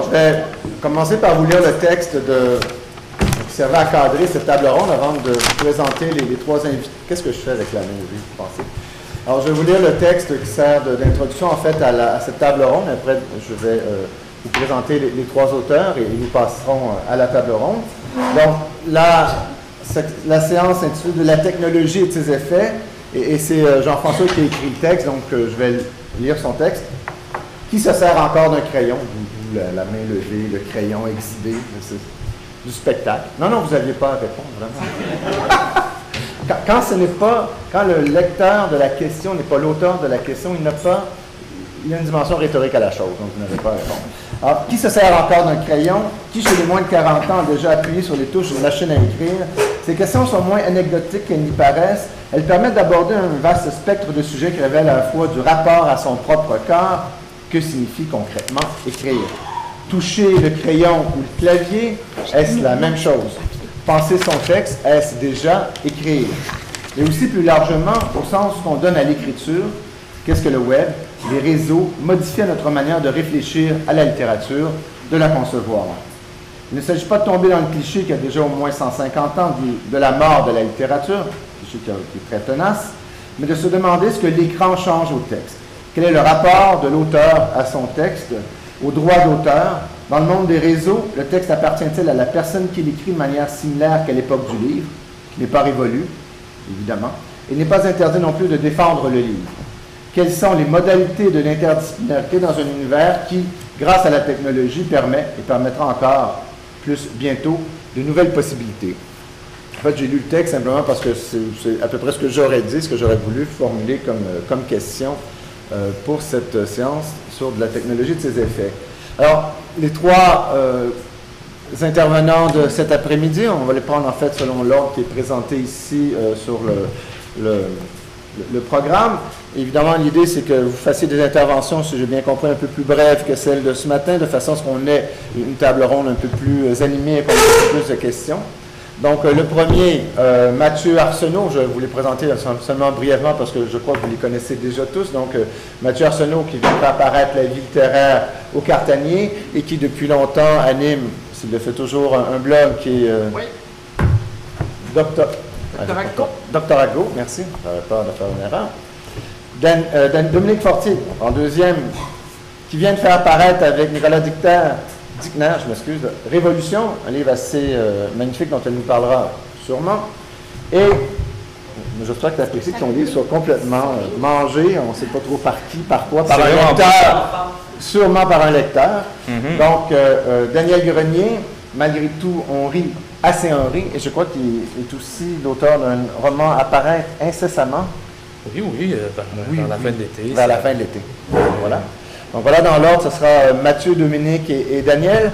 je vais commencer par vous lire le texte qui servait à cadrer cette table ronde avant de vous présenter les trois invités. Qu'est-ce que je fais avec la main, vous pensez? Alors, je vais vous lire le texte qui sert d'introduction, en fait, à cette table ronde. Après, je vais vous présenter les trois auteurs et nous passerons à la table ronde. Donc, la séance intitulée « De la technologie et de ses effets », et c'est Jean-François qui a écrit le texte, donc je vais lire son texte. Qui se sert encore d'un crayon? La main levée, le crayon exhibé, c'est du spectacle. Non, vous n'aviez pas à répondre, vraiment. Quand le lecteur de la question n'est pas l'auteur de la question, il y a une dimension rhétorique à la chose, donc vous n'avez pas à répondre. Alors, qui se sert encore d'un crayon? Qui, chez les moins de 40 ans, a déjà appuyé sur les touches d'une machine à écrire? Ces questions sont moins anecdotiques qu'elles n'y paraissent. Elles permettent d'aborder un vaste spectre de sujets qui révèlent à la fois du rapport à son propre corps. Que signifie concrètement écrire? Toucher le crayon ou le clavier, est-ce la même chose? Penser son texte, est-ce déjà écrire? Et aussi plus largement, au sens qu'on donne à l'écriture, qu'est-ce que le web, les réseaux modifient notre manière de réfléchir à la littérature, de la concevoir. Il ne s'agit pas de tomber dans le cliché qui a déjà au moins 150 ans de la mort de la littérature, cliché qui est très tenace, mais de se demander ce que l'écran change au texte. Quel est le rapport de l'auteur à son texte, au droit d'auteur? Dans le monde des réseaux, le texte appartient-il à la personne qui l'écrit de manière similaire qu'à l'époque du livre, qui n'est pas révolue, évidemment, et n'est pas interdit non plus de défendre le livre? Quelles sont les modalités de l'interdisciplinarité dans un univers qui, grâce à la technologie, permet et permettra encore plus bientôt de nouvelles possibilités? En fait, j'ai lu le texte simplement parce que c'est à peu près ce que j'aurais dit, ce que j'aurais voulu formuler comme question pour cette séance sur de la technologie et de ses effets. Alors, les trois intervenants de cet après-midi, on va les prendre en fait selon l'ordre qui est présenté ici sur le programme. Évidemment, l'idée, c'est que vous fassiez des interventions, si j'ai bien compris, un peu plus brèves que celles de ce matin, de façon à ce qu'on ait une table ronde un peu plus animée et qu'on ait un peu plus de questions. Donc, le premier, Mathieu Arsenault, je vais vous les présenter seulement brièvement parce que je crois que vous les connaissez déjà tous. Donc, Mathieu Arsenault qui vient de faire apparaître La vie littéraire au Cartanier et qui depuis longtemps anime, s'il le fait toujours, un blog qui est oui. Doctorago, merci, j'avais peur de faire une erreur. Dominique Fortier, en deuxième, qui vient de faire apparaître avec Nicolas Dickner, je m'excuse, Révolution, un livre assez magnifique dont elle nous parlera sûrement. Et j'espère que tu apprécies que ton livre soit complètement mangé, on ne sait pas trop par qui, par quoi, par un lecteur, sûrement par un lecteur. Donc, Daniel Grenier, malgré tout, on rit, assez on rit, et je crois qu'il est aussi l'auteur d'un roman apparaître incessamment. Oui, vers la fin de l'été. Vers la fin de l'été. Voilà. Donc voilà, dans l'ordre, ce sera Mathieu, Dominique et Daniel.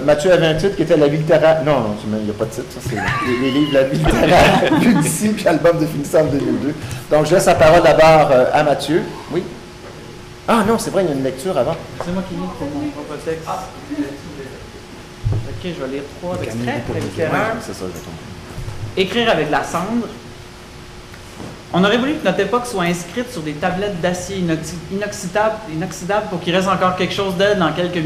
Mathieu avait un titre qui était La vie littéraire. Non, il n'y a pas de titre, ça c'est les livres La vie littéraire, vu d'ici, puis album de finissant en 2002. Donc je laisse la parole d'abord à Mathieu. Oui? Ah non, c'est vrai, il y a une lecture avant. C'est moi qui lis pour mon propre texte. Ok, je vais lire 3 extraits littéraires. C'est ça, je vais tomber. Écrire avec la cendre. On aurait voulu que notre époque soit inscrite sur des tablettes d'acier inoxydables pour qu'il reste encore quelque chose d'elle dans quelques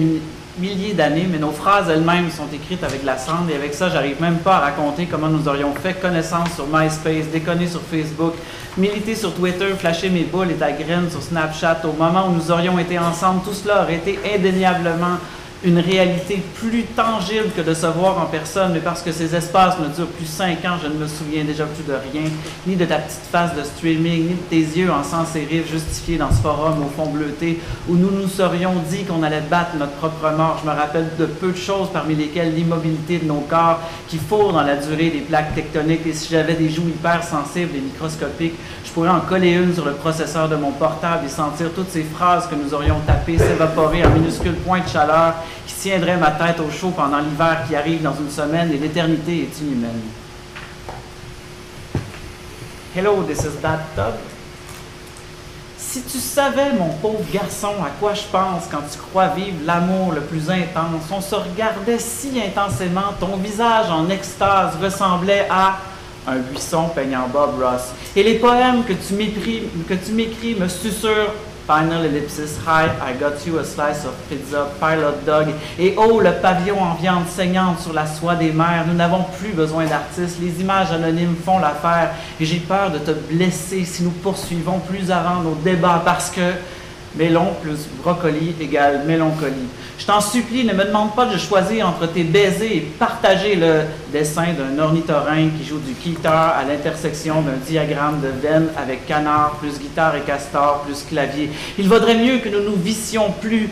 milliers d'années, mais nos phrases elles-mêmes sont écrites avec la cendre et avec ça, j'arrive même pas à raconter comment nous aurions fait connaissance sur MySpace, déconner sur Facebook, militer sur Twitter, flasher mes boules et ta graine sur Snapchat. Au moment où nous aurions été ensemble, tout cela aurait été indéniablement une réalité plus tangible que de se voir en personne, mais parce que ces espaces ne durent plus 5 ans, je ne me souviens déjà plus de rien, ni de ta petite face de streaming, ni de tes yeux en sang sérif justifiés dans ce forum au fond bleuté, où nous nous serions dit qu'on allait battre notre propre mort. Je me rappelle de peu de choses, parmi lesquelles l'immobilité de nos corps qui fourrent dans la durée des plaques tectoniques, et si j'avais des joues hypersensibles et microscopiques, je pourrais en coller une sur le processeur de mon portable et sentir toutes ces phrases que nous aurions tapées s'évaporer en minuscules points de chaleur qui tiendraient ma tête au chaud pendant l'hiver qui arrive dans une semaine, et l'éternité est inhumaine. Hello, this is that Todd. Si tu savais, mon pauvre garçon, à quoi je pense quand tu crois vivre l'amour le plus intense, on se regardait si intensément, ton visage en extase ressemblait à un buisson peignant Bob Ross. Et les poèmes que tu m'écris me susurrent Final ellipsis, hi, I got you a slice of pizza, pilot dog. Et oh, le pavillon en viande saignante sur la soie des mers. Nous n'avons plus besoin d'artistes. Les images anonymes font l'affaire. Et j'ai peur de te blesser si nous poursuivons plus avant nos débats parce que mélon plus brocoli égale mélancolie. Je t'en supplie, ne me demande pas de choisir entre tes baisers et partager le dessin d'un ornithorynque qui joue du guitare à l'intersection d'un diagramme de veine avec canard plus guitare et castor plus clavier. Il vaudrait mieux que nous nous vissions plus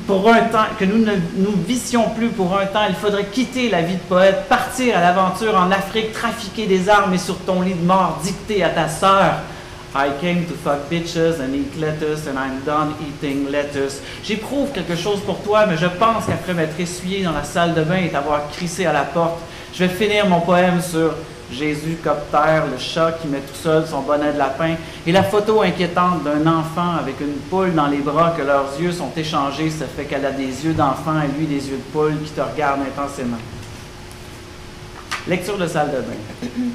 pour un temps, que nous ne nous vissions plus pour un temps. Il faudrait quitter la vie de poète, partir à l'aventure en Afrique, trafiquer des armes et sur ton lit de mort dicter à ta sœur. I came to fuck bitches and eat lettuce and I'm done eating lettuce. J'éprouve quelque chose pour toi, mais je pense qu'après m'être essuyé dans la salle de bain et t'avoir crissé à la porte, je vais finir mon poème sur Jésus Copter, le chat qui met tout seul son bonnet de lapin, et la photo inquiétante d'un enfant avec une poule dans les bras que leurs yeux sont échangés, ça fait qu'elle a des yeux d'enfant et lui des yeux de poule qui te regardent intensément. Lecture de salle de bain.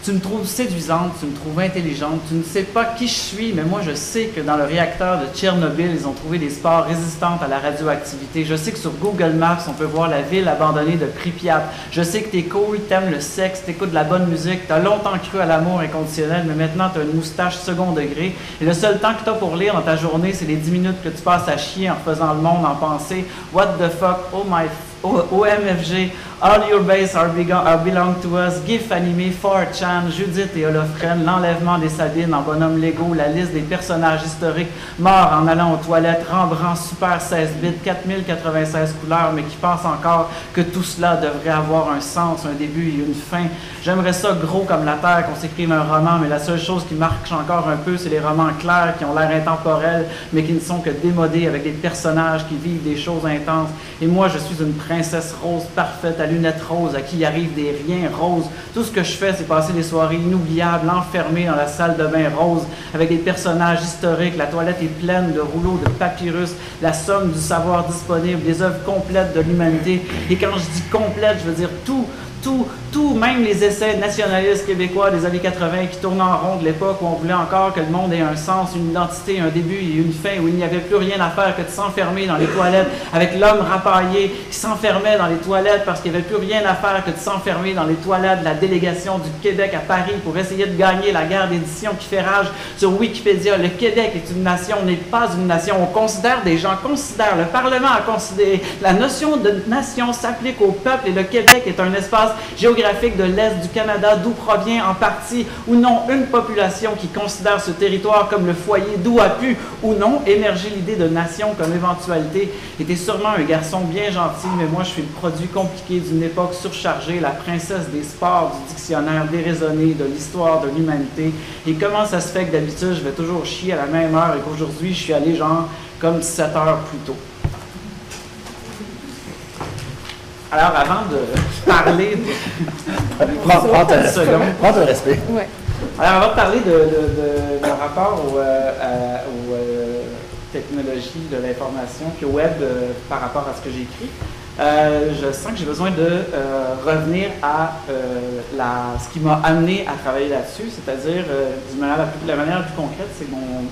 Tu me trouves séduisante, tu me trouves intelligente, tu ne sais pas qui je suis, mais moi je sais que dans le réacteur de Tchernobyl, ils ont trouvé des spores résistantes à la radioactivité. Je sais que sur Google Maps, on peut voir la ville abandonnée de Pripyat. Je sais que t'es cool, t'aimes le sexe, t'écoutes de la bonne musique, t'as longtemps cru à l'amour inconditionnel, mais maintenant t'as une moustache second degré. Et le seul temps que t'as pour lire dans ta journée, c'est les 10 minutes que tu passes à chier en faisant le monde en pensée. What the fuck, oh my OMFG, All Your Base are belong to us, GIF animé, 4chan, Judith et Holofren, l'enlèvement des Sabines en bonhomme Lego, la liste des personnages historiques morts en allant aux toilettes, Rembrandt super 16 bits, 4096 couleurs, mais qui pensent encore que tout cela devrait avoir un sens, un début et une fin. J'aimerais ça gros comme la terre, qu'on s'écrive un roman, mais la seule chose qui marche encore un peu, c'est les romans clairs qui ont l'air intemporels, mais qui ne sont que démodés avec des personnages qui vivent des choses intenses. Et moi, je suis une princesse rose parfaite à lunettes roses, à qui il arrive des riens roses. Tout ce que je fais, c'est passer des soirées inoubliables, enfermées dans la salle de bain rose, avec des personnages historiques. La toilette est pleine de rouleaux de papyrus, la somme du savoir disponible, des œuvres complètes de l'humanité. Et quand je dis complète, je veux dire tout, même les essais nationalistes québécois des années 80 qui tournaient en rond de l'époque où on voulait encore que le monde ait un sens, une identité, un début et une fin, où il n'y avait plus rien à faire que de s'enfermer dans les toilettes avec l'homme rapaillé qui s'enfermait dans les toilettes parce qu'il n'y avait plus rien à faire que de s'enfermer dans les toilettes de la délégation du Québec à Paris pour essayer de gagner la guerre d'édition qui fait rage sur Wikipédia. Le Québec est une nation, n'est pas une nation. On considère, des gens considèrent, le Parlement a considéré, la notion de nation s'applique au peuple et le Québec est un espace géographique de l'Est du Canada d'où provient en partie ou non une population qui considère ce territoire comme le foyer d'où a pu ou non émerger l'idée de nation comme éventualité. Était sûrement un garçon bien gentil, mais moi je suis le produit compliqué d'une époque surchargée, la princesse des sports, du dictionnaire déraisonné, de l'histoire de l'humanité. Et comment ça se fait que d'habitude je vais toujours chier à la même heure et qu'aujourd'hui je suis allé genre comme 7 heures plus tôt? Alors, avant de parler de... Prends ton respect. Ouais. Alors, avant de parler de rapport aux technologies de l'information puis au web par rapport à ce que j'ai écrit, je sens que j'ai besoin de revenir à ce qui m'a amené à travailler là-dessus, c'est-à-dire, la manière la plus concrète, c'est mon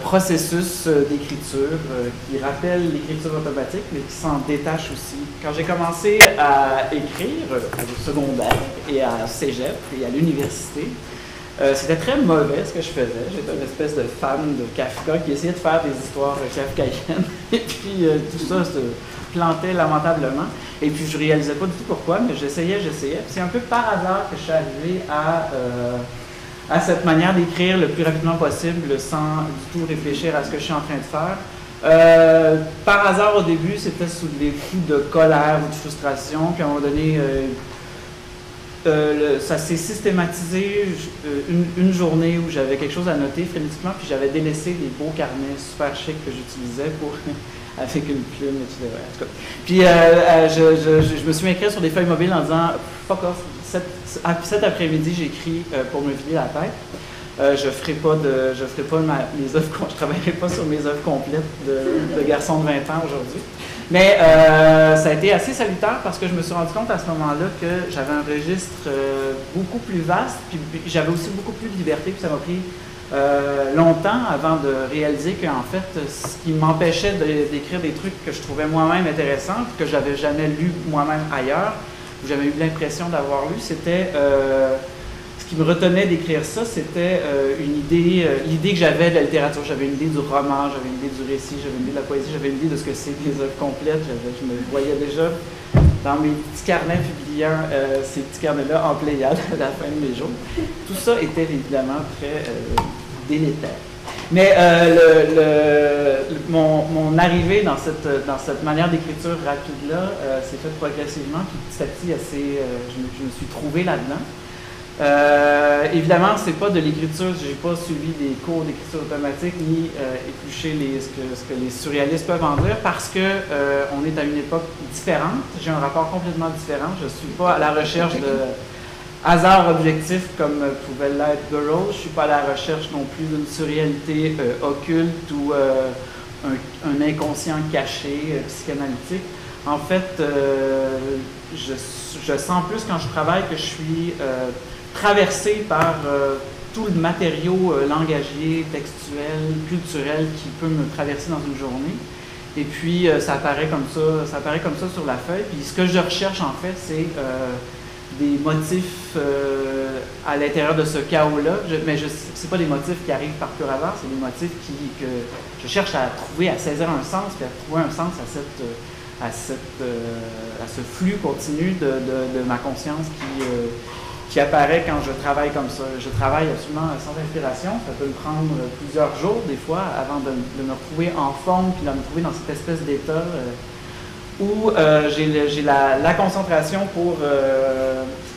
processus d'écriture qui rappelle l'écriture automatique, mais qui s'en détache aussi. Quand j'ai commencé à écrire au secondaire et à cégep et à l'université, c'était très mauvais ce que je faisais. J'étais une espèce de fan de Kafka qui essayait de faire des histoires kafkaïennes et puis tout ça se plantait lamentablement. Et puis je réalisais pas du tout pourquoi, mais j'essayais. C'est un peu par hasard que je suis arrivé à cette manière d'écrire le plus rapidement possible sans du tout réfléchir à ce que je suis en train de faire. Par hasard au début, c'était sous des coups de colère ou de frustration, puis à un moment donné, ça s'est systématisé une journée où j'avais quelque chose à noter frénétiquement, puis j'avais délaissé des beaux carnets super chics que j'utilisais pour avec une plume, etc. En tout cas. Puis je me suis écrit sur des feuilles mobiles en disant « fuck off ». Cet après-midi, j'écris pour me vider la tête. Je ferai pas mes œuvres, je travaillerai pas sur mes œuvres complètes de garçon de 20 ans aujourd'hui. Mais ça a été assez salutaire parce que je me suis rendu compte à ce moment-là que j'avais un registre beaucoup plus vaste, puis j'avais aussi beaucoup plus de liberté, puis ça m'a pris longtemps avant de réaliser qu'en fait, ce qui m'empêchait d'écrire des trucs que je trouvais moi-même intéressants, que j'avais jamais lu moi-même ailleurs, où j'avais eu l'impression d'avoir lu, c'était ce qui me retenait d'écrire ça, c'était une idée, l'idée que j'avais de la littérature. J'avais une idée du roman, j'avais une idée du récit, j'avais une idée de la poésie, j'avais une idée de ce que c'est des œuvres complètes. Je me voyais déjà dans mes petits carnets publiant ces petits carnets-là en Pléiade à la fin de mes jours. Tout ça était évidemment très délétère. Mais mon arrivée dans cette manière d'écriture rapide-là s'est faite progressivement, puis petit à petit, je me suis trouvé là-dedans. Évidemment, c'est pas de l'écriture, j'ai pas suivi des cours d'écriture automatique ni épluché ce que les surréalistes peuvent en dire parce que on est à une époque différente. J'ai un rapport complètement différent. Je suis pas à la recherche de hasard objectif comme pouvait l'être Burroughs. Je suis pas à la recherche non plus d'une surréalité occulte ou un inconscient caché psychanalytique. En fait, je sens plus quand je travaille que je suis traversé par tout le matériau langagier, textuel, culturel qui peut me traverser dans une journée. Et puis, ça apparaît comme ça sur la feuille. Puis, ce que je recherche, en fait, c'est des motifs à l'intérieur de ce chaos-là. Mais ce n'est pas des motifs qui arrivent par pur hasard, c'est des motifs que je cherche à trouver, à saisir un sens, puis à trouver un sens à ce flux continu de ma conscience qui apparaît quand je travaille comme ça. Je travaille absolument sans inspiration. Ça peut me prendre plusieurs jours, des fois, avant de me retrouver en forme, puis de me trouver dans cette espèce d'état où j'ai la concentration pour...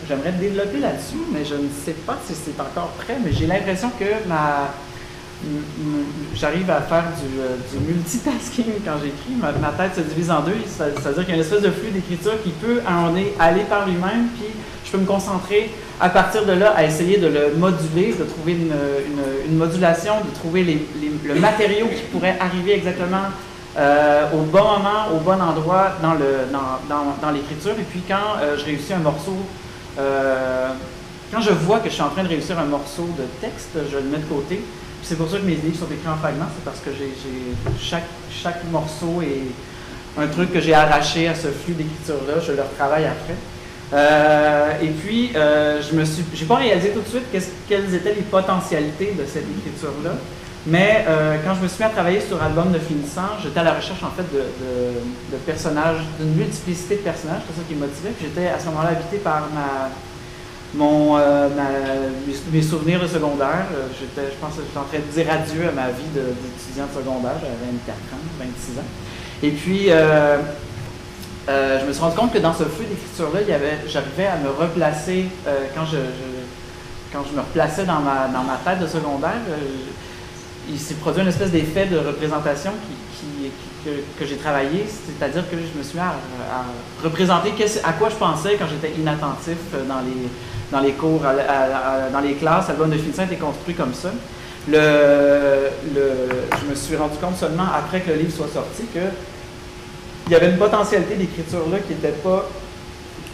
j'aimerais développer là-dessus, mais je ne sais pas si c'est encore prêt, mais j'ai l'impression que j'arrive à faire du multitasking quand j'écris. Ma tête se divise en deux, c'est-à-dire qu'il y a une espèce de flux d'écriture qui peut à un moment donné aller par lui-même, puis je peux me concentrer à partir de là à essayer de le moduler, de trouver une modulation, de trouver le matériau qui pourrait arriver exactement au bon moment, au bon endroit dans l'écriture. Et puis quand je réussis un morceau, quand je vois que je suis en train de réussir un morceau de texte, je le mets de côté. C'est pour ça que mes livres sont écrits en fragments, c'est parce que chaque morceau est un truc que j'ai arraché à ce flux d'écriture-là, je le retravaille après. Et puis, j'ai pas réalisé tout de suite quelles étaient les potentialités de cette écriture-là, mais quand je me suis mis à travailler sur Album de finissant, j'étais à la recherche en fait de personnages, d'une multiplicité de personnages, c'est ça qui me motivait, puis j'étais à ce moment-là habité par mes souvenirs de secondaire. Je pense que j'étais en train de dire adieu à ma vie d'étudiant de secondaire, j'avais 24 ans, 26 ans. Et puis, je me suis rendu compte que dans ce flux d'écriture-là, j'arrivais à me replacer, quand je me replaçais dans ma tête de secondaire, il s'est produit une espèce d'effet de représentation que j'ai travaillé, c'est-à-dire que je me suis mis à représenter à quoi je pensais quand j'étais inattentif dans les cours, dans les classes. L'album de finissant était construit comme ça. Je me suis rendu compte seulement après que le livre soit sorti qu'il y avait une potentialité d'écriture là qui n'était pas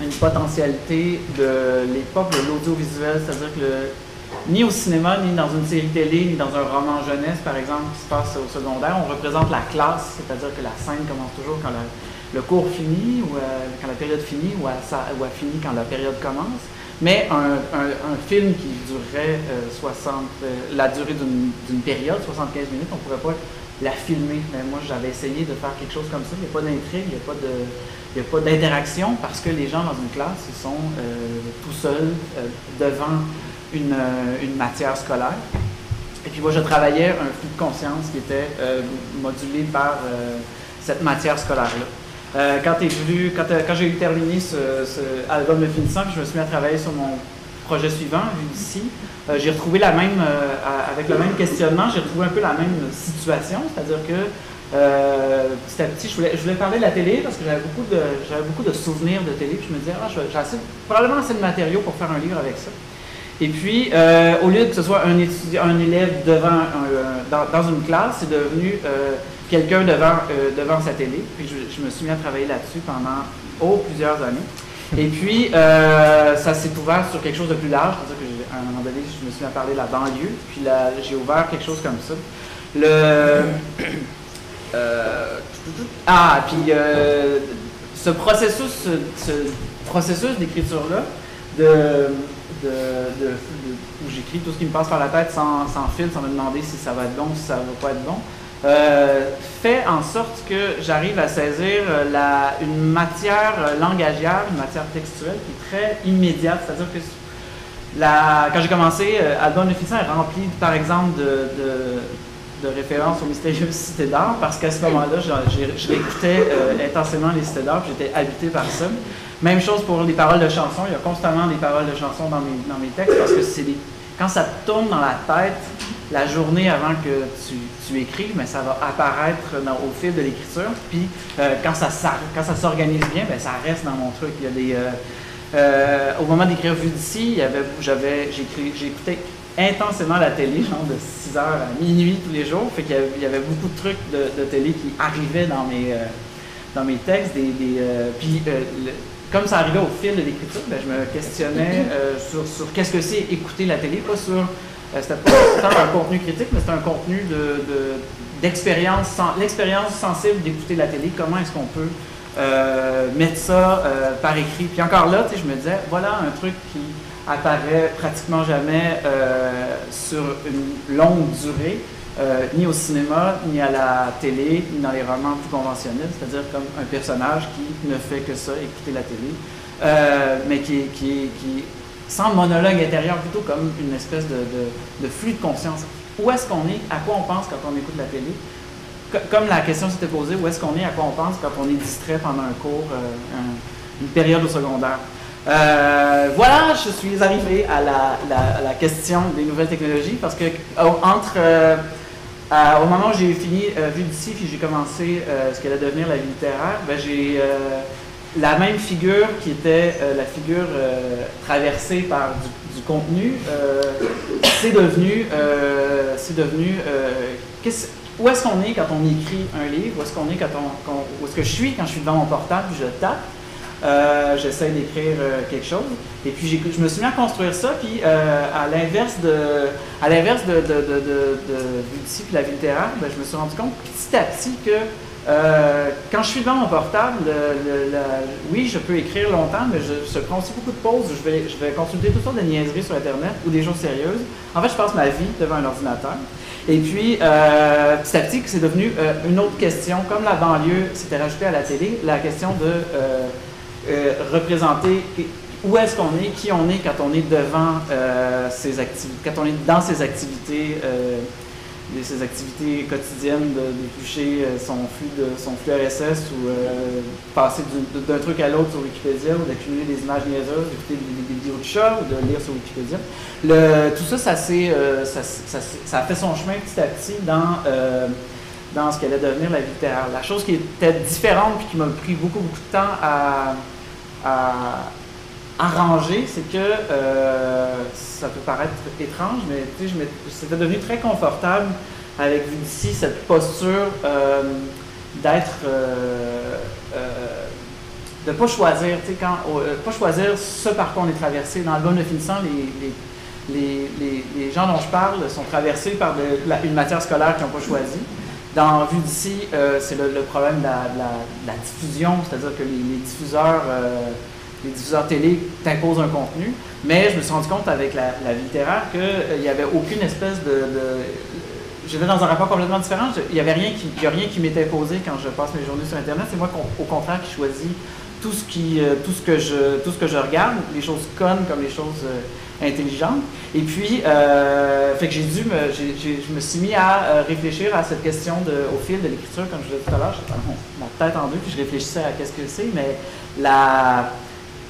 une potentialité de l'époque de l'audiovisuel, c'est-à-dire que ni au cinéma, ni dans une série télé, ni dans un roman jeunesse, par exemple, qui se passe au secondaire, on représente la classe, c'est-à-dire que la scène commence toujours quand le cours finit, ou quand la période finit, ou elle finit quand la période commence. Mais un film qui durerait la durée d'une période, 75 minutes, on ne pourrait pas la filmer. Mais moi, j'avais essayé de faire quelque chose comme ça. Il n'y a pas d'intrigue, il n'y a pas d'interaction, parce que les gens dans une classe, ils sont tout seuls devant une matière scolaire. Et puis moi, je travaillais un flux de conscience qui était modulé par cette matière scolaire-là. Quand j'ai eu terminé ce album de finissant, je me suis mis à travailler sur mon projet suivant, vu d'ici, j'ai retrouvé avec le même questionnement, j'ai retrouvé un peu la même situation, c'est-à-dire que petit à petit, je voulais parler de la télé parce que j'avais beaucoup de souvenirs de télé, puis je me disais, j'ai probablement assez de matériaux pour faire un livre avec ça. Et puis, au lieu que ce soit un élève dans une classe, c'est devenu quelqu'un devant sa télé. Puis je me suis mis à travailler là-dessus pendant plusieurs années. Et puis, ça s'est ouvert sur quelque chose de plus large. C'est-à-dire qu'à un moment donné, je me suis mis à parler de la banlieue, puis j'ai ouvert quelque chose comme ça. Puis ce processus d'écriture-là, où j'écris tout ce qui me passe par la tête sans fil, sans me demander si ça va être bon, si ça va pas être bon, fait en sorte que j'arrive à saisir une matière langagière, une matière textuelle qui est très immédiate. C'est-à-dire que quand j'ai commencé, Album Infinissant est rempli, par exemple, de références aux mystérieuses cités d'art, parce qu'à ce moment-là, je réécoutais intensément les cités d'art, j'étais habité par ça. Même chose pour les paroles de chansons, il y a constamment des paroles de chansons dans mes textes, parce que quand ça te tourne dans la tête, la journée avant que tu écrives, mais ça va apparaître au fil de l'écriture. Puis quand ça s'organise bien, ben, ça reste dans mon truc. Il y a au moment d'écrire Vue d'ici, j'écoutais intensément la télé, genre de 6h à minuit tous les jours. Fait qu'il y avait beaucoup de trucs de télé qui arrivaient dans mes textes. Comme ça arrivait au fil de l'écriture, ben, je me questionnais sur qu'est-ce que c'est écouter la télé, pas sur... c'était pas tant un contenu critique, mais c'était un contenu d'expérience, l'expérience sensible d'écouter la télé. Comment est-ce qu'on peut mettre ça par écrit? Puis encore là, je me disais, voilà un truc qui apparaît pratiquement jamais sur une longue durée, ni au cinéma, ni à la télé, ni dans les romans plus conventionnels, c'est-à-dire comme un personnage qui ne fait que ça, écouter la télé, mais qui sans monologue intérieur, plutôt comme une espèce de flux de conscience. Où est-ce qu'on est? À quoi on pense quand on écoute la télé? Comme la question s'était posée, où est-ce qu'on est? À quoi on pense quand on est distrait pendant un cours, une période au secondaire? Voilà, je suis arrivé à la question des nouvelles technologies, parce que au moment où j'ai fini Vue d'ici, puis j'ai commencé ce qu'allait devenir la vie littéraire, ben, j'ai la même figure qui était la figure traversée par du contenu, c'est devenu où est-ce qu'on est quand on écrit un livre, où est-ce qu'on est où est-ce que je suis quand je suis devant mon portable, je tape, j'essaie d'écrire quelque chose, et puis je me suis mis à construire ça, puis à l'inverse de Vue d'ici puis la vie littéraire, ben, je me suis rendu compte petit à petit que quand je suis devant mon portable, oui, je peux écrire longtemps, mais je prends aussi beaucoup de pauses. Je vais consulter toutes sortes de niaiseries sur Internet ou des choses sérieuses. En fait, je passe ma vie devant un ordinateur. Et puis, petit à petit, c'est devenu une autre question. Comme la banlieue s'était rajoutée à la télé, la question de représenter où est-ce qu'on est, qui on est quand on est devant ces activités, quand on est dans ces activités quotidiennes, d'éplucher son flux RSS ou passer d'un truc à l'autre sur Wikipédia, ou d'accumuler des images niaiseuses, d'écouter des vidéos de chats ou de lire sur Wikipédia. Tout ça, ça a fait son chemin petit à petit dans ce qu'allait devenir la vie littéraire. La chose qui était différente et qui m'a pris beaucoup de temps à arranger, c'est que ça peut paraître étrange, mais c'était devenu très confortable avec Vue d'ici, cette posture d'être de ne pas choisir, pas choisir ce par quoi on est traversé. Dans Album Infinissant, les gens dont je parle sont traversés par une matière scolaire qu'ils n'ont pas choisie. Dans Vue d'ici, c'est le problème de la diffusion, c'est-à-dire que les diffuseurs télé t'imposent un contenu, mais je me suis rendu compte avec la vie littéraire qu'il n'y avait aucune espèce j'étais dans un rapport complètement différent. Il n'y a rien qui m'est imposé quand je passe mes journées sur Internet. C'est moi, au contraire, qui choisis tout ce que je regarde, les choses connes comme les choses intelligentes. Et puis, fait que je me suis mis à réfléchir à cette question au fil de l'écriture, comme je le disais tout à l'heure. Ma tête en deux, puis je réfléchissais à qu'est-ce que c'est, mais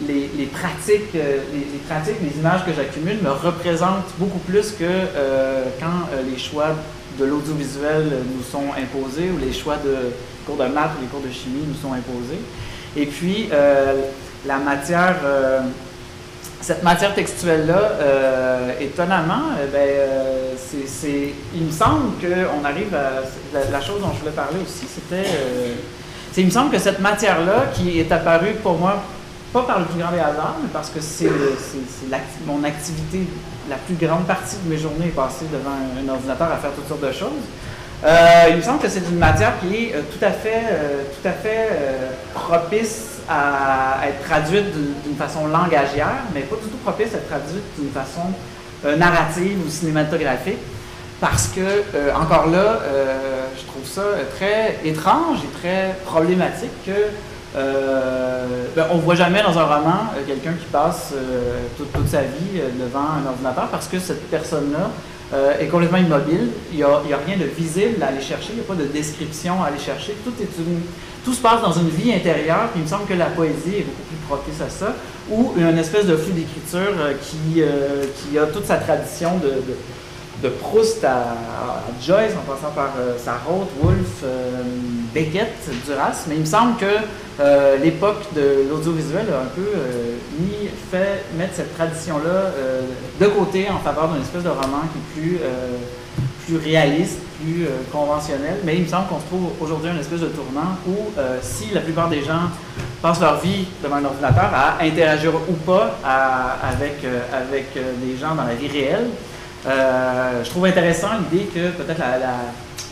les pratiques, les images que j'accumule me représentent beaucoup plus que quand les choix de l'audiovisuel nous sont imposés, ou les choix de cours de maths ou les cours de chimie nous sont imposés. Et puis, cette matière textuelle-là, étonnamment, il me semble qu'on arrive à... La chose dont je voulais parler aussi, c'était... il me semble que cette matière-là, qui est apparue pour moi pas par le plus grand des hasards, mais parce que c'est mon activité, la plus grande partie de mes journées est passée devant un ordinateur à faire toutes sortes de choses. Il me semble que c'est une matière qui est tout à fait propice à être traduite d'une façon langagière, mais pas du tout propice à être traduite d'une façon narrative ou cinématographique, parce que, encore là, je trouve ça très étrange et très problématique que on ne voit jamais dans un roman quelqu'un qui passe toute sa vie devant un ordinateur, parce que cette personne-là est complètement immobile, il n'y a rien de visible à aller chercher, il n'y a pas de description à aller chercher, tout se passe dans une vie intérieure, puis il me semble que la poésie est beaucoup plus propice à ça, ou une espèce de flux d'écriture qui a toute sa tradition de Proust à Joyce, en passant par Sarraute, Woolf, Beckett, Duras, mais il me semble que l'époque de l'audiovisuel a un peu mettre cette tradition-là de côté en faveur d'une espèce de roman qui est plus réaliste, plus conventionnel, mais il me semble qu'on se trouve aujourd'hui à une espèce de tournant où si la plupart des gens passent leur vie devant un ordinateur à interagir ou pas avec des gens dans la vie réelle, je trouve intéressant l'idée que peut-être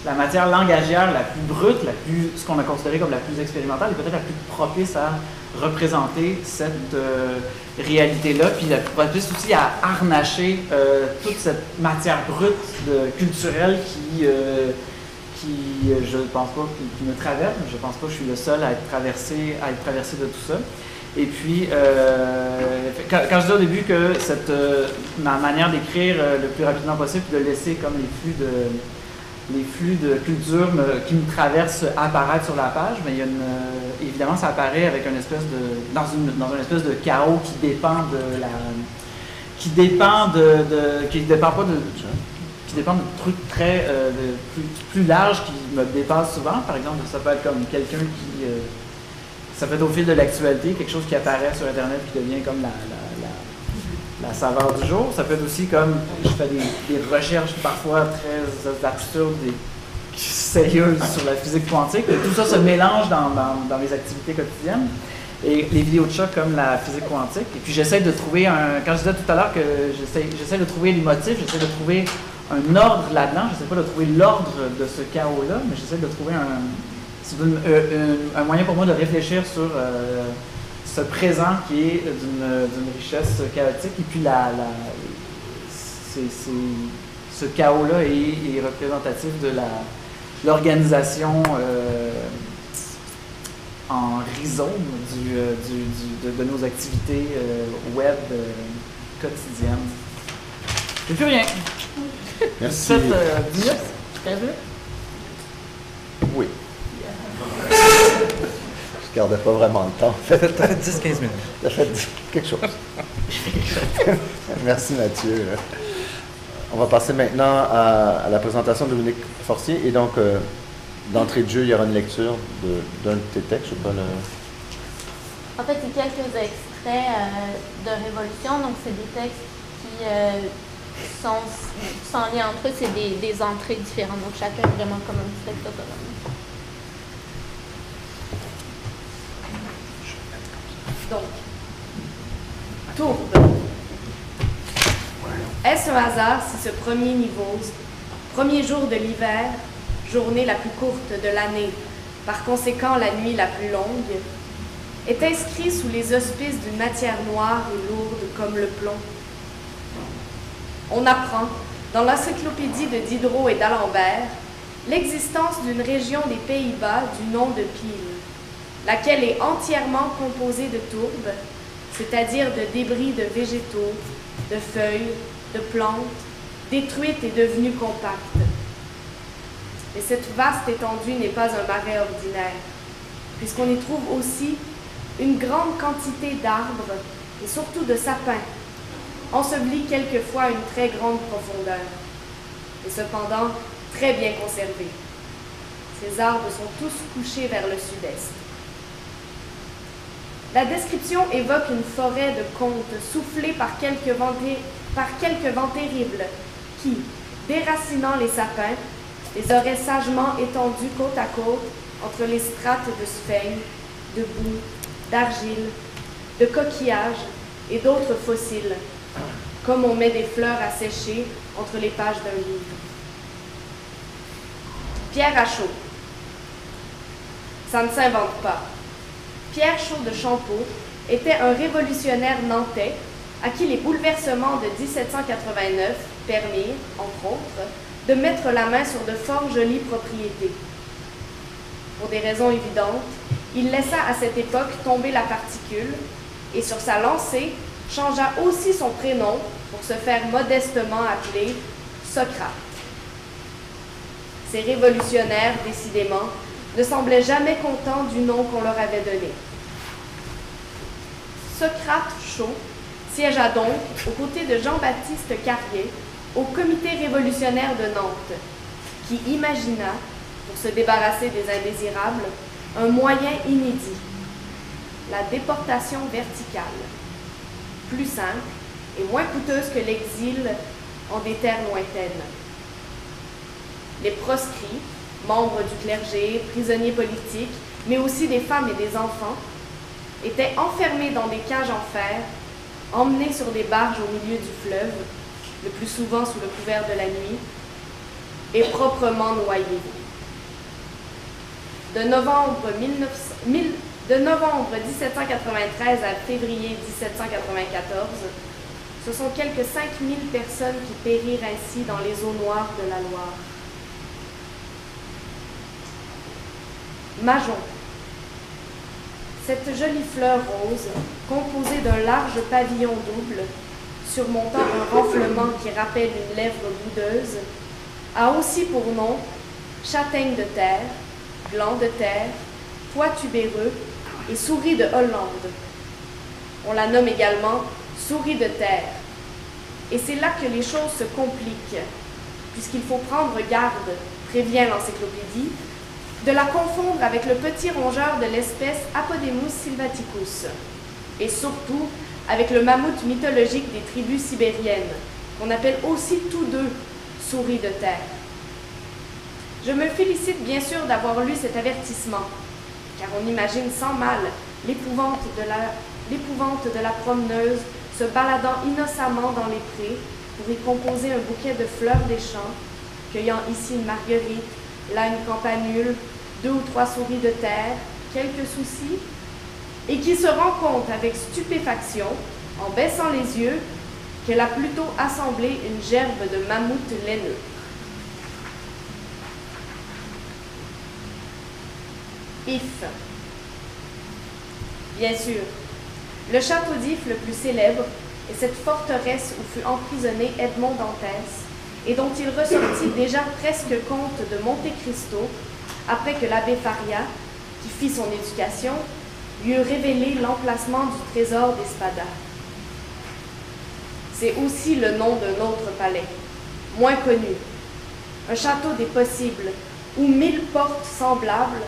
la matière langagière la plus brute, ce qu'on a considéré comme la plus expérimentale, est peut-être la plus propice à représenter cette réalité-là, puis la plus propice aussi à harnacher toute cette matière brute culturelle qui je pense pas, qui me traverse, je pense pas que je suis le seul à être traversé de tout ça. Et puis, quand je dis au début que ma manière d'écrire le plus rapidement possible, puis de laisser comme les flux de culture qui me traversent apparaître sur la page, mais évidemment, ça apparaît avec une espèce dans une espèce de chaos qui dépend de trucs très plus larges qui me dépassent souvent. Par exemple, ça peut être comme quelqu'un qui ça peut être au fil de l'actualité, quelque chose qui apparaît sur Internet qui devient comme la saveur du jour. Ça peut être aussi comme, je fais des recherches parfois très absurdes et sérieuses sur la physique quantique. Et tout ça se mélange dans mes activités quotidiennes. Et les vidéos de choc comme la physique quantique. Et puis j'essaie de trouver quand je disais tout à l'heure que j'essaie de trouver les motifs, j'essaie de trouver un ordre là-dedans. Je n'essaie pas de trouver l'ordre de ce chaos-là, mais j'essaie de trouver un moyen pour moi de réfléchir sur ce présent qui est d'une richesse chaotique. Et puis ce chaos-là est représentatif de l'organisation en rhizome de nos activités web quotidiennes. J'ai plus rien. Merci. 10 minutes? 15 minutes? Oui. Je gardais pas vraiment le temps. T'as fait 10-15 minutes. T'as fait quelque chose. Merci Mathieu. On va passer maintenant à la présentation de Dominique Forcier. Et donc, d'entrée de jeu, il y aura une lecture d'un de tes textes. Je sais pas En fait, c'est quelques extraits de Révolution. Donc, c'est des textes qui sont sans lien entre eux. C'est des entrées différentes. Donc, chacun est vraiment comme un petit texte autonome. Donc, Tourbe. Est-ce un hasard si ce premier jour de l'hiver, journée la plus courte de l'année, par conséquent la nuit la plus longue, est inscrit sous les auspices d'une matière noire et lourde comme le plomb? On apprend, dans l'encyclopédie de Diderot et d'Alembert, l'existence d'une région des Pays-Bas du nom de Peel, laquelle est entièrement composée de tourbes, c'est-à-dire de débris de végétaux, de feuilles, de plantes, détruites et devenues compactes. Mais cette vaste étendue n'est pas un marais ordinaire, puisqu'on y trouve aussi une grande quantité d'arbres et surtout de sapins, ensevelis quelquefois à une très grande profondeur, et cependant très bien conservés. Ces arbres sont tous couchés vers le sud-est. La description évoque une forêt de contes soufflée par quelques vents terribles qui, déracinant les sapins, les auraient sagement étendus côte à côte entre les strates de sphènes, de boue, d'argile, de coquillages et d'autres fossiles, comme on met des fleurs à sécher entre les pages d'un livre. Pierre à chaud. Ça ne s'invente pas. Pierre Chaud de Champeau était un révolutionnaire nantais à qui les bouleversements de 1789 permirent, entre autres, de mettre la main sur de fort jolies propriétés. Pour des raisons évidentes, il laissa à cette époque tomber la particule et sur sa lancée, changea aussi son prénom pour se faire modestement appeler Socrate. Ces révolutionnaires, décidément, ne semblaient jamais contents du nom qu'on leur avait donné. Socrate Chaud siégea donc aux côtés de Jean-Baptiste Carrier au comité révolutionnaire de Nantes, qui imagina, pour se débarrasser des indésirables, un moyen inédit, la déportation verticale, plus simple et moins coûteuse que l'exil en des terres lointaines. Les proscrits, membres du clergé, prisonniers politiques, mais aussi des femmes et des enfants, étaient enfermés dans des cages en fer, emmenés sur des barges au milieu du fleuve, le plus souvent sous le couvert de la nuit, et proprement noyés. De novembre 1793 à février 1794, ce sont quelques 5000 personnes qui périrent ainsi dans les eaux noires de la Loire. Majon. Cette jolie fleur rose, composée d'un large pavillon double, surmontant un renflement qui rappelle une lèvre boudeuse, a aussi pour nom châtaigne de terre, gland de terre, pois tubéreux et souris de Hollande. On la nomme également souris de terre. Et c'est là que les choses se compliquent, puisqu'il faut prendre garde, prévient l'encyclopédie, de la confondre avec le petit rongeur de l'espèce Apodemus sylvaticus, et surtout avec le mammouth mythologique des tribus sibériennes, qu'on appelle aussi tous deux souris de terre. Je me félicite bien sûr d'avoir lu cet avertissement, car on imagine sans mal l'épouvante de la promeneuse se baladant innocemment dans les prés pour y composer un bouquet de fleurs des champs, cueillant ici une marguerite, là une campanule, 2 ou 3 souris de terre, quelques soucis, et qui se rend compte avec stupéfaction, en baissant les yeux, qu'elle a plutôt assemblé une gerbe de mammouth laineux. If. Bien sûr, le château d'If le plus célèbre est cette forteresse où fut emprisonné Edmond Dantès et dont il ressortit déjà presque comte de Monte Cristo après que l'abbé Faria, qui fit son éducation, lui eut révélé l'emplacement du trésor d'Espada. C'est aussi le nom d'un autre palais, moins connu, un château des possibles, où 1000 portes semblables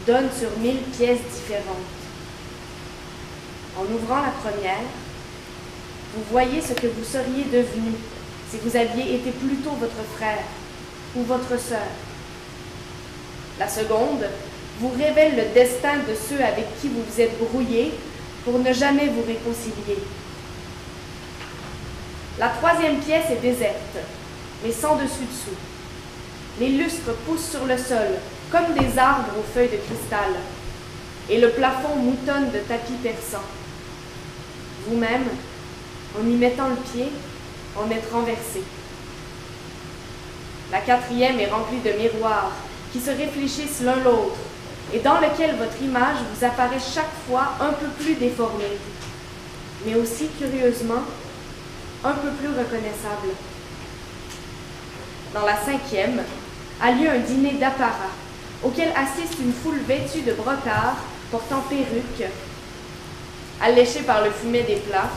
donnent sur 1000 pièces différentes. En ouvrant la première, vous voyez ce que vous seriez devenu si vous aviez été plutôt votre frère ou votre sœur. La seconde vous révèle le destin de ceux avec qui vous vous êtes brouillés pour ne jamais vous réconcilier. La troisième pièce est déserte, mais sans dessus-dessous. Les lustres poussent sur le sol, comme des arbres aux feuilles de cristal, et le plafond moutonne de tapis persans. Vous-même, en y mettant le pied, en êtes renversé. La quatrième est remplie de miroirs qui se réfléchissent l'un l'autre et dans lequel votre image vous apparaît chaque fois un peu plus déformée, mais aussi, curieusement, un peu plus reconnaissable. Dans la cinquième a lieu un dîner d'apparat auquel assiste une foule vêtue de brocards portant perruques. Alléchés par le fumet des plats,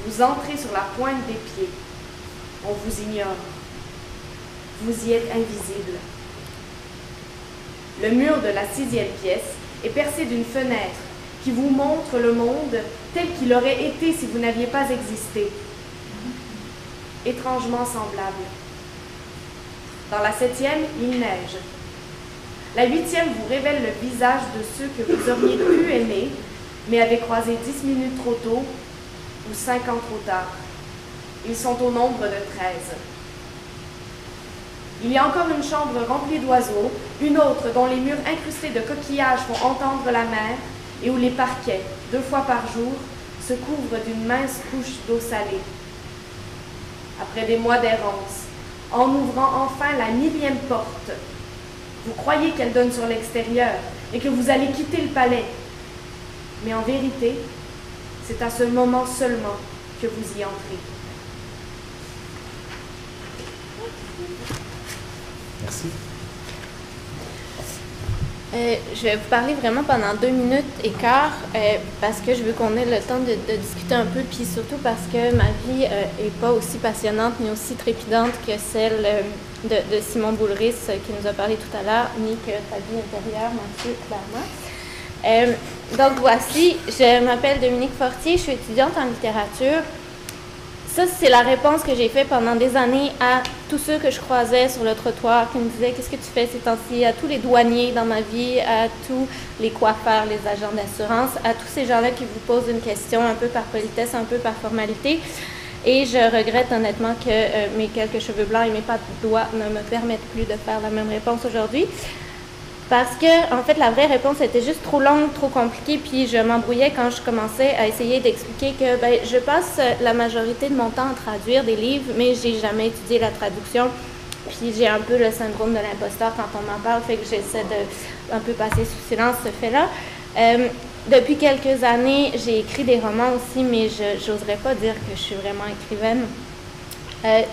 vous entrez sur la pointe des pieds. On vous ignore. Vous y êtes invisible. Le mur de la sixième pièce est percé d'une fenêtre qui vous montre le monde tel qu'il aurait été si vous n'aviez pas existé. Étrangement semblable. Dans la septième, il neige. La huitième vous révèle le visage de ceux que vous auriez pu aimer, mais avaient croisé 10 minutes trop tôt ou 5 ans trop tard. Ils sont au nombre de 13. Il y a encore une chambre remplie d'oiseaux, une autre dont les murs incrustés de coquillages font entendre la mer et où les parquets, 2 fois par jour, se couvrent d'une mince couche d'eau salée. Après des mois d'errance, en ouvrant enfin la 1000e porte, vous croyez qu'elle donne sur l'extérieur et que vous allez quitter le palais. Mais en vérité, c'est à ce moment seulement que vous y entrez. Merci. Je vais vous parler vraiment pendant 2 minutes et quart parce que je veux qu'on ait le temps de discuter un peu, puis surtout parce que ma vie n'est pas aussi passionnante ni aussi trépidante que celle de Simon Boulris qui nous a parlé tout à l'heure, ni que ta vie intérieure, Mathieu, clairement. Donc voici, je m'appelle Dominique Fortier, je suis étudiante en littérature. Ça, c'est la réponse que j'ai faite pendant des années à tous ceux que je croisais sur le trottoir qui me disaient « Qu'est-ce que tu fais ces temps-ci ?» à tous les douaniers dans ma vie, à tous les coiffeurs, les agents d'assurance, à tous ces gens-là qui vous posent une question un peu par politesse, un peu par formalité. Et je regrette honnêtement que mes quelques cheveux blancs et mes pattes de doigts ne me permettent plus de faire la même réponse aujourd'hui. Parce que, en fait, la vraie réponse était juste trop longue, trop compliquée, puis je m'embrouillais quand je commençais à essayer d'expliquer que je passe la majorité de mon temps à traduire des livres, mais j'ai jamais étudié la traduction, puis j'ai un peu le syndrome de l'imposteur quand on m'en parle, fait que j'essaie de un peu passer sous silence ce fait-là. Depuis quelques années, j'ai écrit des romans aussi, mais je n'oserais pas dire que je suis vraiment écrivaine.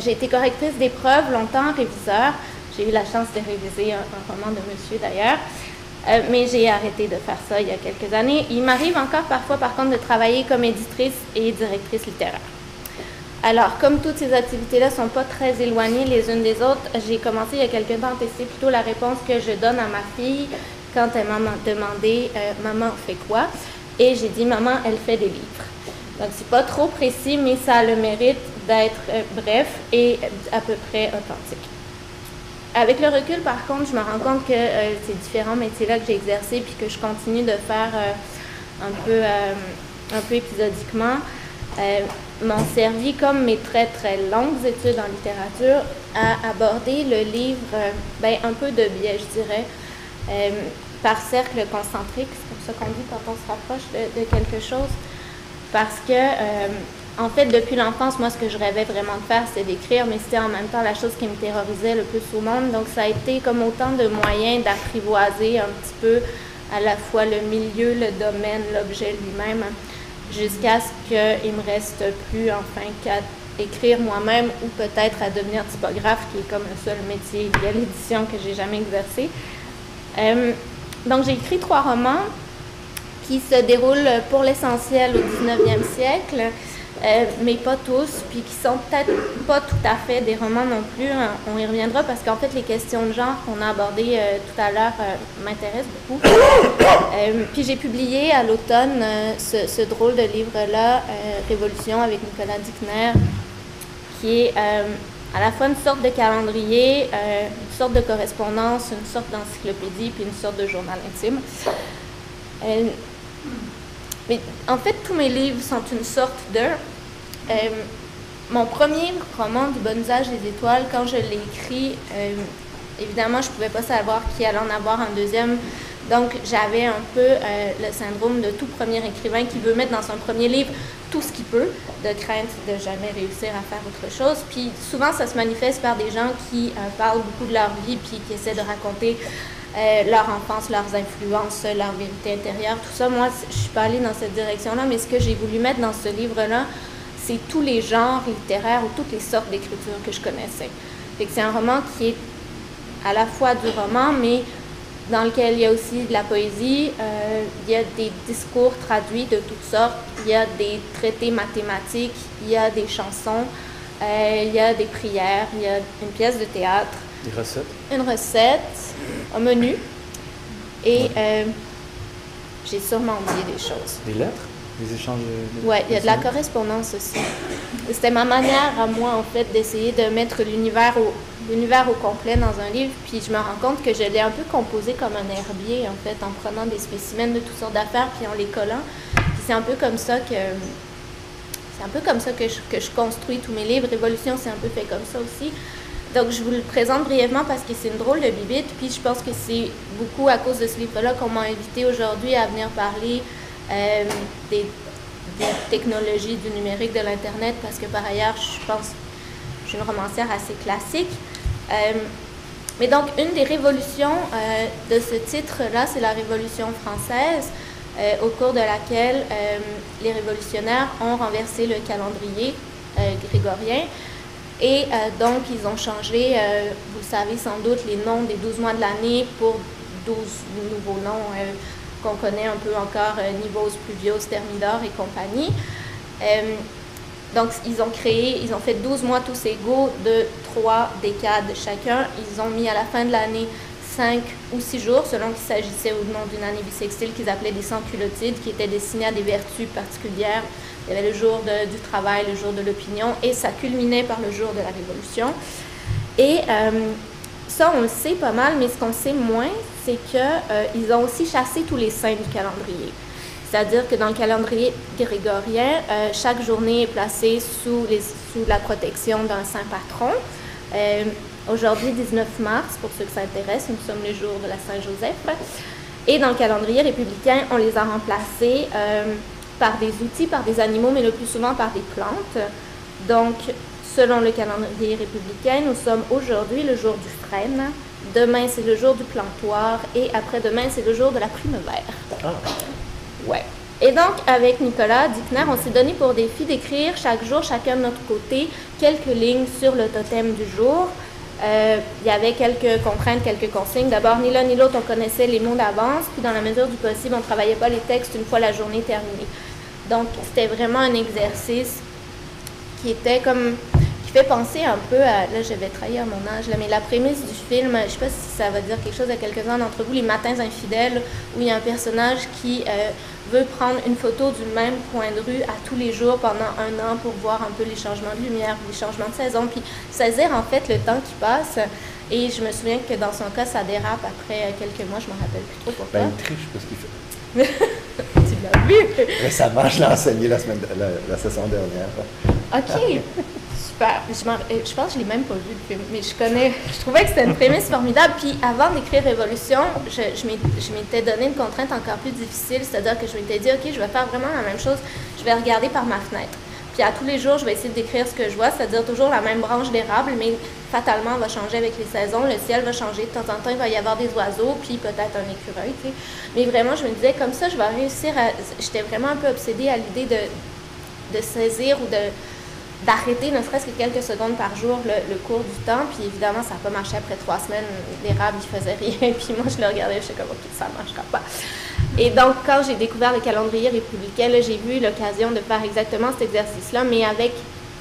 J'ai été correctrice d'épreuves, longtemps réviseur. J'ai eu la chance de réviser un roman de monsieur d'ailleurs, mais j'ai arrêté de faire ça il y a quelques années. Il m'arrive encore parfois, par contre, de travailler comme éditrice et directrice littéraire. Alors, comme toutes ces activités-là ne sont pas très éloignées les unes des autres, j'ai commencé il y a quelques temps à tester plutôt la réponse que je donne à ma fille quand elle m'a demandé « Maman fait quoi ?» Et j'ai dit « Maman, elle fait des livres ». Donc, c'est pas trop précis, mais ça a le mérite d'être bref et à peu près authentique. Avec le recul, par contre, je me rends compte que ces différents métiers-là que j'ai exercés puis que je continue de faire un peu épisodiquement m'ont servi comme mes très, très longues études en littérature à aborder le livre un peu de biais, je dirais, par cercle concentrique, c'est comme ça qu'on dit quand on se rapproche de quelque chose, parce que en fait, depuis l'enfance, moi, ce que je rêvais vraiment de faire, c'était d'écrire, mais c'était en même temps la chose qui me terrorisait le plus au monde. Donc, ça a été comme autant de moyens d'apprivoiser un petit peu à la fois le milieu, le domaine, l'objet lui-même, jusqu'à ce qu'il ne me reste plus, enfin, qu'à écrire moi-même ou peut-être à devenir typographe, qui est comme le seul métier de l'édition que j'ai jamais exercé. Donc, j'ai écrit 3 romans qui se déroulent pour l'essentiel au 19e siècle. Mais pas tous, puis qui sont peut-être pas tout à fait des romans non plus. On y reviendra parce qu'en fait, les questions de genre qu'on a abordées tout à l'heure m'intéressent beaucoup. Puis j'ai publié à l'automne ce drôle de livre-là, Révolution, avec Nicolas Dickner, qui est à la fois une sorte de calendrier, une sorte de correspondance, une sorte d'encyclopédie, puis une sorte de journal intime. Mais en fait, tous mes livres sont une sorte de... mon premier roman, Du bon usage des étoiles, quand je l'ai écrit, évidemment, je ne pouvais pas savoir qui allait en avoir un deuxième. Donc, j'avais un peu le syndrome de tout premier écrivain qui veut mettre dans son premier livre tout ce qu'il peut, de crainte de jamais réussir à faire autre chose. Puis souvent, ça se manifeste par des gens qui parlent beaucoup de leur vie puis qui essaient de raconter leur enfance, leurs influences, leur vérité intérieure, tout ça. Moi, je ne suis pas allée dans cette direction-là, mais ce que j'ai voulu mettre dans ce livre-là, c'est tous les genres littéraires ou toutes les sortes d'écriture que je connaissais. Fait que c'est un roman qui est à la fois du roman, mais dans lequel il y a aussi de la poésie, il y a des discours traduits de toutes sortes, il y a des traités mathématiques, il y a des chansons, il y a des prières, il y a une pièce de théâtre. Des recettes. Une recette, un menu, et j'ai sûrement oublié des choses. Des lettres? Des échanges de... Oui, il y a de la correspondance aussi. C'était ma manière à moi, en fait, d'essayer de mettre l'univers au complet dans un livre, puis je me rends compte que je l'ai un peu composé comme un herbier, en fait, en prenant des spécimens de toutes sortes d'affaires, puis en les collant. c'est un peu comme ça que je construis tous mes livres. Révolution, c'est un peu fait comme ça aussi. Donc, je vous le présente brièvement parce que c'est une drôle de bibite, puis je pense que c'est beaucoup à cause de ce livre-là qu'on m'a invité aujourd'hui à venir parler des technologies, du numérique, de l'Internet, parce que par ailleurs, je pense, je suis une romancière assez classique. Mais donc, une des révolutions de ce titre-là, c'est la Révolution française, au cours de laquelle les révolutionnaires ont renversé le calendrier grégorien. Et donc, ils ont changé, vous le savez sans doute, les noms des 12 mois de l'année pour 12 nouveaux noms qu'on connaît un peu encore, Nivose, Pluviose, Thermidor et compagnie. Donc, ils ont fait 12 mois tous égaux de 3 décades chacun. Ils ont mis à la fin de l'année 5 ou 6 jours, selon qu'il s'agissait ou non d'une année bissextile qu'ils appelaient des sans-culottides, qui étaient destinés à des vertus particulières. Il y avait le jour du travail, le jour de l'opinion, et ça culminait par le jour de la Révolution. Et ça, on le sait pas mal, mais ce qu'on sait moins, c'est qu'ils ont aussi chassé tous les saints du calendrier. C'est-à-dire que dans le calendrier grégorien, chaque journée est placée sous la protection d'un saint patron. Aujourd'hui, 19 mars, pour ceux que ça intéresse, nous sommes le jour de la Saint-Joseph. Et dans le calendrier républicain, on les a remplacés par des outils, par des animaux, mais le plus souvent par des plantes. Donc, selon le calendrier républicain, nous sommes aujourd'hui le jour du frêne, demain c'est le jour du plantoir, et après-demain c'est le jour de la primevère. Ah. Ouais. Et donc, avec Nicolas Dickner, on s'est donné pour défi d'écrire chaque jour, chacun de notre côté, quelques lignes sur le totem du jour. Il y avait quelques contraintes, quelques consignes. D'abord, ni l'un ni l'autre, on connaissait les mots d'avance, puis dans la mesure du possible, on ne travaillait pas les textes une fois la journée terminée. Donc, c'était vraiment un exercice qui était comme... qui fait penser un peu à... Là, je vais trahir mon âge, là, mais la prémisse du film, je ne sais pas si ça va dire quelque chose à quelques-uns d'entre vous, Les Matins infidèles, où il y a un personnage qui veut prendre une photo du même coin de rue à tous les jours pendant 1 an pour voir un peu les changements de lumière, les changements de saison, puis saisir en fait le temps qui passe. Et je me souviens que dans son cas, ça dérape après quelques mois, je ne me rappelle plus trop pourquoi. Ben, il triche parce qu'il fait... Tu l'as vu? Récemment, je l'ai enseigné la session dernière. OK. Super. Je pense que je ne l'ai même pas vu le film, mais je trouvais que c'était une prémisse formidable. Puis avant d'écrire Révolution, je m'étais donné une contrainte encore plus difficile, c'est-à-dire que je m'étais dit, OK, je vais faire vraiment la même chose, je vais regarder par ma fenêtre. Puis à tous les jours, je vais essayer de décrire ce que je vois, c'est-à-dire toujours la même branche d'érable, mais fatalement, elle va changer avec les saisons, le ciel va changer, de temps en temps, il va y avoir des oiseaux, puis peut-être un écureuil, tu sais. Mais vraiment, je me disais, comme ça, je vais réussir à... J'étais vraiment un peu obsédée à l'idée de saisir ou d'arrêter ne serait-ce que quelques secondes par jour le cours du temps, puis évidemment, ça n'a pas marché après 3 semaines, l'érable, il faisait rien, puis moi, je le regardais, je suis comme, OK, ça ne marchera pas. Et donc, quand j'ai découvert le calendrier républicain, là, j'ai eu l'occasion de faire exactement cet exercice-là, mais avec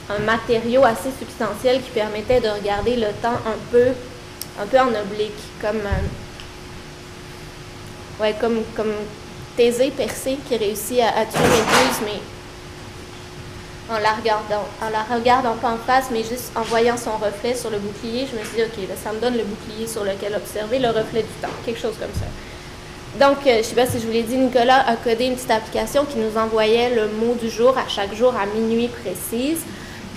un matériau assez substantiel qui permettait de regarder le temps un peu en oblique, comme Thésée percé qui réussit à tuer Méduse, mais en la regardant pas en face, mais juste en voyant son reflet sur le bouclier, je me suis dit, OK, là, ça me donne le bouclier sur lequel observer le reflet du temps, quelque chose comme ça. Donc, je ne sais pas si je vous l'ai dit, Nicolas a codé une petite application qui nous envoyait le mot du jour à chaque jour à minuit précise.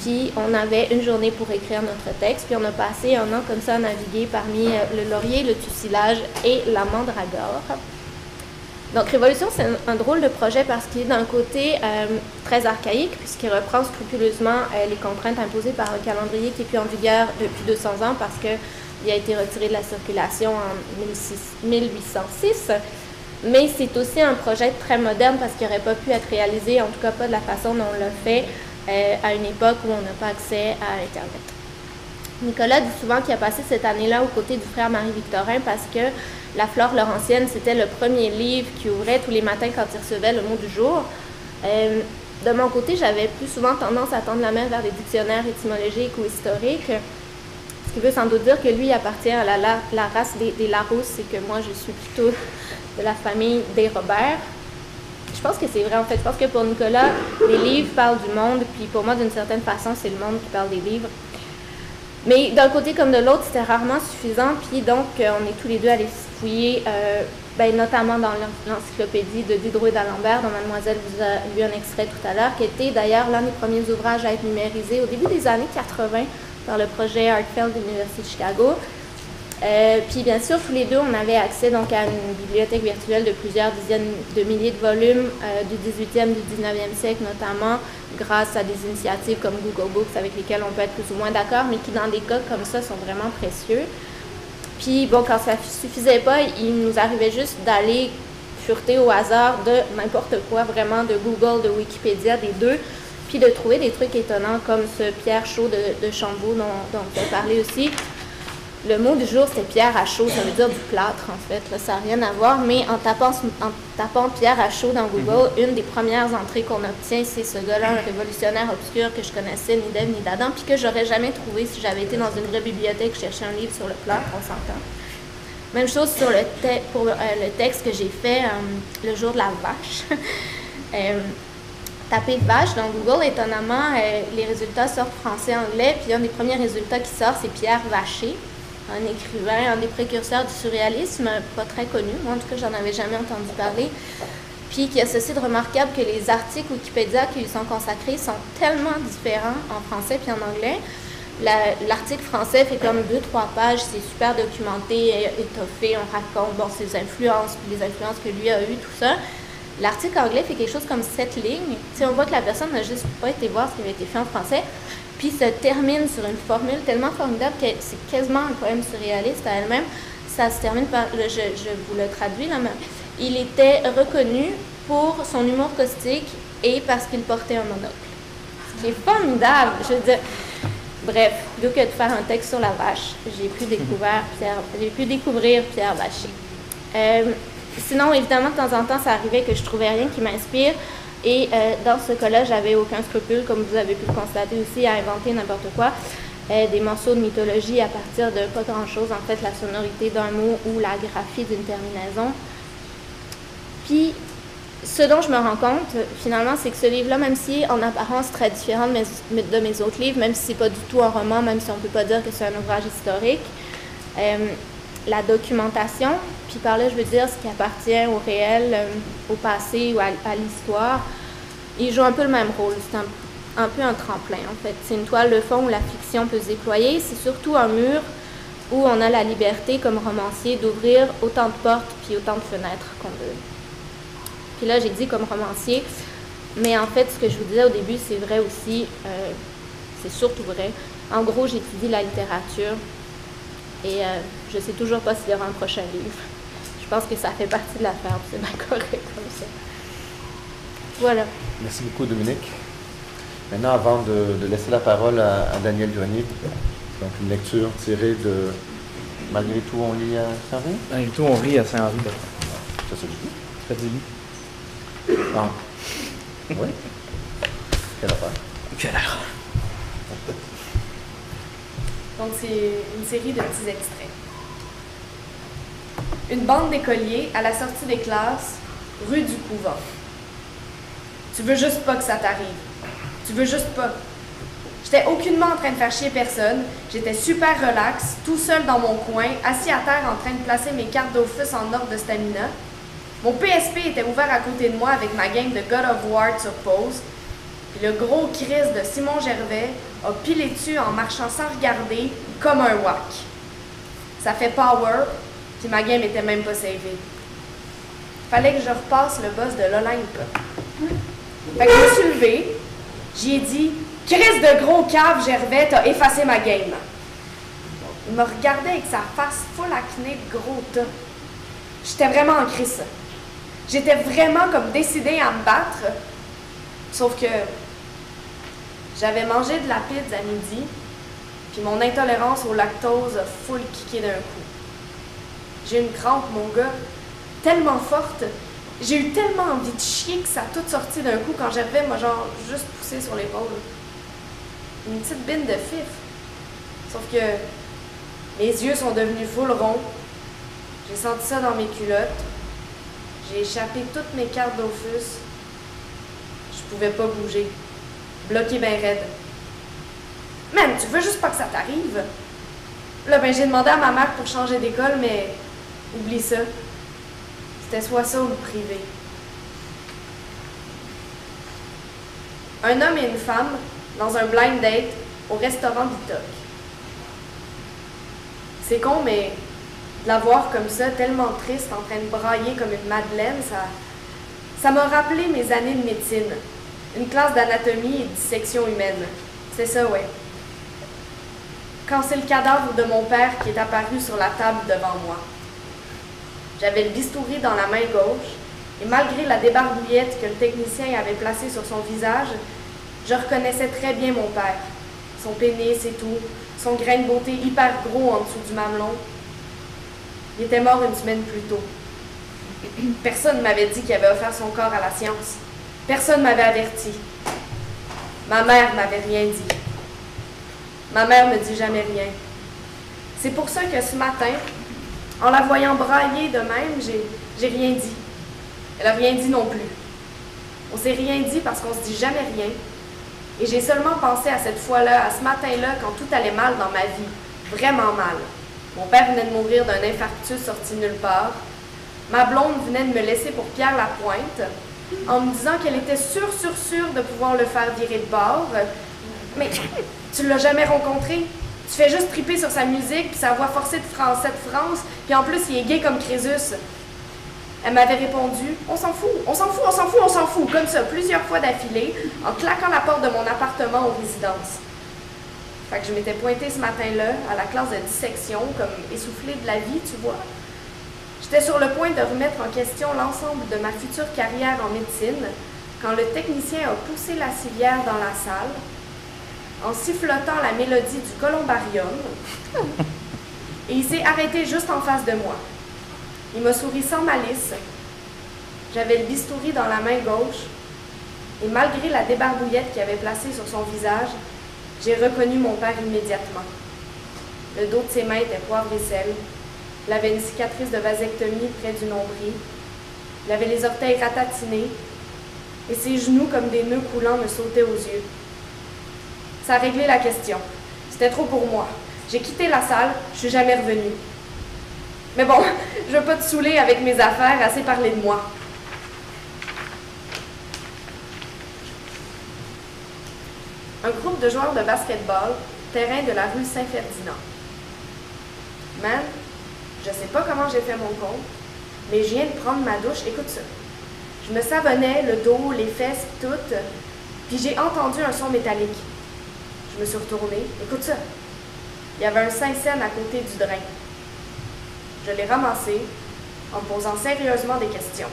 Puis, on avait une journée pour écrire notre texte. Puis, on a passé 1 an comme ça à naviguer parmi le laurier, le tussilage et la mandragore. Donc, Révolution, c'est un drôle de projet parce qu'il est d'un côté très archaïque, puisqu'il reprend scrupuleusement les contraintes imposées par un calendrier qui n'est plus en vigueur depuis 200 ans parce qu'il a été retiré de la circulation en 1806. Mais c'est aussi un projet très moderne parce qu'il n'aurait pas pu être réalisé, en tout cas pas de la façon dont on l'a fait à une époque où on n'a pas accès à Internet. Nicolas dit souvent qu'il a passé cette année-là aux côtés du frère Marie-Victorin parce que La Flore laurentienne, c'était le premier livre qui ouvrait tous les matins quand il recevait le mot du jour. De mon côté, j'avais plus souvent tendance à tendre la main vers les dictionnaires étymologiques ou historiques, ce qui veut sans doute dire que lui appartient à la race des Larousse et que moi, je suis plutôt de la famille des Robert. Je pense que c'est vrai, en fait. Je pense que pour Nicolas, les livres parlent du monde, puis pour moi, d'une certaine façon, c'est le monde qui parle des livres. Mais d'un côté comme de l'autre, c'était rarement suffisant. Puis donc, on est tous les deux allés fouiller, notamment dans l'encyclopédie de Diderot et d'Alembert, dont Mademoiselle vous a lu un extrait tout à l'heure, qui était d'ailleurs l'un des premiers ouvrages à être numérisé au début des années 80 par le projet Artfeld de l'Université de Chicago. Puis bien sûr, tous les deux, on avait accès donc à une bibliothèque virtuelle de plusieurs dizaines de milliers de volumes du 18e, du 19e siècle notamment, grâce à des initiatives comme Google Books avec lesquelles on peut être plus ou moins d'accord, mais qui dans des cas comme ça sont vraiment précieux. Puis bon, quand ça ne suffisait pas, il nous arrivait juste d'aller fureter au hasard de n'importe quoi, vraiment de Google, de Wikipédia, des deux, puis de trouver des trucs étonnants comme ce Pierre Chaud de Chambaud dont on a parlé aussi. Le mot du jour, c'était pierre à chaud, ça veut dire du plâtre en fait, là, ça n'a rien à voir, mais en tapant pierre à chaud dans Google, une des premières entrées qu'on obtient, c'est ce gars-là, un révolutionnaire obscur que je connaissais ni d'Ève ni d'Adam, puis que j'aurais jamais trouvé si j'avais été dans une vraie bibliothèque chercher un livre sur le plâtre, on s'entend. Même chose sur pour le texte que j'ai fait le jour de la vache. Taper vache dans Google, étonnamment, les résultats sortent français-anglais, puis un des premiers résultats qui sort, c'est Pierre Vacher, un écrivain, un des précurseurs du surréalisme, pas très connu, moi en tout cas j'en avais jamais entendu parler, puis qui a ceci de remarquable que les articles Wikipédia qui lui sont consacrés sont tellement différents en français puis en anglais. L'article français fait comme 2-3 pages, c'est super documenté, étoffé, on raconte ses influences, puis les influences que lui a eues, tout ça. L'article anglais fait quelque chose comme 7 lignes. T'sais, on voit que la personne n'a juste pas été voir ce qui avait été fait en français, puis se termine sur une formule tellement formidable que c'est quasiment un poème surréaliste à elle-même. Ça se termine par, je vous le traduis là, mais il était reconnu pour son humour caustique et parce qu'il portait un monocle. Ce qui est formidable, je veux dire. Bref, plutôt que de faire un texte sur la vache, j'ai pu découvrir Pierre Vacher. Sinon, évidemment, de temps en temps, ça arrivait que je trouvais rien qui m'inspire. Et dans ce cas-là, j'avais aucun scrupule, comme vous avez pu le constater aussi, à inventer n'importe quoi. Des morceaux de mythologie à partir de pas grand-chose, en fait, la sonorité d'un mot ou la graphie d'une terminaison. Puis, ce dont je me rends compte, finalement, c'est que ce livre-là, même si en apparence très différent de mes autres livres, même si c'est pas du tout un roman, même si on peut pas dire que c'est un ouvrage historique, la documentation, puis par là, je veux dire ce qui appartient au réel, au passé ou à l'histoire, il joue un peu le même rôle. C'est un peu un tremplin, en fait. C'est une toile de fond où la fiction peut se déployer. C'est surtout un mur où on a la liberté, comme romancier, d'ouvrir autant de portes puis autant de fenêtres qu'on veut. Puis là, j'ai dit comme romancier, mais en fait, ce que je vous disais au début, c'est vrai aussi, c'est surtout vrai. En gros, j'étudie la littérature et je sais toujours pas s'il y aura un prochain livre. Je pense que ça fait partie de l'affaire, c'est bien correct comme ça. Voilà. Merci beaucoup, Dominique. Maintenant, avant de laisser la parole à Daniel Grenier, donc une lecture tirée de Malgré tout, on lit à Saint-Henri? Malgré tout, on rit à Saint-Henri. C'est ça que je dis. C'est pas dit. Ah. Oui. Quelle affaire? Quelle heure? Donc, c'est une série de petits extraits. Une bande d'écoliers à la sortie des classes, rue du Couvent. Tu veux juste pas que ça t'arrive. Tu veux juste pas. J'étais aucunement en train de faire chier personne. J'étais super relax, tout seul dans mon coin, assis à terre en train de placer mes cartes d'office en ordre de stamina. Mon PSP était ouvert à côté de moi avec ma game de God of War sur pause. Puis le gros Chris de Simon Gervais a pilé dessus en marchant sans regarder, comme un wack. Ça fait power, puis ma game était même pas savée. Fallait que je repasse le boss de l'Olympe. Fait que je me suis levée, j'y ai dit « Chris de gros cave, Gervais, t'as effacé ma game. » Il me regardait avec sa face full acné de gros tas. J'étais vraiment en crise. J'étais vraiment comme décidée à me battre. Sauf que j'avais mangé de la pizza à midi, puis mon intolérance au lactose a full kické d'un coup. J'ai une crampe, mon gars, tellement forte. J'ai eu tellement envie de chier que ça a tout sorti d'un coup quand Gervais m'a genre juste poussé sur l'épaule. Une petite bine de fif. Sauf que mes yeux sont devenus full ronds. J'ai senti ça dans mes culottes. J'ai échappé toutes mes cartes d'Ofus. Je pouvais pas bouger. Bloqué ben raide. Man, tu veux juste pas que ça t'arrive? Là, ben, j'ai demandé à ma mère pour changer d'école, mais oublie ça. C'était soit ça ou le privé. Un homme et une femme dans un blind date au restaurant Bitoc. C'est con, mais de la voir comme ça, tellement triste, en train de brailler comme une madeleine, ça m'a rappelé mes années de médecine. Une classe d'anatomie et de dissection humaine. C'est ça, ouais. Quand c'est le cadavre de mon père qui est apparu sur la table devant moi. J'avais le bistouri dans la main gauche, et malgré la débarbouillette que le technicien avait placée sur son visage, je reconnaissais très bien mon père. Son pénis et tout, son grain de beauté hyper gros en dessous du mamelon. Il était mort une semaine plus tôt. Personne ne m'avait dit qu'il avait offert son corps à la science. Personne ne m'avait averti. Ma mère m'avait rien dit. Ma mère me dit jamais rien. C'est pour ça que ce matin, en la voyant brailler de même, j'ai rien dit. Elle n'a rien dit non plus. On s'est rien dit parce qu'on se dit jamais rien. Et j'ai seulement pensé à cette fois-là, à ce matin-là, quand tout allait mal dans ma vie. Vraiment mal. Mon père venait de mourir d'un infarctus sorti nulle part. Ma blonde venait de me laisser pour Pierre Lapointe, en me disant qu'elle était sûre de pouvoir le faire virer de bord. Mais tu l'as jamais rencontré? Tu fais juste triper sur sa musique, puis sa voix forcée de français de France, puis en plus, il est gay comme Crésus. Elle m'avait répondu « On s'en fout, on s'en fout, on s'en fout, on s'en fout », comme ça, plusieurs fois d'affilée, en claquant la porte de mon appartement aux résidences. Fait que je m'étais pointée ce matin-là, à la classe de dissection, comme essoufflée de la vie, tu vois. J'étais sur le point de remettre en question l'ensemble de ma future carrière en médecine, quand le technicien a poussé la civière dans la salle, en sifflotant la mélodie du columbarium, et il s'est arrêté juste en face de moi. Il m'a souri sans malice. J'avais le bistouri dans la main gauche, et malgré la débarbouillette qu'il avait placée sur son visage, j'ai reconnu mon père immédiatement. Le dos de ses mains était poivre et sel. Il avait une cicatrice de vasectomie près du nombril. Il avait les orteils ratatinés, et ses genoux, comme des nœuds coulants, me sautaient aux yeux. Ça a réglé la question. C'était trop pour moi. J'ai quitté la salle, je suis jamais revenue. Mais bon, je veux pas te saouler avec mes affaires, assez parler de moi. Un groupe de joueurs de basketball, terrain de la rue Saint-Ferdinand. Man, je sais pas comment j'ai fait mon compte, mais je viens de prendre ma douche, écoute ça. Je me savonnais le dos, les fesses, tout, puis j'ai entendu un son métallique. Je me suis retournée, écoute ça. Il y avait un Saint-Saëns à côté du drain. Je l'ai ramassé en me posant sérieusement des questions.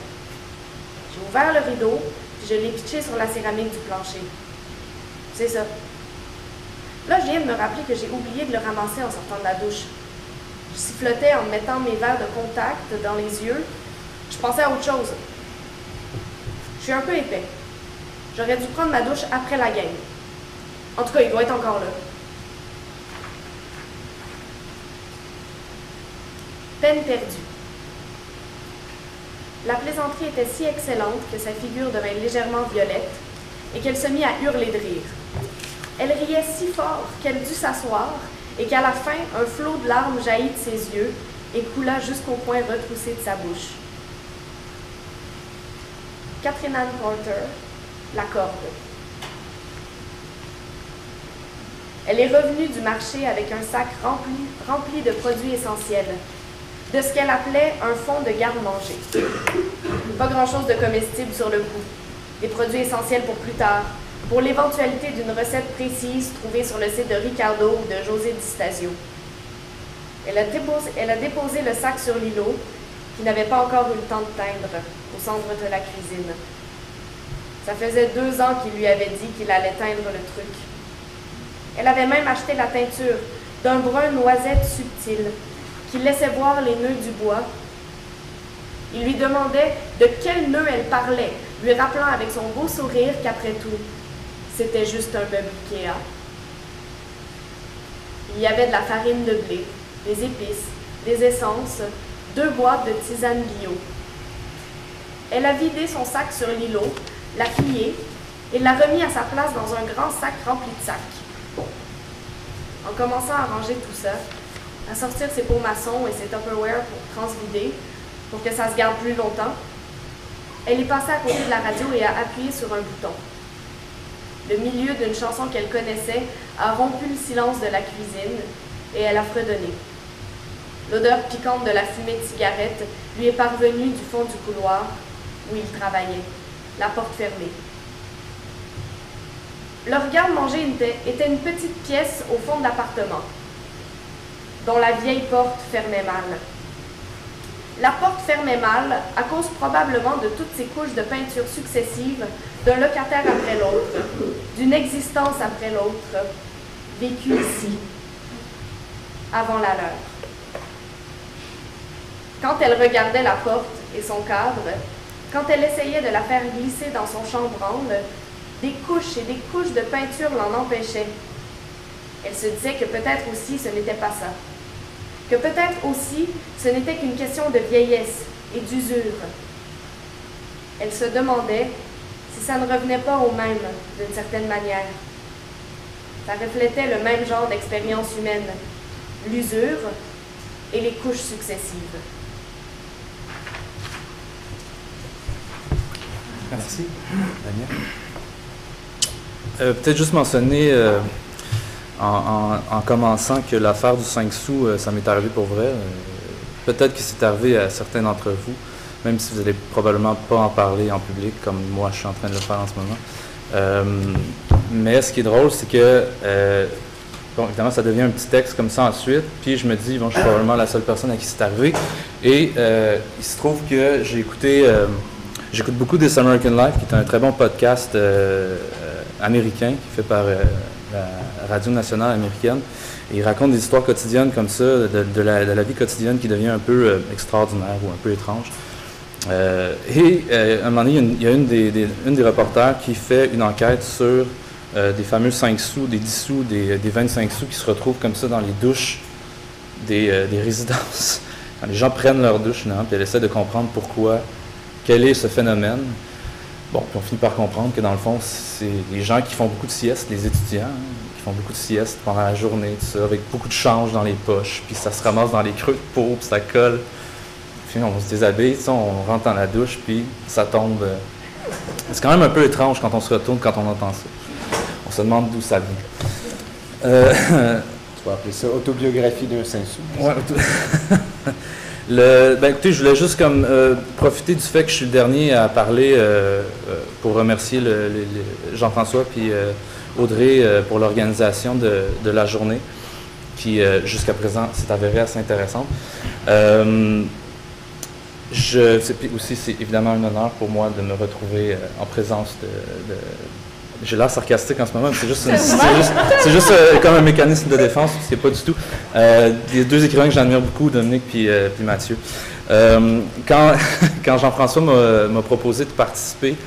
J'ai ouvert le rideau, puis je l'ai pitché sur la céramique du plancher. C'est ça. Là, je viens de me rappeler que j'ai oublié de le ramasser en sortant de la douche. Je sifflotais en mettant mes verres de contact dans les yeux. Je pensais à autre chose. Je suis un peu épais. J'aurais dû prendre ma douche après la game. En tout cas, il doit être encore là. Peine perdue. La plaisanterie était si excellente que sa figure devint légèrement violette et qu'elle se mit à hurler de rire. Elle riait si fort qu'elle dut s'asseoir et qu'à la fin, un flot de larmes jaillit de ses yeux et coula jusqu'au coin retroussé de sa bouche. Catherine Ann Porter, la corde. Elle est revenue du marché avec un sac rempli de produits essentiels, de ce qu'elle appelait un fonds de garde-manger. Pas grand-chose de comestible sur le coup. Des produits essentiels pour plus tard, pour l'éventualité d'une recette précise trouvée sur le site de Ricardo ou de José Di Stasio. Elle a déposé le sac sur l'îlot, qui n'avait pas encore eu le temps de teindre, au centre de la cuisine. Ça faisait 2 ans qu'il lui avait dit qu'il allait teindre le truc. Elle avait même acheté la teinture d'un brun noisette subtil, qui laissait voir les nœuds du bois. Il lui demandait de quel nœud elle parlait, lui rappelant avec son beau sourire qu'après tout, c'était juste un meuble Ikea. Il y avait de la farine de blé, des épices, des essences, 2 boîtes de tisane bio. Elle a vidé son sac sur l'îlot, l'a plié et l'a remis à sa place dans un grand sac rempli de sacs. en commençant à ranger tout ça, à sortir ses pots maçons et ses Tupperware pour transvider, pour que ça se garde plus longtemps, elle est passée à côté de la radio et a appuyé sur un bouton. Le milieu d'une chanson qu'elle connaissait a rompu le silence de la cuisine et elle a fredonné. L'odeur piquante de la fumée de cigarette lui est parvenue du fond du couloir où il travaillait, la porte fermée. Leur garde-manger était une petite pièce au fond de l'appartement, dont la vieille porte fermait mal. La porte fermait mal à cause probablement de toutes ces couches de peinture successives d'un locataire après l'autre, d'une existence après l'autre, vécue ici, avant la leur. Quand elle regardait la porte et son cadre, quand elle essayait de la faire glisser dans son chambranle, des couches et des couches de peinture l'en empêchaient. Elle se disait que peut-être aussi ce n'était pas ça. Que peut-être aussi ce n'était qu'une question de vieillesse et d'usure. Elle se demandait si ça ne revenait pas au même d'une certaine manière. Ça reflétait le même genre d'expérience humaine, l'usure et les couches successives. Merci. Daniel? Peut-être juste mentionner en commençant que l'affaire du 5 sous, ça m'est arrivé pour vrai. Peut-être que c'est arrivé à certains d'entre vous, même si vous n'allez probablement pas en parler en public, comme moi je suis en train de le faire en ce moment. Mais ce qui est drôle, c'est que, bon, évidemment, ça devient un petit texte comme ça ensuite, puis je me dis, bon, je suis probablement la seule personne à qui c'est arrivé. Et il se trouve que j'écoute beaucoup This American Life, qui est un très bon podcast américain, qui est fait par la Radio nationale américaine. Et il raconte des histoires quotidiennes comme ça, de la vie quotidienne qui devient un peu extraordinaire ou un peu étrange. À un moment donné, il y a une des reporters qui fait une enquête sur des fameux 5 sous, des 10 sous, des 25 sous qui se retrouvent comme ça dans les douches des résidences. Quand les gens prennent leur douche, puis elle essaie de comprendre quel est ce phénomène. Bon, puis on finit par comprendre que dans le fond, c'est les gens qui font beaucoup de siestes, les étudiants, qui font beaucoup de siestes pendant la journée, tout ça, avec beaucoup de change dans les poches, puis ça se ramasse dans les creux de peau, puis ça colle. Puis on se déshabille, on rentre dans la douche, puis ça tombe. C'est quand même un peu étrange quand on se retourne, quand on entend ça. On se demande d'où ça vient. Tu vas appeler ça autobiographie d'un 5 sous. Ouais, écoutez, je voulais juste profiter du fait que je suis le dernier à parler pour remercier Jean-François puis Audrey pour l'organisation de la journée, qui jusqu'à présent s'est avérée assez intéressante. C'est évidemment un honneur pour moi de me retrouver en présence de j'ai l'air sarcastique en ce moment, mais c'est juste comme un mécanisme de défense, c'est pas du tout. Les deux écrivains que j'admire beaucoup, Dominique puis Mathieu. Quand Jean-François m'a proposé de participer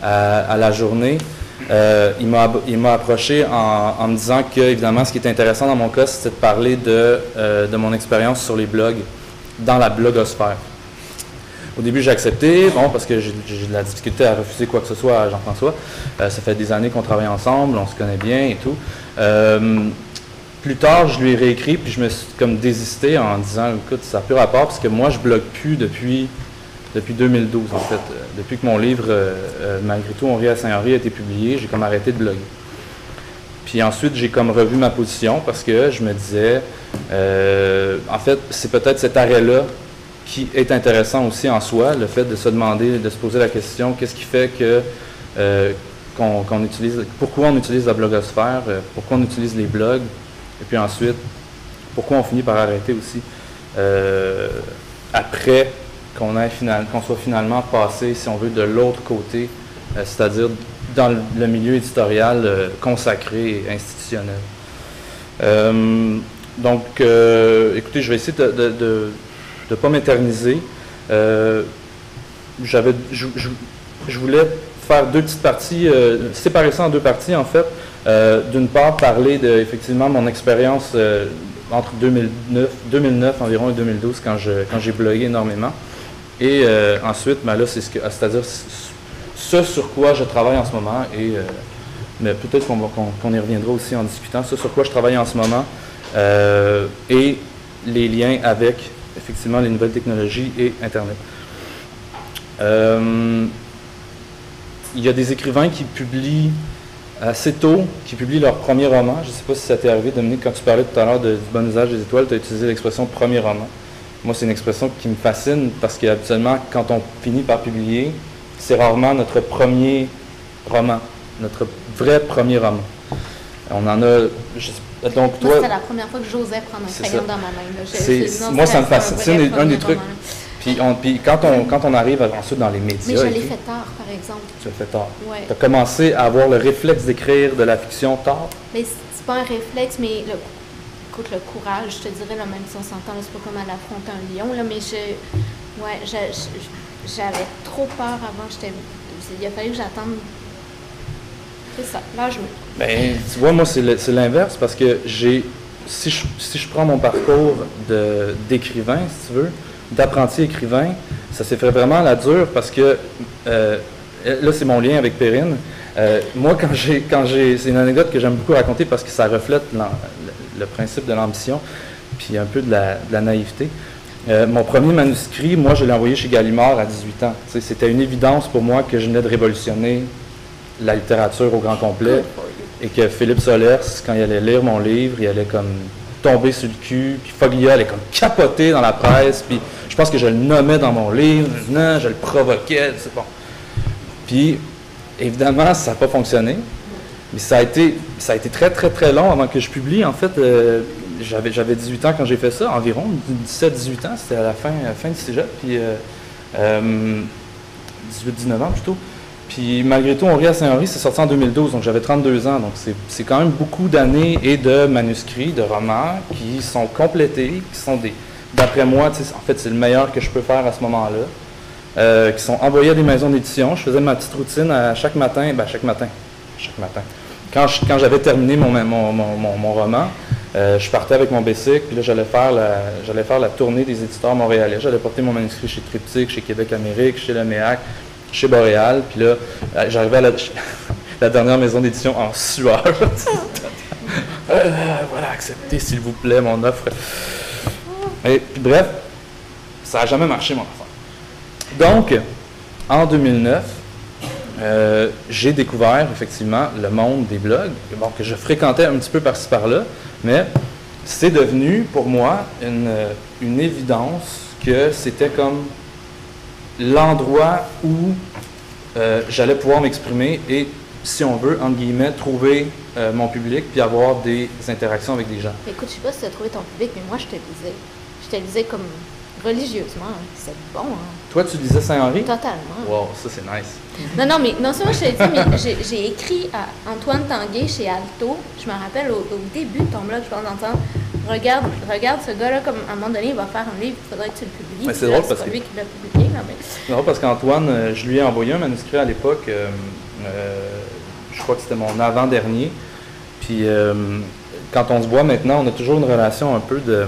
à la journée, il m'a approché en me disant que, évidemment, ce qui était intéressant dans mon cas, c'était de parler de mon expérience sur les blogs, dans la blogosphère. Au début, j'ai accepté, parce que j'ai de la difficulté à refuser quoi que ce soit à Jean-François. Ça fait des années qu'on travaille ensemble, on se connaît bien et tout. Plus tard, je lui ai réécrit, puis je me suis comme désisté en disant, écoute, ça n'a plus rapport, parce que moi, je blogue plus depuis 2012, en fait. Depuis que mon livre, Malgré tout, on rit à Saint-Henri, a été publié, j'ai comme arrêté de bloguer. Puis ensuite, j'ai comme revu ma position, parce que je me disais, en fait, c'est peut-être cet arrêt-là qui est intéressant aussi en soi, le fait de se demander, de se poser la question, qu'est-ce qui fait que pourquoi on utilise la blogosphère, pourquoi on utilise les blogs, et puis ensuite, pourquoi on finit par arrêter aussi après qu'on soit finalement passé, si on veut, de l'autre côté, c'est-à-dire dans le milieu éditorial consacré et institutionnel. Écoutez, je vais essayer de ne pas m'éterniser. Je voulais faire deux petites parties, séparer ça en deux parties en fait. D'une part, parler de effectivement mon expérience entre 2009 environ et 2012 quand j'ai blogué énormément. Et ensuite, là, c'est c'est-à-dire ce sur quoi je travaille en ce moment et mais peut-être qu'on y reviendra aussi en discutant. Ça, sur quoi je travaille en ce moment, et les liens avec, effectivement, les nouvelles technologies et Internet. Il y a des écrivains qui publient assez tôt, qui publient leur premier roman. Je ne sais pas si ça t'est arrivé, Dominique, quand tu parlais tout à l'heure du bon usage des étoiles, tu as utilisé l'expression « premier roman ». Moi, c'est une expression qui me fascine parce qu'habituellement, quand on finit par publier, c'est rarement notre premier roman, notre vrai premier roman. On en a... donc, toi, c'était la première fois que j'osais prendre un crayon dans ma main. Moi, ça me fascine. C'est un des trucs... Puis quand on arrive ensuite dans les médias... Mais je l'ai fait tard, par exemple. Tu l'as fait tard. Ouais. Tu as commencé à avoir le réflexe d'écrire de la fiction tard? Mais c'est pas un réflexe, mais écoute, le courage, je te dirais, là, même si on s'entend, c'est pas comme à l'affronter un lion, là, mais j'avais trop peur avant. Il a fallu que j'attende. C'est ça, l'âge. Ben, tu vois, moi, c'est l'inverse, parce que si je prends mon parcours d'écrivain, si tu veux, d'apprenti écrivain, ça s'est fait vraiment à la dure, parce que, là, c'est mon lien avec Perrine. Moi, c'est une anecdote que j'aime beaucoup raconter, parce que ça reflète le principe de l'ambition, puis un peu de la naïveté. Mon premier manuscrit, moi, je l'ai envoyé chez Gallimard à 18 ans. Tu sais, c'était une évidence pour moi que je venais de révolutionner la littérature au grand complet, et que Philippe Solers, quand il allait lire mon livre, il allait comme tomber sur le cul, puis Foglia allait comme capoter dans la presse, puis je pense que je le nommais dans mon livre, non, je le provoquais, c'est bon. Puis, évidemment, ça n'a pas fonctionné, mais ça a été très, très, très long avant que je publie. En fait, j'avais 18 ans quand j'ai fait ça, environ 17-18 ans, c'était à la fin du cégep, puis 18-19 ans plutôt. Puis malgré tout, On rit à Saint-Henri, c'est sorti en 2012, donc j'avais 32 ans, donc c'est quand même beaucoup d'années et de manuscrits, de romans qui sont complétés, qui sont d'après moi, en fait c'est le meilleur que je peux faire à ce moment-là, qui sont envoyés à des maisons d'édition. Je faisais ma petite routine à chaque matin. Quand j'avais terminé mon roman, je partais avec mon bicycle, puis là j'allais faire la tournée des éditeurs montréalais. J'allais porter mon manuscrit chez Triptyque, chez Québec Amérique, chez Le Méac, chez Boréal, puis là, j'arrivais à la dernière maison d'édition en sueur. Voilà, acceptez s'il vous plaît mon offre. Et puis bref, ça n'a jamais marché mon affaire. Donc, en 2009, j'ai découvert effectivement le monde des blogs, bon, que je fréquentais un petit peu par-ci par-là, mais c'est devenu pour moi une évidence que c'était comme l'endroit où j'allais pouvoir m'exprimer et, si on veut, entre guillemets, trouver mon public puis avoir des interactions avec des gens. Écoute, je sais pas si tu as trouvé ton public, mais moi, je te lisais. Je te lisais comme religieusement. C'est bon, hein? Toi, tu lisais Saint-Henri? Totalement. Wow, ça, c'est nice. Non, mais non seulement je te l'ai dit, mais j'ai écrit à Antoine Tanguay chez Alto. Je me rappelle au début de ton blog, je pense d'entendre. Regarde ce gars-là, comme à un moment donné, il va faire un livre, il faudrait que tu le publies. Mais c'est drôle parce que... lui qui l'a publié, là, mais... C'est drôle parce qu'Antoine, je lui ai envoyé un manuscrit à l'époque, je crois que c'était mon avant-dernier. Puis quand on se voit maintenant, on a toujours une relation un peu de...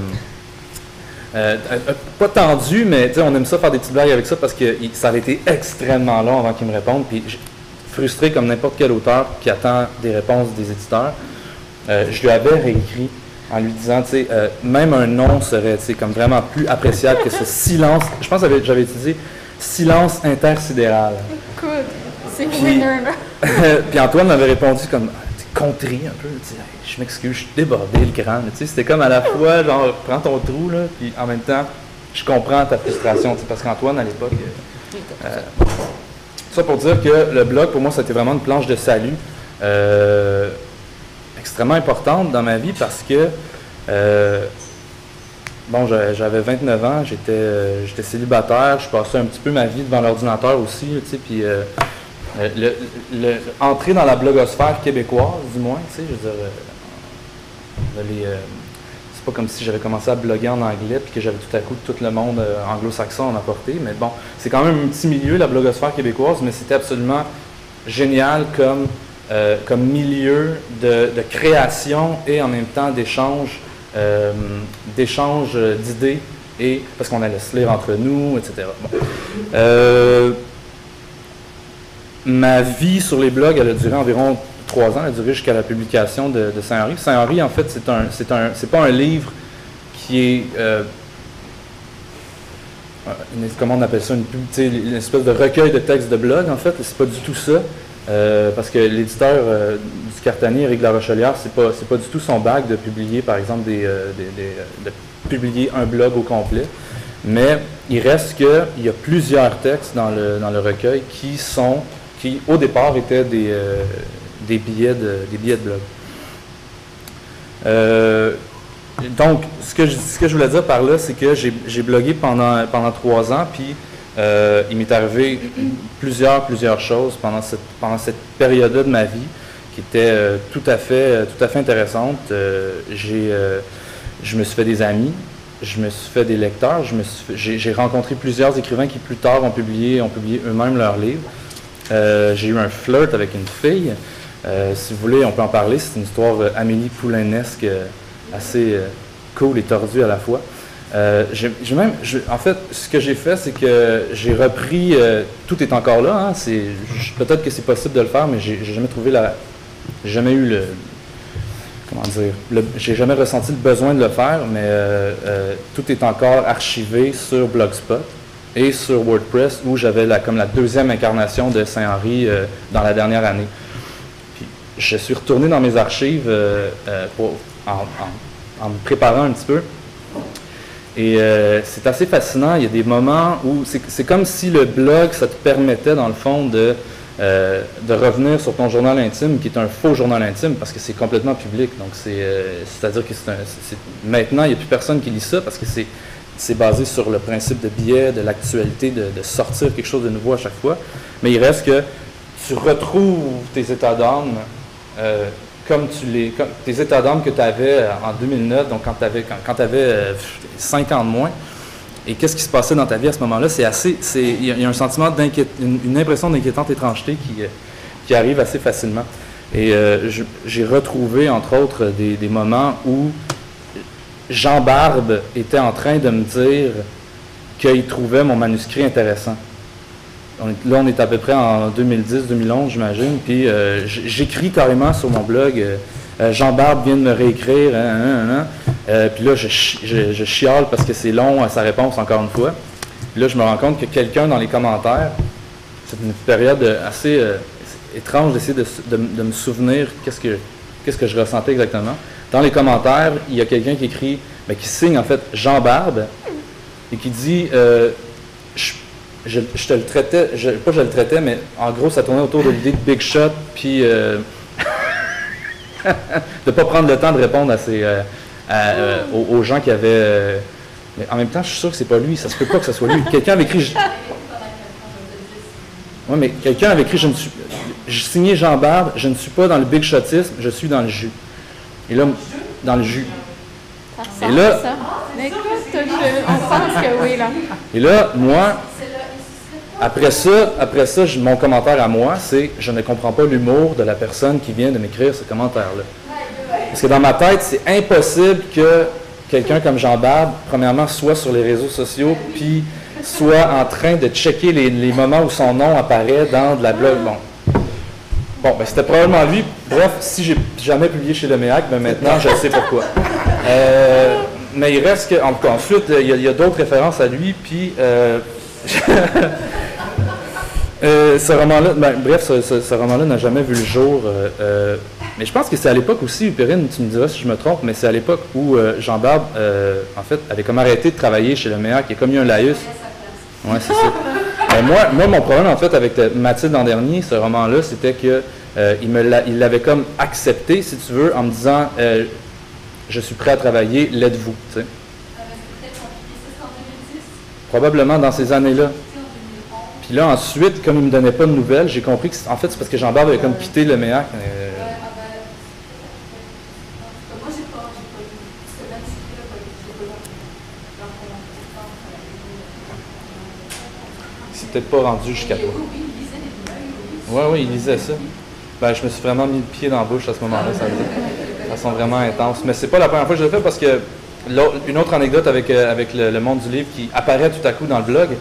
pas tendue, mais on aime ça faire des petites blagues avec ça parce que ça avait été extrêmement long avant qu'il me réponde. Puis frustré comme n'importe quel auteur qui attend des réponses des éditeurs, je lui avais réécrit en lui disant, même un nom serait comme vraiment plus appréciable que ce silence. Je pense que j'avais utilisé silence intersidéral. Écoute, c'est winner, là. Puis Antoine m'avait répondu comme contrit un peu, je m'excuse, je suis débordé le grand. C'était comme à la fois, genre, prends ton trou, là, puis en même temps, je comprends ta frustration, parce qu'Antoine, à l'époque... ça pour dire que le blog, pour moi, c'était vraiment une planche de salut. Extrêmement importante dans ma vie parce que, bon, j'avais 29 ans, j'étais célibataire, je passais un petit peu ma vie devant l'ordinateur aussi, tu sais, puis entrer dans la blogosphère québécoise, du moins, tu sais, je veux dire, c'est pas comme si j'avais commencé à bloguer en anglais puis que j'avais tout à coup tout le monde anglo-saxon en apporté, mais bon, c'est quand même un petit milieu, la blogosphère québécoise, mais c'était absolument génial comme milieu de création et en même temps d'échange d'idées, et parce qu'on allait se lire entre nous, etc. Bon. Ma vie sur les blogs, elle a duré environ 3 ans, elle a duré jusqu'à la publication de Saint-Henri. Saint-Henri, en fait, c'est pas un livre qui est, comment on appelle ça, une espèce de recueil de textes de blog, en fait. C'est pas du tout ça, parce que l'éditeur du Cartanier, Éric Larochelière, c'est pas du tout son bac de publier, par exemple, de publier un blog au complet. Mais il reste qu'il y a plusieurs textes dans le recueil qui, au départ, étaient des billets de blog. Donc, ce que je voulais dire par là, c'est que j'ai blogué pendant 3 ans, puis il m'est arrivé plusieurs choses pendant cette période-là de ma vie qui était tout à fait intéressante. Je me suis fait des amis, je me suis fait des lecteurs, j'ai rencontré plusieurs écrivains qui plus tard ont publié eux-mêmes leurs livres. J'ai eu un flirt avec une fille. Si vous voulez, on peut en parler. C'est une histoire Amélie Poulainesque assez cool et tordue à la fois. En fait, ce que j'ai fait, c'est que j'ai repris Tout est encore là. Hein, peut-être que c'est possible de le faire, mais j'ai jamais trouvé j'ai jamais eu j'ai jamais ressenti le besoin de le faire, mais tout est encore archivé sur Blogspot et sur WordPress, où j'avais comme la deuxième incarnation de Saint-Henri dans la dernière année. Puis, je suis retourné dans mes archives en me préparant un petit peu. Et c'est assez fascinant. Il y a des moments où c'est comme si le blog, ça te permettait, dans le fond, de revenir sur ton journal intime, qui est un faux journal intime, parce que c'est complètement public. Donc, c'est-à-dire que maintenant, il n'y a plus personne qui lit ça, parce que c'est basé sur le principe de biais, de l'actualité, de sortir quelque chose de nouveau à chaque fois. Mais il reste que tu retrouves tes états d'âme comme tes états d'âme que tu avais en 2009, donc quand tu avais 5 ans de moins. Et qu'est-ce qui se passait dans ta vie à ce moment-là? Il y a un sentiment une impression d'inquiétante étrangeté qui arrive assez facilement. Et j'ai retrouvé, entre autres, des moments où Jean Barbe était en train de me dire qu'il trouvait mon manuscrit intéressant. On est à peu près en 2010-2011, j'imagine, puis j'écris carrément sur mon blog Jean Barbe vient de me réécrire, puis là, je chiale parce que c'est long à sa réponse, encore une fois. Puis là, je me rends compte que quelqu'un dans les commentaires, c'est une période assez étrange d'essayer de me souvenir qu'est-ce que je ressentais exactement. Dans les commentaires, il y a quelqu'un qui écrit, qui signe en fait Jean Barbe, et qui dit je te le traitais, pas je le traitais, mais en gros, ça tournait autour de l'idée de Big Shot, puis de ne pas prendre le temps de répondre aux gens qui avaient... mais en même temps, je suis sûr que c'est pas lui, ça se peut pas que ce soit lui. Quelqu'un avait écrit... Oui, mais quelqu'un avait écrit, je signais Jean Barbe, je ne suis pas dans le Big Shotisme, je suis dans le jus. Et là, dans le jus. Ça ressemble à ça. Mais écoute, on pense que oui, là. Et là, moi... Après ça, mon commentaire à moi, c'est « Je ne comprends pas l'humour de la personne qui vient de m'écrire ce commentaire-là. » Parce que dans ma tête, c'est impossible que quelqu'un comme Jean Barbe, premièrement, soit sur les réseaux sociaux, puis soit en train de checker les moments où son nom apparaît dans de la blog. Bon, c'était probablement lui. Bref, si j'ai jamais publié chez Le Méac, maintenant, je sais pourquoi. Mais il reste que... Ensuite, il y a d'autres références à lui, puis... ce roman-là, ce roman-là n'a jamais vu le jour. Mais je pense que c'est à l'époque aussi, Perrine, tu me diras si je me trompe, mais c'est à l'époque où Jean Barbe, en fait, avait comme arrêté de travailler chez Le Méac. Il y a comme eu un laïus. Oui, c'est ça. Moi, mon problème, en fait, avec Mathilde l'an dernier, ce roman-là, c'était que il l'avait comme accepté, si tu veux, en me disant je suis prêt à travailler, l'êtes-vous, tu sais. Probablement dans ces années-là. Puis là, ensuite, comme il ne me donnait pas de nouvelles, j'ai compris que, en fait, c'est parce que Jean Barbe avait comme quitté Le Méac. C'est peut-être pas rendu jusqu'à toi. Oui, il lisait ça. Je me suis vraiment mis le pied dans la bouche à ce moment-là, ça veut dire. De façon vraiment intense. Mais c'est pas la première fois que je le fais parce que une autre anecdote avec le monde du livre qui apparaît tout à coup dans le blog,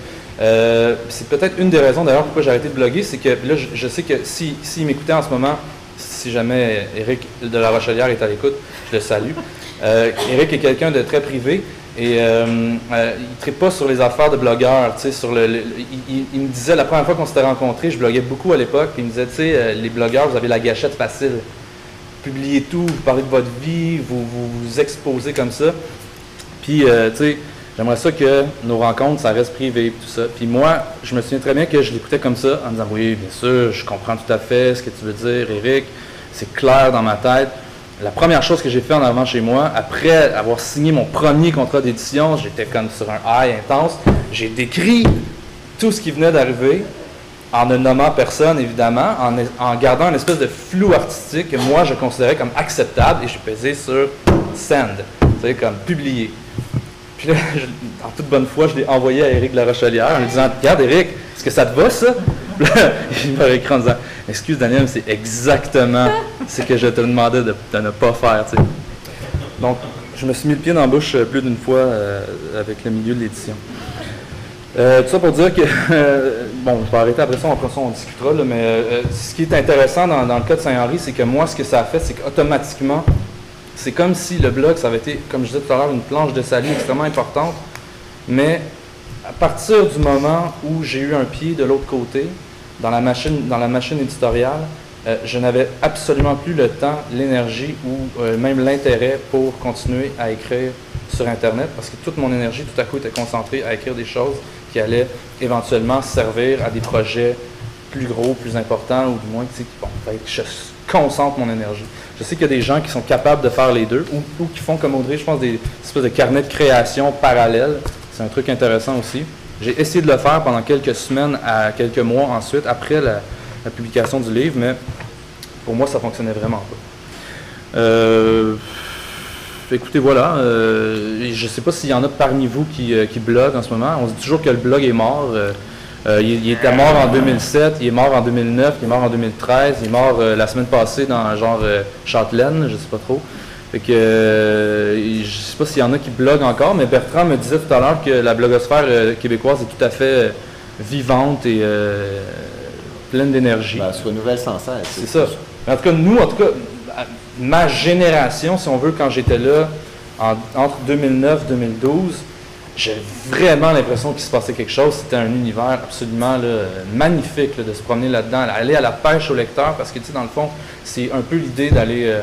c'est peut-être une des raisons d'ailleurs pourquoi j'ai arrêté de bloguer, c'est que là, je sais que s'il m'écoutait en ce moment, si jamais Éric de la Rochelière est à l'écoute, je le salue. Éric est quelqu'un de très privé et il ne tripe pas sur les affaires de blogueurs. Il me disait, la première fois qu'on s'était rencontrés, je bloguais beaucoup à l'époque, puis il me disait, tu sais, les blogueurs, vous avez la gâchette facile. Publiez tout, vous parlez de votre vie, vous exposez comme ça. Puis, tu sais, j'aimerais ça que nos rencontres, ça reste privé, tout ça. Puis moi, je me souviens très bien que je l'écoutais comme ça, en me disant, oui, bien sûr, je comprends tout à fait ce que tu veux dire, Éric, c'est clair dans ma tête. La première chose que j'ai fait en avant chez moi, après avoir signé mon premier contrat d'édition, j'étais comme sur un high intense, j'ai décrit tout ce qui venait d'arriver, en ne nommant personne, évidemment, en gardant une espèce de flou artistique que moi, je considérais comme acceptable, et j'ai pesé sur « send », tu sais, comme « publier ». Puis là, en toute bonne foi, je l'ai envoyé à Éric de la Rochelière en lui disant « Regarde, Éric, est-ce que ça te va, ça? » Puis là, il m'a écrit en disant « Excuse, Daniel, c'est exactement ce que je te demandais de ne pas faire. » tu sais. Donc, je me suis mis le pied dans la bouche plus d'une fois avec le milieu de l'édition. Tout ça pour dire que, bon, je vais arrêter après ça on discutera, là, mais ce qui est intéressant dans le cas de Saint-Henri, c'est que moi, ce que ça a fait, c'est qu'automatiquement, c'est comme si le blog, ça avait été, comme je disais tout à l'heure, une planche de salut extrêmement importante, mais à partir du moment où j'ai eu un pied de l'autre côté, dans la machine éditoriale, je n'avais absolument plus le temps, l'énergie ou même l'intérêt pour continuer à écrire sur Internet, parce que toute mon énergie, tout à coup, était concentrée à écrire des choses qui allaient éventuellement servir à des projets plus gros, plus importants, ou du moins, tu sais, bon, je concentre mon énergie. Je sais qu'il y a des gens qui sont capables de faire les deux, ou qui font comme Audrey, je pense, des espèces de carnets de création parallèles. C'est un truc intéressant aussi. J'ai essayé de le faire pendant quelques semaines à quelques mois ensuite, après la publication du livre, mais pour moi, ça ne fonctionnait vraiment pas. Écoutez, voilà, je ne sais pas s'il y en a parmi vous qui bloguent en ce moment. On se dit toujours que le blog est mort. Il était mort en 2007, il est mort en 2009, il est mort en 2013, il est mort la semaine passée dans genre Châtelaine, je ne sais pas trop. Fait que, je ne sais pas s'il y en a qui bloguent encore, mais Bertrand me disait tout à l'heure que la blogosphère québécoise est tout à fait vivante et pleine d'énergie. Ben, elle se renouvelle sans cesse. C'est ça. Mais en tout cas, nous, ma génération, si on veut, quand j'étais là, entre 2009 et 2012, j'ai vraiment l'impression qu'il se passait quelque chose. C'était un univers absolument là, magnifique là, de se promener là-dedans, aller à la pêche au lecteur, parce que, tu sais, dans le fond, c'est un peu l'idée d'aller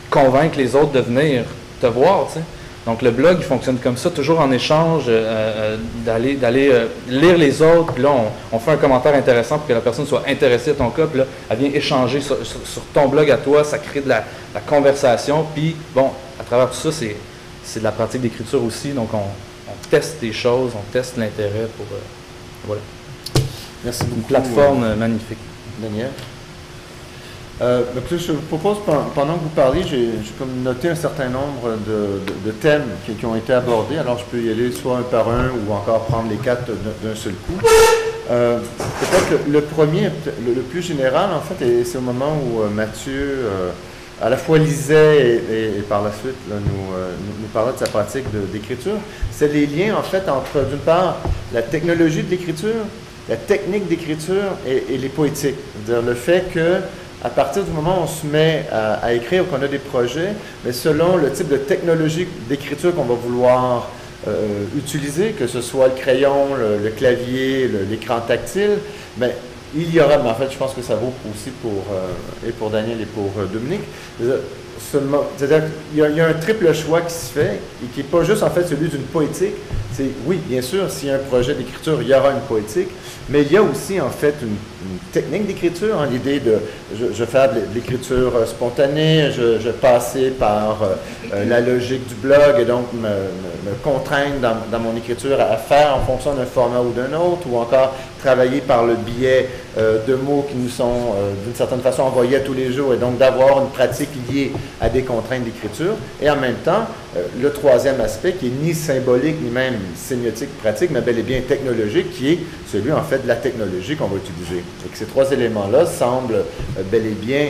convaincre les autres de venir te voir, tu sais. Donc, le blog, il fonctionne comme ça, toujours en échange, d'aller lire les autres, puis là, on fait un commentaire intéressant pour que la personne soit intéressée à ton cas, puis là, elle vient échanger sur ton blog à toi, ça crée de la conversation, puis, bon, à travers tout ça, c'est de la pratique d'écriture aussi, donc on teste des choses, on teste l'intérêt pour, voilà. Merci beaucoup. Une plateforme magnifique. Daniel? Je vous propose, pendant que vous parliez, j'ai comme noté un certain nombre de thèmes qui ont été abordés. Alors, je peux y aller soit un par un ou encore prendre les quatre d'un seul coup. Peut-être le premier, le plus général, en fait, et c'est au moment où Mathieu à la fois lisait et par la suite là, nous parlait de sa pratique d'écriture. C'est les liens, en fait, entre, d'une part, la technologie de l'écriture, la technique d'écriture et les poétiques. C'est-à-dire le fait que à partir du moment où on se met à écrire, qu'on a des projets, mais selon le type de technologie d'écriture qu'on va vouloir utiliser, que ce soit le crayon, le clavier, l'écran tactile, mais il y aura, mais en fait, je pense que ça vaut aussi et pour Daniel et pour Dominique. C'est-à-dire qu'il y a un triple choix qui se fait et qui n'est pas juste en fait celui d'une poétique. C'est, oui, bien sûr, s'il y a un projet d'écriture, il y aura une poétique, mais il y a aussi en fait une technique d'écriture, hein, l'idée de je fais de l'écriture spontanée, je passais par la logique du blog et donc me contraindre dans mon écriture à faire en fonction d'un format ou d'un autre, ou encore travailler par le biais de mots qui nous sont d'une certaine façon envoyés tous les jours, et donc d'avoir une pratique liée à des contraintes d'écriture. Et en même temps, le troisième aspect, qui est ni symbolique ni même sémiotique pratique, mais bel et bien technologique, qui est celui en fait de la technologie qu'on va utiliser. Et que ces trois éléments-là semblent bel et bien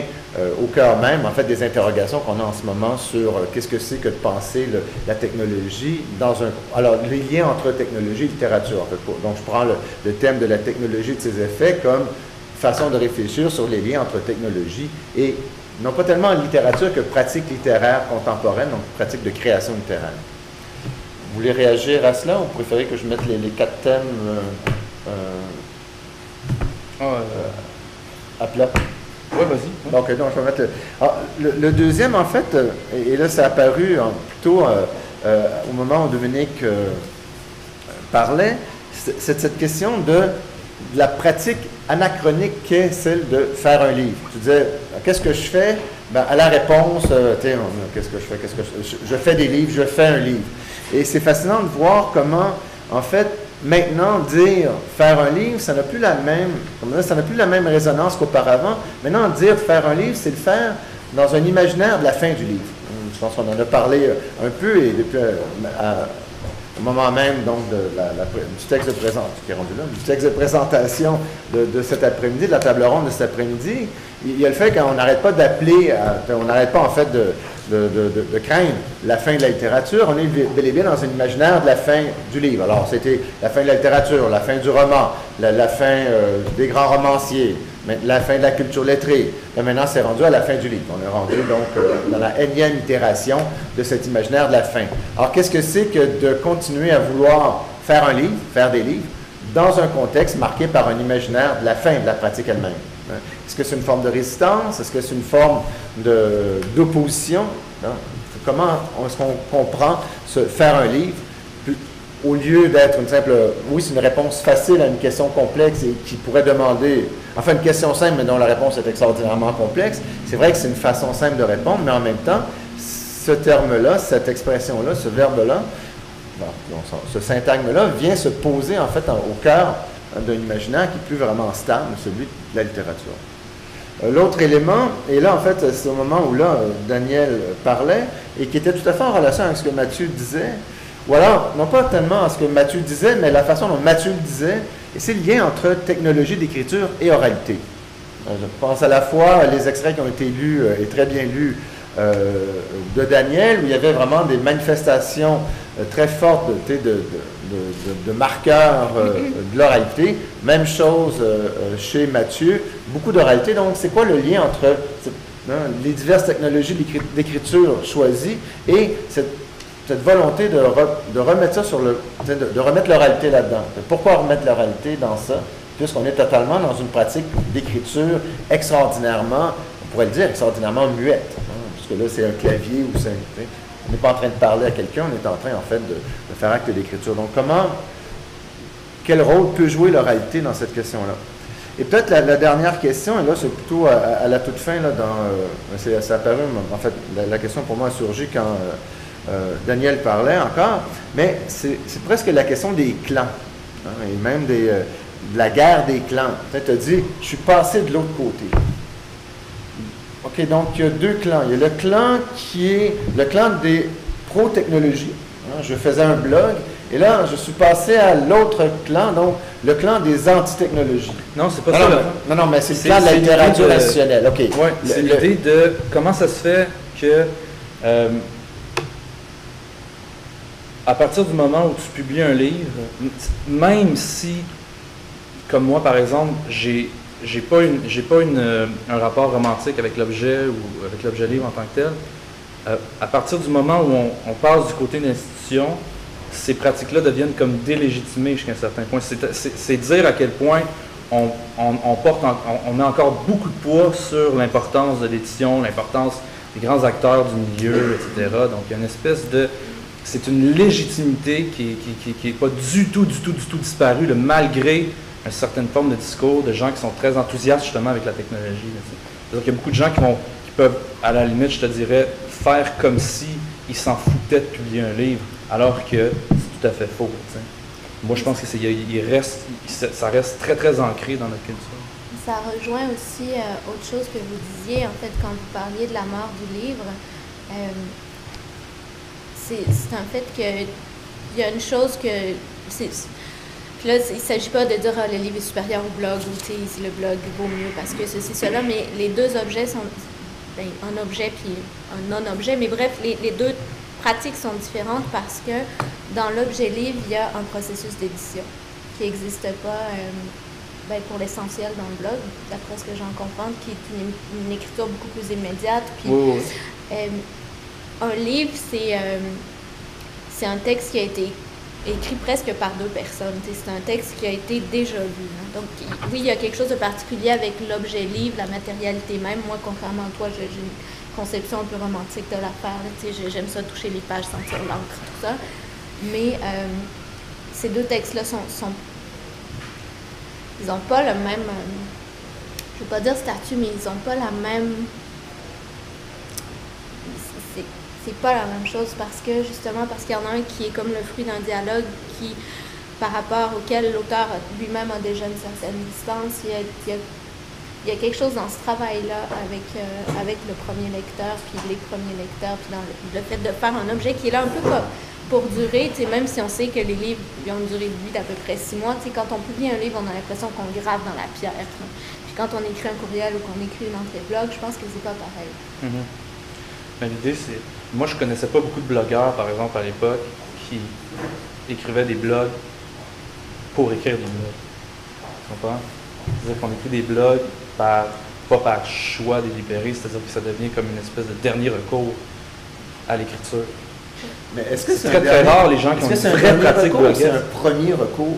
au cœur même en fait des interrogations qu'on a en ce moment sur qu'est-ce que c'est que de penser la technologie dans un... Alors, les liens entre technologie et littérature, en fait. Donc, je prends le thème de la technologie et de ses effets comme façon de réfléchir sur les liens entre technologie et non pas tellement en littérature que pratique littéraire contemporaine, donc pratique de création littéraire. Vous voulez réagir à cela ou vous préférez que je mette les 4 thèmes à plat? Oui, vas-y. Donc, je vais mettre le deuxième, en fait, et là, ça a apparu plutôt au moment où Dominique parlait, c'est cette question de la pratique anachronique qu'est celle de faire un livre. Tu disais, qu'est-ce que je fais? Ben, à la réponse, qu'est-ce que je fais? Je fais des livres, je fais un livre. Et c'est fascinant de voir comment, en fait, maintenant, dire faire un livre, ça n'a plus la même résonance qu'auparavant. Maintenant, dire faire un livre, c'est le faire dans un imaginaire de la fin du livre. Je pense qu'on en a parlé un peu et depuis au moment même donc du texte de présentation de cet après-midi, de la table ronde de cet après-midi, il y a le fait qu'on n'arrête pas d'appeler, on n'arrête pas en fait de craindre la fin de la littérature. On est bel et bien dans un imaginaire de la fin du livre. Alors, c'était la fin de la littérature, la fin du roman, la fin des grands romanciers, la fin de la culture lettrée. Là, maintenant, c'est rendu à la fin du livre. On est rendu donc dans la énième itération de cet imaginaire de la fin. Alors, qu'est-ce que c'est que de continuer à vouloir faire un livre, faire des livres, dans un contexte marqué par un imaginaire de la fin de la pratique elle-même? Est-ce que c'est une forme de résistance? Est-ce que c'est une forme d'opposition? Comment est-ce qu'on comprend faire un livre au lieu d'être une simple... Oui, c'est une réponse facile à une question complexe et qui pourrait demander... Enfin, une question simple, mais dont la réponse est extraordinairement complexe. C'est vrai que c'est une façon simple de répondre, mais en même temps, ce terme-là, cette expression-là, ce verbe-là, ce syntagme-là vient se poser en fait au cœur d'un imaginaire qui n'est plus vraiment stable, celui de la littérature. L'autre élément, et là en fait c'est au moment où là Daniel parlait, et qui était tout à fait en relation avec ce que Mathieu disait, ou alors non pas tellement à ce que Mathieu disait, mais la façon dont Mathieu le disait, et c'est le lien entre technologie d'écriture et oralité. Je pense à la fois les extraits qui ont été lus, et très bien lus, de Daniel, où il y avait vraiment des manifestations très fortes de marqueurs de l'oralité. Même chose chez Mathieu, beaucoup d'oralité. Donc, c'est quoi le lien entre les diverses technologies d'écriture choisies et cette volonté de remettre ça de remettre l'oralité là-dedans? Pourquoi remettre l'oralité dans ça? Puisqu'on est totalement dans une pratique d'écriture extraordinairement, on pourrait le dire, extraordinairement muette. Parce que là, c'est un clavier ou c'est... On n'est pas en train de parler à quelqu'un, on est en train, en fait, de faire acte d'écriture. Donc, quel rôle peut jouer l'oralité dans cette question-là? Et peut-être la dernière question, et là, c'est plutôt à la toute fin, là, ça a apparu, en fait, la question pour moi a surgi quand Daniel parlait encore, mais c'est presque la question des clans, hein, et même de la guerre des clans. Tu as dit, je suis passé de l'autre côté. OK, donc il y a 2 clans. Il y a le clan qui est le clan des pro-technologies. Hein, je faisais un blog, et là, je suis passé à l'autre clan, donc le clan des anti-technologies. Non, c'est pas ça. Non, mais c'est le clan de la littérature institutionnelle. OK. Oui, c'est l'idée de comment ça se fait que, à partir du moment où tu publies un livre, même si, comme moi par exemple, j'ai pas un rapport romantique avec l'objet ou avec l'objet livre en tant que tel. À partir du moment où on passe du côté de l'institution, ces pratiques-là deviennent comme délégitimées jusqu'à un certain point. C'est dire à quel point on met encore beaucoup de poids sur l'importance de l'édition, l'importance des grands acteurs du milieu, etc. Donc il y a une espèce de... C'est une légitimité qui n'est pas du tout disparue, malgré une certaine forme de discours de gens qui sont très enthousiastes justement avec la technologie. C'est-à-dire qu'il y a beaucoup de gens qui peuvent, à la limite, je te dirais, faire comme si ils s'en foutaient de publier un livre, alors que c'est tout à fait faux. T'sais. Moi, je pense que ça reste très, très ancré dans notre culture. Ça rejoint aussi autre chose que vous disiez, en fait, quand vous parliez de la mort du livre. C'est un fait qu'il y a une chose que... Puis là, il ne s'agit pas de dire le livre est supérieur au blog ou le blog vaut mieux parce que ceci, cela, mais les 2 objets sont un objet puis un non-objet. Mais bref, les 2 pratiques sont différentes parce que dans l'objet livre, il y a un processus d'édition qui n'existe pas pour l'essentiel dans le blog, d'après ce que j'en comprends, qui est une écriture beaucoup plus immédiate. Puis, un livre, c'est un texte qui a été écrit presque par deux personnes. C'est un texte qui a été déjà lu. Hein. Donc, oui, il y a quelque chose de particulier avec l'objet livre, la matérialité même. Moi, contrairement à toi, j'ai une conception un peu romantique de l'affaire. J'aime ça toucher les pages, sentir l'encre, tout ça. Mais ces deux textes-là ils n'ont pas le même, je ne veux pas dire statut, mais ils n'ont pas la même, c'est pas la même chose parce qu'il y en a un qui est comme le fruit d'un dialogue qui, par rapport auquel l'auteur lui-même a déjà une certaine distance, il y a quelque chose dans ce travail-là avec le premier lecteur, puis les premiers lecteurs, puis dans le fait de faire un objet qui est là un peu pour durer, même si on sait que les livres ont une durée de vie d'à peu près 6 mois, quand on publie un livre, on a l'impression qu'on grave dans la pierre. Puis quand on écrit un courriel ou qu'on écrit une entrée blog, je pense que c'est pas pareil. Ben, l'idée, c'est... Moi, je connaissais pas beaucoup de blogueurs, par exemple, à l'époque, qui écrivaient des blogs pour écrire des blogs. Tu comprends? C'est-à-dire qu'on écrit des blogs pas par choix délibéré, c'est-à-dire que ça devient comme une espèce de dernier recours à l'écriture. Mais est-ce que c'est très rare les gens qui ont une vraie pratique blogueur? C'est un premier recours?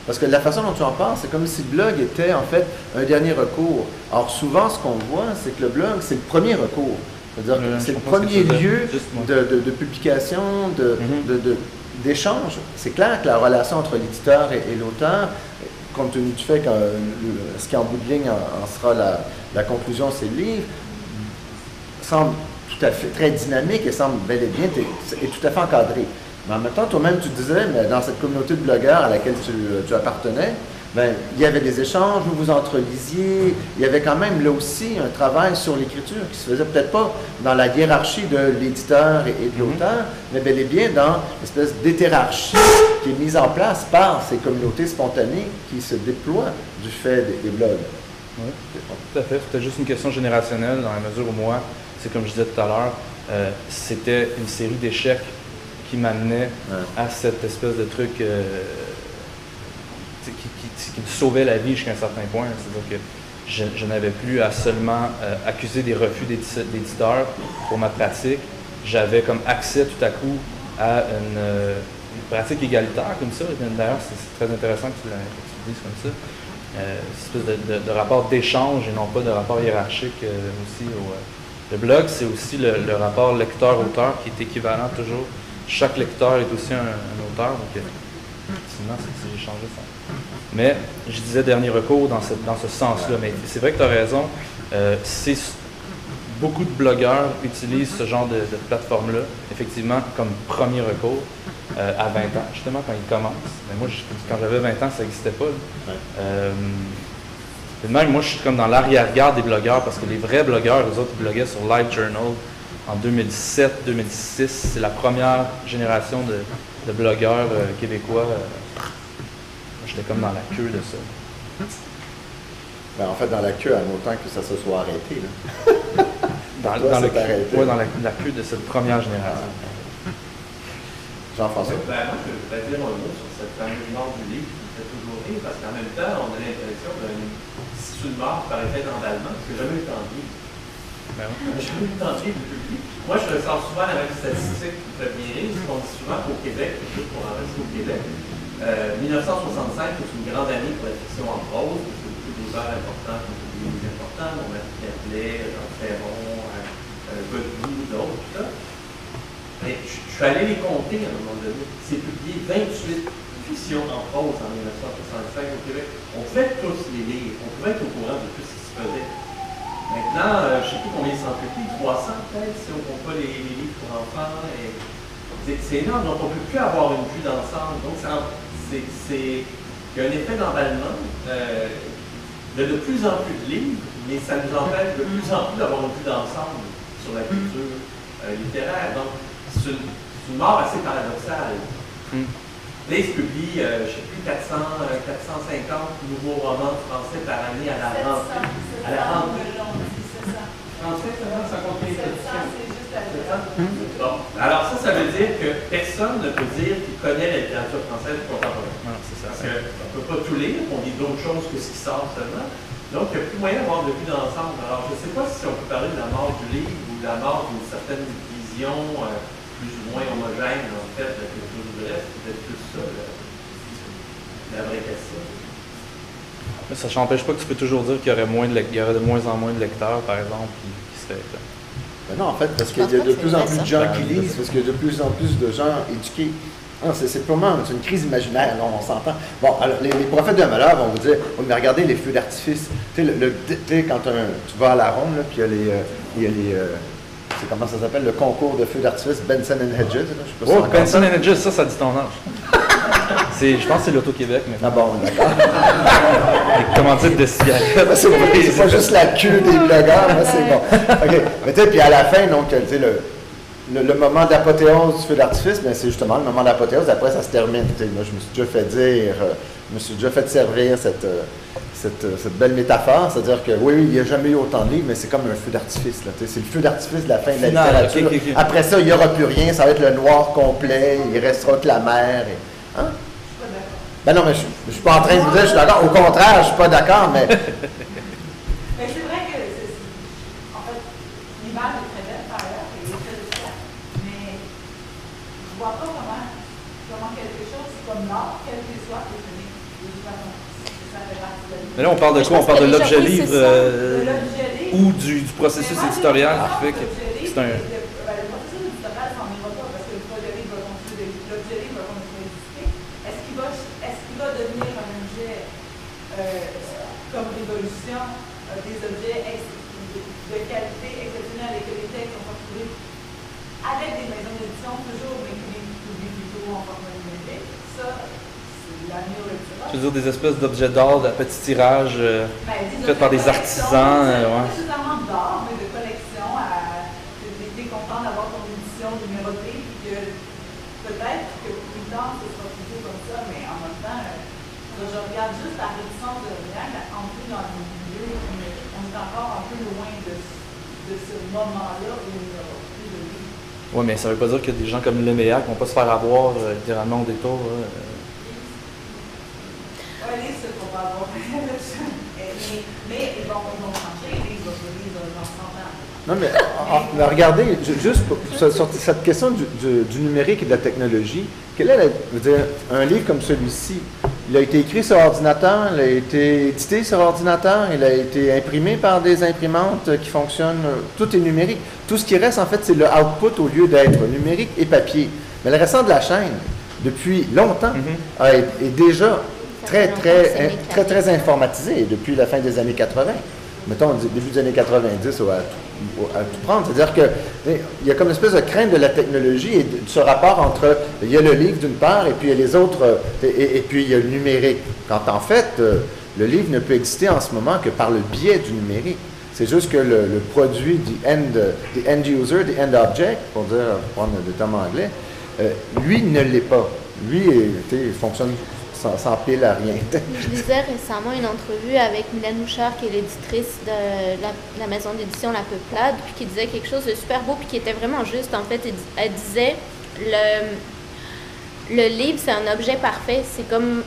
Parce que la façon dont tu en parles, c'est comme si le blog était en fait un dernier recours. Or, souvent, ce qu'on voit, c'est que le blog, c'est le premier recours. C'est-à-dire que c'est le premier lieu de publication, d'échange. C'est clair que la relation entre l'éditeur et l'auteur, compte tenu du fait que ce qui en bout de ligne en sera la conclusion, c'est le livre, semble tout à fait très dynamique et semble bel et bien et tout à fait encadré. Mais en même temps, toi-même, tu disais, mais dans cette communauté de blogueurs à laquelle tu appartenais, ben, il y avait des échanges, vous vous entrelisiez, il y avait quand même là aussi un travail sur l'écriture qui se faisait peut-être pas dans la hiérarchie de l'éditeur et de l'auteur, mais bel et bien dans l'espèce d'hétérarchie qui est mise en place par ces communautés spontanées qui se déploient du fait des blogs. Oui, tout à fait. C'était juste une question générationnelle dans la mesure où moi, c'est comme je disais tout à l'heure, c'était une série d'échecs qui m'amenait à cette espèce de truc qui me sauvait la vie jusqu'à un certain point. C'est-à-dire que je n'avais plus à seulement accuser des refus d'éditeurs pour ma pratique. J'avais comme accès tout à coup à une pratique égalitaire comme ça. D'ailleurs, c'est très intéressant que tu le dises comme ça. Une espèce de rapport d'échange et non pas de rapport hiérarchique aussi. Le blog, c'est aussi le rapport lecteur-auteur qui est équivalent toujours. Chaque lecteur est aussi un auteur, donc effectivement, j'ai changé ça. Mais je disais dernier recours dans ce sens-là. Mais c'est vrai que tu as raison. Beaucoup de blogueurs utilisent ce genre de plateforme-là, effectivement, comme premier recours à 20 ans, justement, quand ils commencent. Mais moi, quand j'avais 20 ans, ça n'existait pas. Même moi, je suis comme dans l'arrière-garde des blogueurs, parce que les vrais blogueurs, eux autres, ils bloguaient sur LiveJournal en 2007-2006. C'est la première génération de blogueurs québécois. J'étais comme dans la queue de ça. Ben, en fait, dans la queue, en autant que ça se soit arrêté. Là. dans la queue de cette première génération. Jean-François. Ben, moi, je voudrais dire un mot sur cette fameuse mort du livre qui me fait toujours rire, parce qu'en même temps, on a l'impression que si une mort par effet d'emballement, parce que j'ai jamais eu le temps de lire. Ben oui. J'ai jamais eu le temps de lire depuis le livre. Moi, je ressors souvent la même statistique qui me fait bien rire, ce qu'on dit souvent qu'au Québec, juste pour en rester au Québec, 1965 est une grande année pour la fiction en prose, parce que beaucoup d'auteurs importants, comme des livres importants, dont Mathieu Caplet, Jean Ferron, Godbout, d'autres, tout ça. Et je suis allé les compter à un moment donné. C'est publié 28 fictions en prose en 1965 au Québec. On pouvait tous les lire, on pouvait être au courant de tout ce qui se faisait. Maintenant, je ne sais plus combien ils sont publiés, 300 peut-être, si on ne compte pas les livres pour enfants. C'est énorme, donc on ne peut plus avoir une vue d'ensemble. Donc il y a un effet d'emballement. Il y a de plus en plus de livres, mais ça nous empêche de plus en plus d'avoir une vue d'ensemble sur la culture littéraire. Donc, c'est une mort assez paradoxale. Là, il se publie, je ne sais plus, 450 nouveaux romans français par année à la rentrée. À la rentrée. Français, ça compte les éditions. Bon. Alors ça veut dire que personne ne peut dire qu'il connaît la littérature française contemporaine. Non, c'est ça. qu'on ne peut pas tout lire, on lit d'autres choses que ce qui sort seulement. Donc, il n'y a plus moyen d'avoir de vue d'ensemble. Alors, je ne sais pas si on peut parler de la mort du livre ou de la mort d'une certaine vision plus ou moins homogène, en fait, de quelque chose du reste. C'est peut-être plus ça, la vraie question. Mais ça n'empêche pas que tu peux toujours dire qu'il y aurait de moins en moins de lecteurs, par exemple, qui seraient... Ben non, en fait, parce qu'il y a de plus en plus de gens qui lisent, parce qu'il y a de plus en plus de gens éduqués. C'est purement une crise imaginaire, là, on s'entend. Bon, alors, les prophètes de malheur vont vous dire, oh, mais regardez les feux d'artifice. Tu sais, quand tu vas à la Ronde, là, puis il y a les c'est comment ça s'appelle, le concours de feux d'artifice Benson & Hedges. Là, je sais pas si Benson & Hedges, ça dit ton âge. Je pense que c'est l'Auto-Québec. Ah bon, d'accord. Les commandites de cigarettes. C'est pas juste la queue des blogueurs, mais c'est bon. OK. Mais tu sais, puis à la fin, donc, tu sais, le moment d'apothéose du feu d'artifice, ben, c'est justement le moment d'apothéose, après ça se termine. Moi, je me suis déjà fait servir cette belle métaphore, c'est-à-dire que oui, il n'y a jamais eu autant de livres, mais c'est comme un feu d'artifice. C'est le feu d'artifice de la fin de la littérature. Okay. Après ça, il n'y aura plus rien, ça va être le noir complet, il restera que la mer. Hein? Ben non, mais je ne suis pas en train de vous dire je suis d'accord. Au contraire, je ne suis pas d'accord, mais... Mais c'est vrai que, en fait, l'image est très belle par ailleurs, et très efficace, mais je ne vois pas comment quelque chose comme l'art, quel qu'il soit, est fini. De toute façon, ça fait partie de l'image. Mais là, on parle de quoi? On parle de l'objet livre ou du processus éditorial qui fait que c'est un... Le processus éditorial s'en ira pas, parce que le projet livre va continuer, l'objet livre va continuer d'exister. Est-ce qu'il va devenir un objet comme révolution, des objets de qualité exceptionnelle et que les textes sont retrouvés avec des maisons d'édition, toujours mais qui les publient plutôt en format numérique? Ça, c'est l'avenir le plus proche. Tu veux dire des espèces d'objets d'art à petit tirage faits par des artisans? Pas nécessairement d'art, mais de collection, t'es content d'avoir ton édition numérotée, puis que peut-être que plus tard, ce sera plutôt comme ça, mais en même temps, je regarde juste la réticence de Real entrer dans le milieu, on est encore un peu loin de ce moment-là où il n'y aura plus de livres. Oui, mais ça ne veut pas dire que des gens comme Leméac ne vont pas se faire avoir littéralement au détour. Oui, les ceux qu'on va avoir. Mais ils vont changer, ils vont dans 100 ans. Non, mais regardez, juste sur cette question du numérique et de la technologie, quelle est un livre comme celui-ci, il a été écrit sur ordinateur, il a été édité sur ordinateur, il a été imprimé par des imprimantes qui fonctionnent, tout est numérique. Tout ce qui reste, en fait, c'est le output au lieu d'être numérique et papier. Mais le restant de la chaîne, depuis longtemps, est déjà très informatisé depuis la fin des années 80. Mettons, début des années 90 à tout prendre. C'est-à-dire qu'il y a comme une espèce de crainte de la technologie et de ce rapport entre, il y a le livre d'une part et puis il y a les autres, et puis il y a le numérique. Quand en fait, le livre ne peut exister en ce moment que par le biais du numérique. C'est juste que le produit the end user, the end object, pour prendre des termes anglais, lui ne l'est pas. Lui, il fonctionne sans pile à rien. Je lisais récemment une entrevue avec Mylène Mouchard, qui est l'éditrice de la maison d'édition La Peuplade, puis qui disait quelque chose de super beau, puis qui était vraiment juste. En fait, elle disait le livre, c'est un objet parfait. C'est comme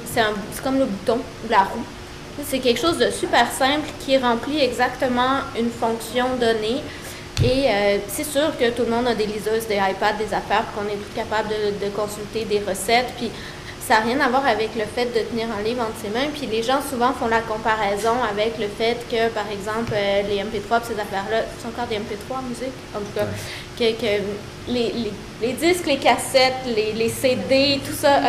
le bouton ou la roue. C'est quelque chose de super simple qui remplit exactement une fonction donnée. Et c'est sûr que tout le monde a des liseuses, des iPads, des affaires, qu'on est tous capables de consulter des recettes. Puis ça n'a rien à voir avec le fait de tenir un livre entre ses mains. Puis les gens souvent font la comparaison avec le fait que, par exemple, les MP3 et ces affaires-là, c'est encore des MP3 en musique, en tout cas, que les disques, les cassettes, les CD, tout ça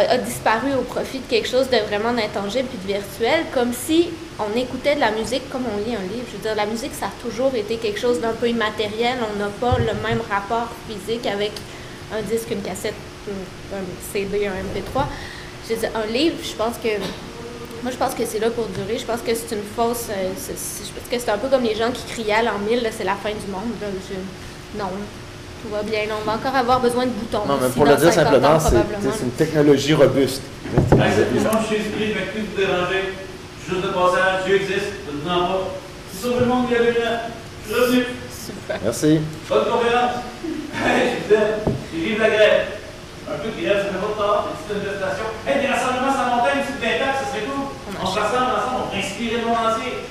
a disparu au profit de quelque chose de vraiment intangible puis de virtuel, comme si on écoutait de la musique comme on lit un livre. Je veux dire, la musique, ça a toujours été quelque chose d'un peu immatériel. On n'a pas le même rapport physique avec un disque, une cassette, un CD, un MP3. Je veux dire, un livre, je pense que c'est là pour durer. Je pense que c'est une fausse... je pense que c'est un peu comme les gens qui criaient à l'an 1000, c'est la fin du monde. Là. Non, tout va bien. Là, on va encore avoir besoin de boutons. Non, mais pour le dire simplement, c'est une technologie robuste. Exactement, je suis esprit, je ne vais plus vous déranger. Juste de passage, Dieu existe, ne vous en pas. Si sauver le monde, il y a des gens. Je suis revenu. Super. Merci. Bonne conférence. Je vous aime. Et vive la grève. Un peu de grève, ça fait pas tort, une petite manifestation. Hey, des rassemblements sur la montagne, une petite d'impact, ça serait cool. On se rassemble ensemble, on pourrait inspirer le monde entier.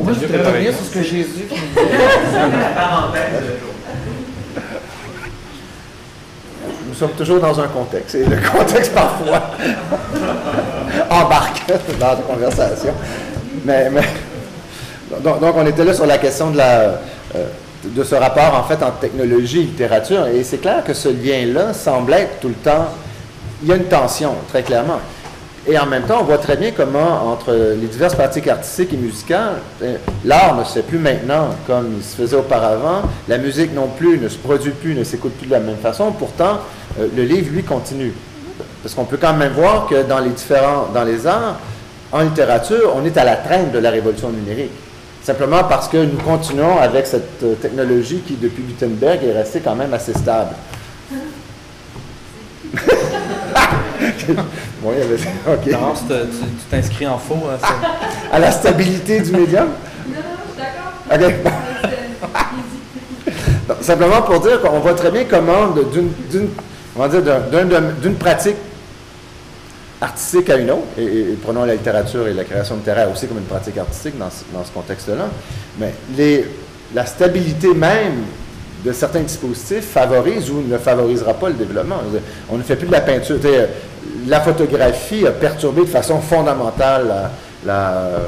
Moi, je voudrais revenir sur ce que Jésus La parenthèse. Nous sommes toujours dans un contexte, et le contexte parfois embarque dans la conversation. Donc, on était là sur la question de ce rapport, en fait, entre technologie et littérature, et c'est clair que ce lien-là semble être tout le temps, il y a une tension, très clairement. Et en même temps, on voit très bien comment, entre les diverses pratiques artistiques et musicales, l'art ne se fait plus maintenant comme il se faisait auparavant, la musique non plus ne se produit plus, ne s'écoute plus de la même façon, pourtant, le livre, lui, continue. Parce qu'on peut quand même voir que dans les arts, en littérature, on est à la traîne de la révolution numérique. Simplement parce que nous continuons avec cette technologie qui, depuis Gutenberg, est restée quand même assez stable. Bon, il y avait... OK. Laurence, tu t'inscris en faux à ça? À la stabilité du médium? Non, je suis d'accord. OK. Donc, simplement pour dire qu'on voit très bien comment, d'une pratique artistique à une autre, et prenons la littérature et la création littéraire aussi comme une pratique artistique dans ce contexte-là, mais la stabilité même de certains dispositifs favorise ou ne favorisera pas le développement. On ne fait plus de la peinture. La photographie a perturbé de façon fondamentale la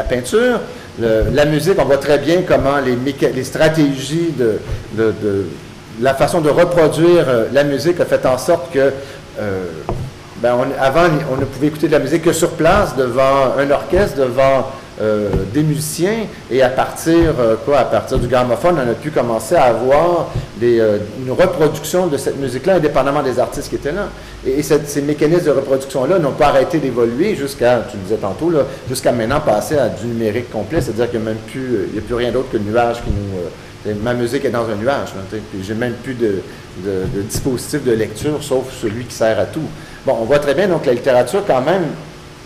peinture. La musique, on voit très bien comment les stratégies la façon de reproduire la musique a fait en sorte que avant, on ne pouvait écouter de la musique que sur place, devant un orchestre, devant des musiciens, et à partir du gramophone, on a pu commencer à avoir une reproduction de cette musique-là, indépendamment des artistes qui étaient là. Et ces mécanismes de reproduction-là n'ont pas arrêté d'évoluer jusqu'à, tu le disais tantôt, jusqu'à maintenant passer à du numérique complet, c'est-à-dire qu'il n'y a plus rien d'autre que le nuage qui nous... ma musique est dans un nuage, puis j'ai même plus de dispositif de lecture, sauf celui qui sert à tout. Bon, on voit très bien, donc, la littérature, quand même,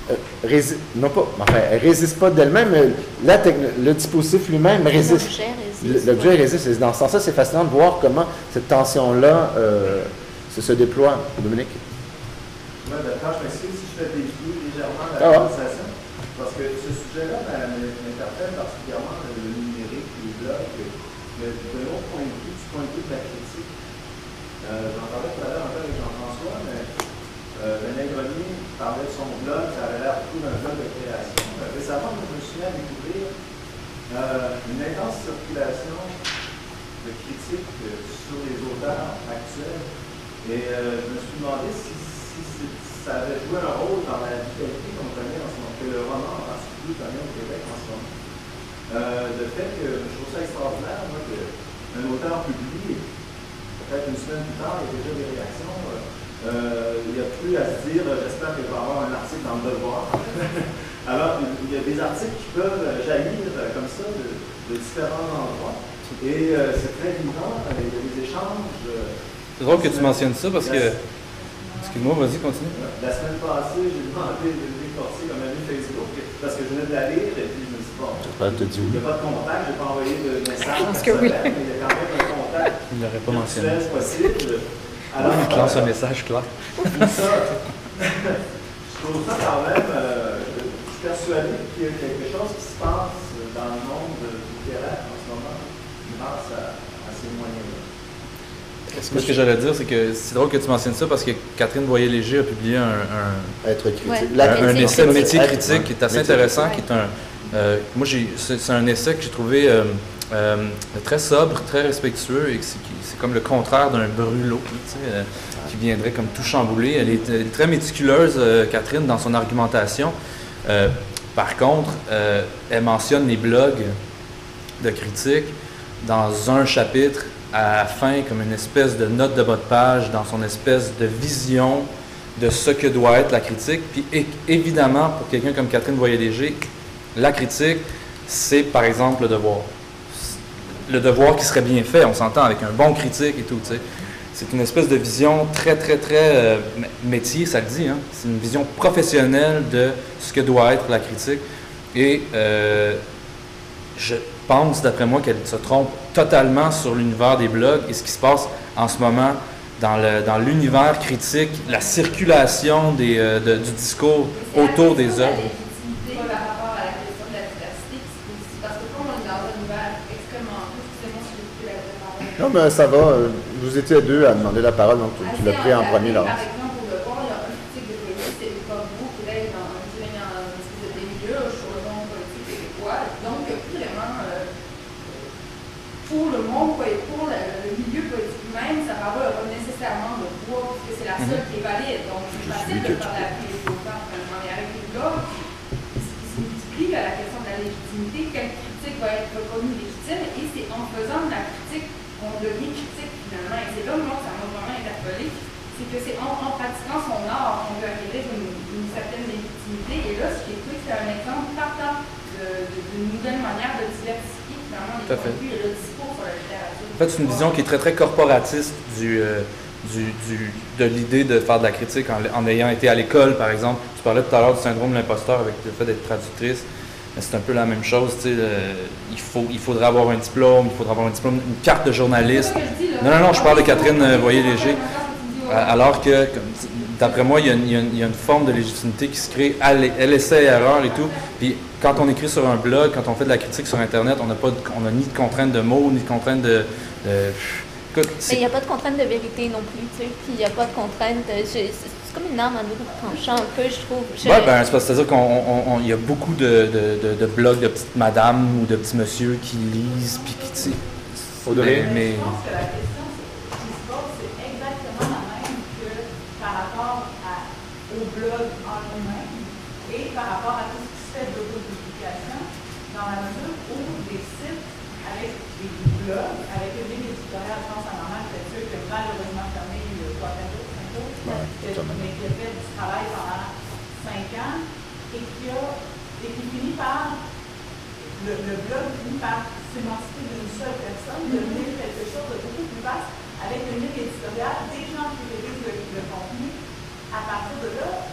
elle résiste pas d'elle-même, mais le dispositif lui-même résiste. L'objet résiste. Et dans ce sens-là, c'est fascinant de voir comment cette tension-là se déploie. Dominique? Oui, d'accord, je m'excuse si je fais dévier légèrement la conversation, parce que ce sujet-là m'interpelle particulièrement le numérique, les blogs, de l'autre point de vue, du point de vue de la critique. J'en parlais tout à l'heure un peu avec Jean-François, mais René Grenier parlait de son blog, ça avait l'air beaucoup d'un blog de création. Récemment, je me suis mis à découvrir une intense circulation de critiques sur les auteurs actuels. Et je me suis demandé si ça avait joué un rôle dans la vitalité qu'on connaît en ce moment, que le roman en particulier connaît au Québec en ce moment. Le fait que je trouve ça extraordinaire, moi, qu'un auteur publie, peut-être une semaine plus tard, il y a déjà des réactions. Il n'y a plus à se dire, j'espère qu'il va y avoir un article dans le Devoir. Alors, il y a des articles qui peuvent jaillir comme ça de différents endroits. Et c'est très vivant, il y a des échanges. C'est drôle que tu mentionnes ça parce que... Excuse-moi, vas-y, continue. La semaine passée, j'ai demandé de décorcer comme ami Facebook parce que je venais de la lire et puis je me suis dit, bon, il n'y a pas de contact, je n'ai pas envoyé de message personnel, mais il y a quand même un contact. Il ne l'aurait pas mentionné. Possible. Alors, il lance un message clair. Je trouve ça quand même, je suis persuadé qu'il y a quelque chose qui se passe dans le monde littéraire en ce moment grâce à ces moyens-là. Ce que j'allais dire, c'est que c'est drôle que tu mentionnes ça parce que Catherine Boyer-Léger a publié un essai de métier critique qui est assez intéressant, qui est moi, c'est un essai que j'ai trouvé très sobre, très respectueux, et c'est comme le contraire d'un brûlot, qui viendrait comme tout chambouler. Elle est très méticuleuse, Catherine, dans son argumentation. Par contre, elle mentionne les blogs de critique dans un chapitre à la fin comme une espèce de note de bas de page dans son espèce de vision de ce que doit être la critique. Puis évidemment, pour quelqu'un comme Catherine Boyer-Léger, la critique, c'est par exemple le devoir. Le devoir qui serait bien fait, on s'entend, avec un bon critique et tout, tu sais. C'est une espèce de vision très, très, très métier, ça le dit, hein. C'est une vision professionnelle de ce que doit être la critique. Et je pense, d'après moi, qu'elle se trompe totalement sur l'univers des blogs et ce qui se passe en ce moment dans l'univers critique, la circulation du discours autour des œuvres. Par rapport à la question de la diversité, parce que comme on est dans un univers extrêmement riche, c'est moi qui ai la parole. Non, ben ça va. Vous étiez deux à demander la parole, donc tu l'as pris en premier, là. Par exemple, pour le voir, il y a un critique de politique, c'est comme vous, qui est dans un espèce de milieu, choisons politique québécois. Donc, vraiment, pour le monde, pour le milieu politique même, ça va avoir nécessairement le poids, parce que c'est la seule qui est valide. Donc, c'est facile de faire la prise au temps, finalement. Mais avec les blogs, ce qui se multiplie à la question de la légitimité, quelle critique va être reconnue légitime, et c'est en faisant de la critique qu'on devient critique, finalement. Et c'est là, moi, que ça m'a vraiment interpellé. C'est que c'est en pratiquant son art qu'on peut acquérir une certaine légitimité. Et là, ce qui est pris, c'est un exemple partant d'une nouvelle manière de diversifier finalement les points de vue et le discours sur la littérature. En fait, c'est une vision qui est très, très corporatiste de l'idée de faire de la critique en ayant été à l'école, par exemple. Tu parlais tout à l'heure du syndrome de l'imposteur avec le fait d'être traductrice. C'est un peu la même chose, tu sais, il faudrait avoir un diplôme, une carte de journaliste. Non, je parle de Catherine Voyer-Léger. Alors que, d'après moi, il y a une forme de légitimité qui se crée à l'essai-erreur et tout. Puis quand on écrit sur un blog, quand on fait de la critique sur Internet, on n'a ni de contraintes de mots, ni de contraintes de mais il n'y a pas de contrainte de vérité non plus, tu sais. Puis il n'y a pas de contrainte. C'est comme une arme à double tranchant un peu, je trouve. C'est-à-dire qu'il y a beaucoup de blogs de petites madames ou de petits messieurs qui lisent, puis qui, tu sais. Je pense que la question qui se pose, c'est exactement la même que par rapport au blog en lui-même et par rapport à tout ce qui se fait d'autopublication, dans la mesure où des sites avec des blogs, avec une ligne éditoriale, je pense à Maman Architecture, qui a malheureusement fermé il y a 3 jours, mais qui a fait du travail pendant 5 ans et qui finit par, le blog finit par s'émanciper d'une seule personne, devenir quelque chose de beaucoup plus vaste, avec une ligne éditoriale, des gens qui réalisent le contenu. À partir de là,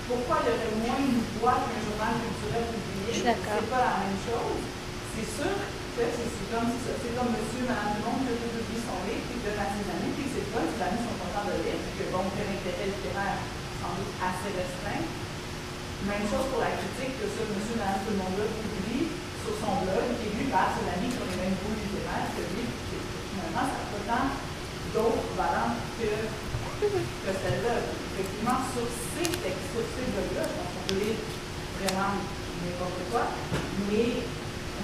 pourquoi il y aurait moins une voix qu'un journal culturel publié? C'est pas la même chose. C'est sûr que c'est comme monsieur, madame du monde qui publie son livre, puis donne à ses amis, puis c'est pas, ses amis sont contents de lire, puis que bon, il y a un intérêt littéraire sans doute assez restreint. Même chose pour la critique que ce monsieur, madame tout le monde publie sur son blog, qui est lu par ses amis qui ont les mêmes goûts littéraires que lui, puis finalement, ça n'a pas tant d'autres valeurs que celle-là. Effectivement, sur ces textes, sur ces blogs-là, je pense qu'on peut lire vraiment n'importe quoi, mais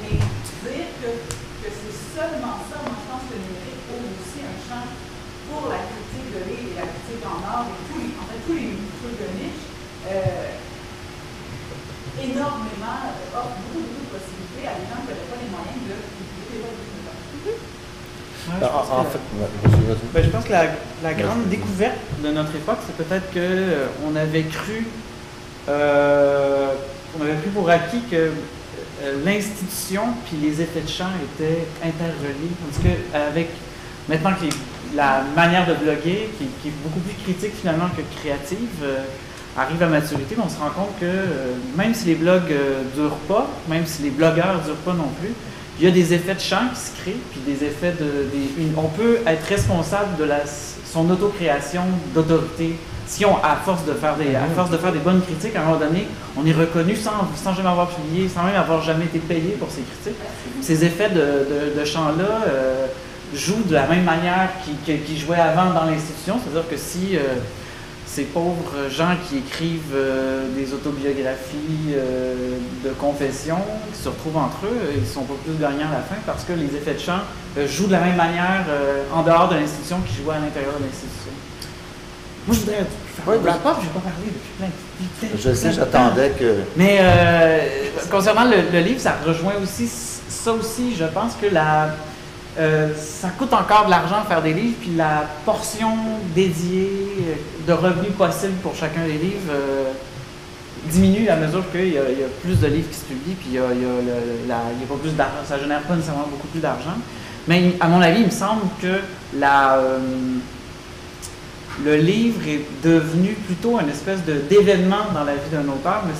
dire que c'est seulement ça, moi je pense que le numérique ouvre aussi un champ pour la critique de livres et la critique en art et tous les trucs de niche, énormément, offre beaucoup de possibilités à des gens qui n'avaient pas les moyens de publier des livres. Je pense que la grande découverte de notre époque, c'est peut-être qu'on avait cru pour acquis que l'institution puis les effets de champ étaient interreliés. Parce que maintenant que la manière de bloguer, qui est beaucoup plus critique finalement que créative, arrive à maturité, mais on se rend compte que même si les blogs durent pas, même si les blogueurs durent pas non plus, il y a des effets de champ qui se créent, puis des effets on peut être responsable de son autocréation d'autorité. Si à force de faire des bonnes critiques, à un moment donné, on est reconnu sans jamais avoir publié, sans même avoir jamais été payé pour ces critiques. Ces effets de champ-là jouent de la même manière qu'ils jouaient avant dans l'institution, c'est-à-dire que si ces pauvres gens qui écrivent des autobiographies de confession, qui se retrouvent entre eux, ils ne sont pas plus gagnants à la fin parce que les effets de champ jouent de la même manière en dehors de l'institution qu'ils jouaient à l'intérieur de l'institution. Moi, je voudrais faire un wrap-up, je n'ai pas parlé depuis plein de temps. Je sais, j'attendais que... Mais concernant le livre, ça rejoint aussi ça aussi. Je pense que ça coûte encore de l'argent faire des livres, puis la portion dédiée de revenus possibles pour chacun des livres diminue à mesure qu'il y a plus de livres qui se publient, puis il y a pas plus d'argent, ça génère pas nécessairement beaucoup plus d'argent. Mais à mon avis, il me semble que le livre est devenu plutôt une espèce d'événement dans la vie d'un auteur, mais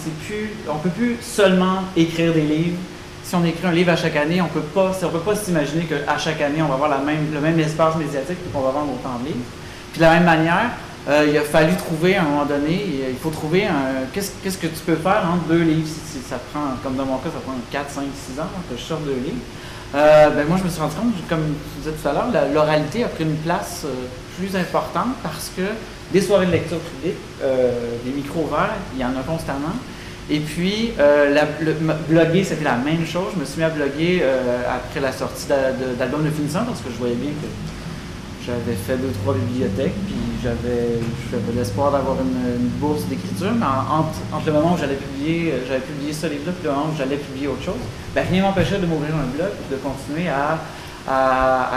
on ne peut plus seulement écrire des livres si on écrit un livre à chaque année, on peut pas s'imaginer qu'à chaque année, on va avoir le même espace médiatique et qu'on va vendre autant de livres. Puis de la même manière, il a fallu trouver à un moment donné, il faut trouver qu'est-ce que tu peux faire entre 2 livres. Si ça prend, comme dans mon cas, ça prend 4, 5, 6 ans que je sorte 2 livres. Moi, je me suis rendu compte, comme tu disais tout à l'heure, l'oralité a pris une place plus importante parce que des soirées de lecture publique, des micros ouverts, il y en a constamment. Et puis, bloguer, c'était la même chose. Je me suis mis à bloguer après la sortie d'album de finissant parce que je voyais bien que j'avais fait 2-3 bibliothèques, puis j'avais l'espoir d'avoir une bourse d'écriture, mais entre le moment où j'avais publié ce livre-là, puis le moment où j'allais publier autre chose, rien ne m'empêchait de m'ouvrir un blog, de continuer à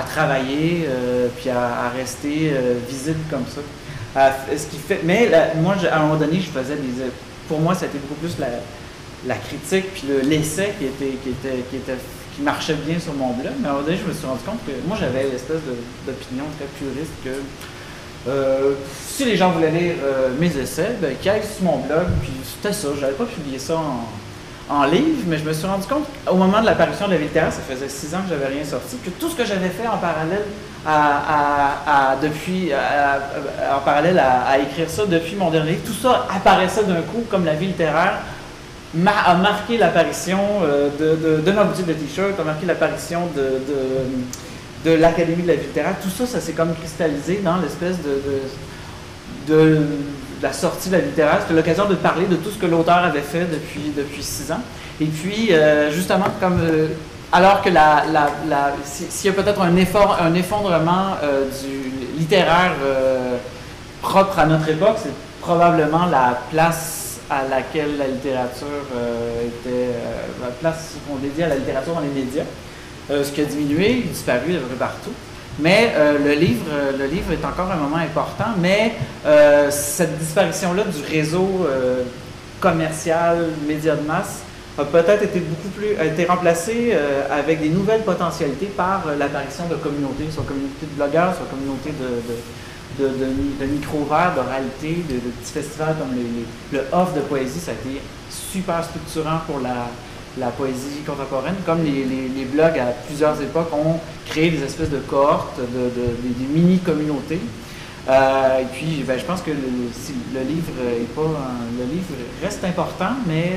travailler, puis à rester visible comme ça. Mais moi, à un moment donné, je faisais pour moi, c'était beaucoup plus la critique, puis l'essai qui marchait bien sur mon blog. Mais à un moment donné, je me suis rendu compte que moi, j'avais l'espèce d'opinion très puriste que si les gens voulaient lire mes essais, qu'ils aillent sur mon blog, puis c'était ça. Je n'avais pas publié ça en livre, mais je me suis rendu compte, au moment de l'apparition de La Vie littéraire, ça faisait 6 ans que j'avais rien sorti, que tout ce que j'avais fait en parallèle à écrire ça depuis mon dernier livre, tout ça apparaissait d'un coup comme La Vie littéraire, a marqué l'apparition de ma boutique de t-shirts, a marqué l'apparition de l'Académie de la vie littéraire. Tout ça, ça s'est comme cristallisé dans l'espèce de la sortie de la vie littéraire. C'était l'occasion de parler de tout ce que l'auteur avait fait depuis 6 ans. Et puis, justement, comme alors que s'il y a peut-être un effondrement du littéraire propre à notre époque, c'est probablement la place à laquelle la littérature était, la place qu'on dédie à la littérature dans les médias, ce qui a diminué, disparu de partout. Mais le livre est encore un moment important, mais cette disparition-là du réseau commercial, médias de masse, a peut-être été remplacée avec des nouvelles potentialités par l'apparition de communautés, soit communauté de blogueurs, soit communauté de micro-ouverts, d'oralité, de petits festivals comme le Off de poésie. Ça a été super structurant pour la poésie contemporaine, comme les blogs à plusieurs époques ont créé des espèces de cohortes, des mini-communautés. Et puis, je pense que le livre reste important, mais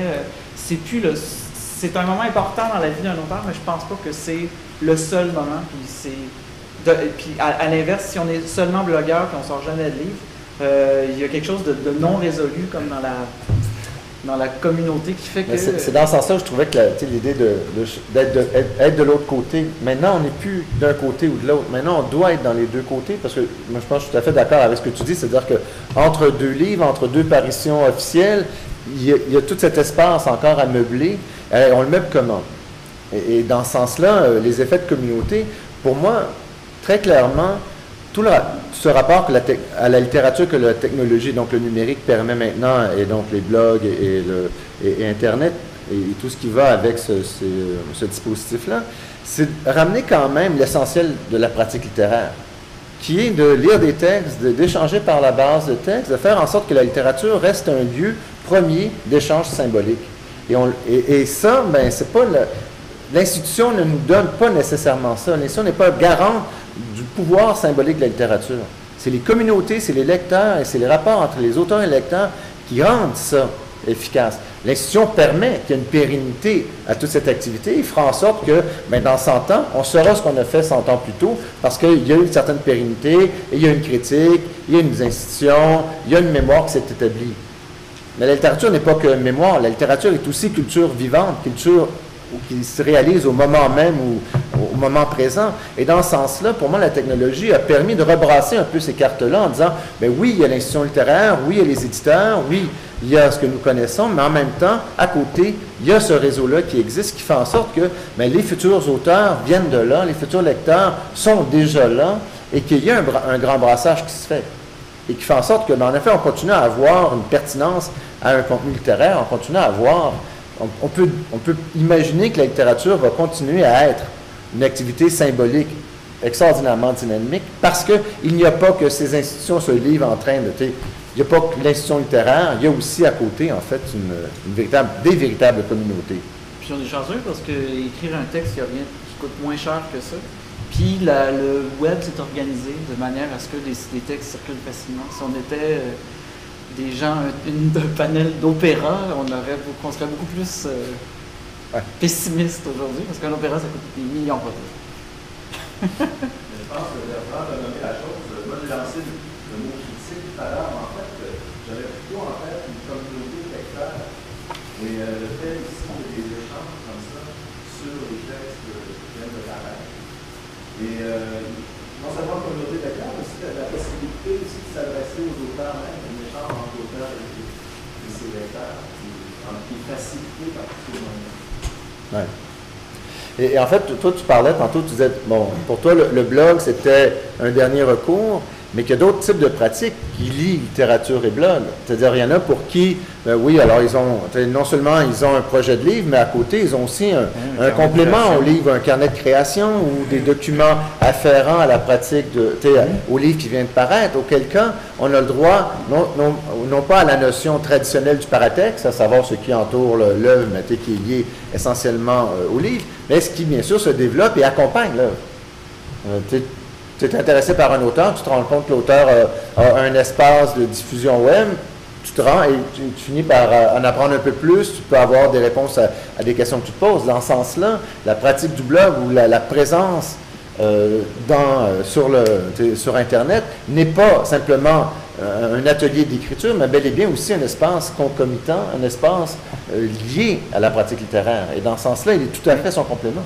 c'est un moment important dans la vie d'un auteur, mais je pense pas que c'est le seul moment. Puis à l'inverse, si on est seulement blogueur et on sort jamais de livre, il y a quelque chose de non résolu comme dans la communauté qui fait que... C'est dans ce sens-là que je trouvais que l'idée d'être de l'autre côté, maintenant on n'est plus d'un côté ou de l'autre, maintenant on doit être dans les deux côtés, parce que moi je pense que je suis tout à fait d'accord avec ce que tu dis, c'est-à-dire qu'entre 2 livres, entre 2 parutions officielles, il y a tout cet espace encore à meubler, on le meuble comment? Et dans ce sens-là, les effets de communauté, pour moi, très clairement, tout ce rapport à la littérature que la technologie, donc le numérique, permet maintenant, et donc les blogs et Internet, et tout ce qui va avec ce dispositif-là, c'est ramener quand même l'essentiel de la pratique littéraire, qui est de lire des textes, d'échanger par la base de textes, de faire en sorte que la littérature reste un lieu premier d'échange symbolique. Et ça, c'est pas... L'institution ne nous donne pas nécessairement ça. L'institution n'est pas garante du pouvoir symbolique de la littérature. C'est les communautés, c'est les lecteurs et c'est les rapports entre les auteurs et les lecteurs qui rendent ça efficace. L'institution permet qu'il y ait une pérennité à toute cette activité. Il fera en sorte que, dans 100 ans, on saura ce qu'on a fait 100 ans plus tôt parce qu'il y a une certaine pérennité, et il y a une critique, il y a une institution, il y a une mémoire qui s'est établie. Mais la littérature n'est pas que mémoire. La littérature est aussi culture vivante, culture qui se réalise au moment même ou au moment présent. Et dans ce sens-là, pour moi, la technologie a permis de rebrasser un peu ces cartes-là en disant, oui, il y a l'institution littéraire, oui, il y a les éditeurs, oui, il y a ce que nous connaissons, mais en même temps, à côté, il y a ce réseau-là qui existe, qui fait en sorte que les futurs auteurs viennent de là, les futurs lecteurs sont déjà là, et qu'il y a un grand brassage qui se fait. Et qui fait en sorte que, en effet, on continue à avoir une pertinence à un contenu littéraire, on continue à avoir... On peut imaginer que la littérature va continuer à être une activité symbolique extraordinairement dynamique parce qu'il n'y a pas que ces institutions se livrent en train de... Il n'y a pas que l'institution littéraire, il y a aussi à côté, en fait, des véritables communautés. Puis sont des chanceux parce que écrire un texte qui coûte moins cher que ça. Puis le web s'est organisé de manière à ce que les textes circulent facilement. Si on était des gens d'un panel d'opéra, on serait beaucoup plus pessimiste aujourd'hui parce qu'un opéra, ça coûte des millions peut-être. Je pense que Bertrand a nommé la chose. Moi, j'ai lancé le mot critique tout à l'heure. En fait, j'avais plutôt en tête une communauté de lecteurs. Et le fait ici qu'il y ait des échanges comme ça sur les textes qui viennent de paraître. Et non seulement une communauté de lecteurs, mais aussi la possibilité aussi de s'adresser aux auteurs même, un échange entre auteurs et ses lecteurs, qui est facilité par tous ces moyens. Ouais. Et en fait, toi, tu parlais tantôt, tu disais, bon, pour toi, le blog, c'était un dernier recours, mais qu'il y a d'autres types de pratiques qui lient littérature et blog. C'est-à-dire, il y en a pour qui, oui, alors non seulement ils ont un projet de livre, mais à côté, ils ont aussi un complément au livre, un carnet de création ou des documents afférents à la pratique, au livre qui vient de paraître, auquel cas, on a le droit, non pas à la notion traditionnelle du paratexte, à savoir ce qui entoure l'œuvre, mais qui est lié essentiellement au livre, mais ce qui, bien sûr, se développe et accompagne l'œuvre. Tu es intéressé par un auteur, tu te rends compte que l'auteur a un espace de diffusion web, tu te rends et tu finis par en apprendre un peu plus, tu peux avoir des réponses à des questions que tu te poses. Dans ce sens-là, la pratique du blog ou la présence sur Internet n'est pas simplement un atelier d'écriture, mais bel et bien aussi un espace concomitant, un espace lié à la pratique littéraire. Et dans ce sens-là, il est tout à fait son complément.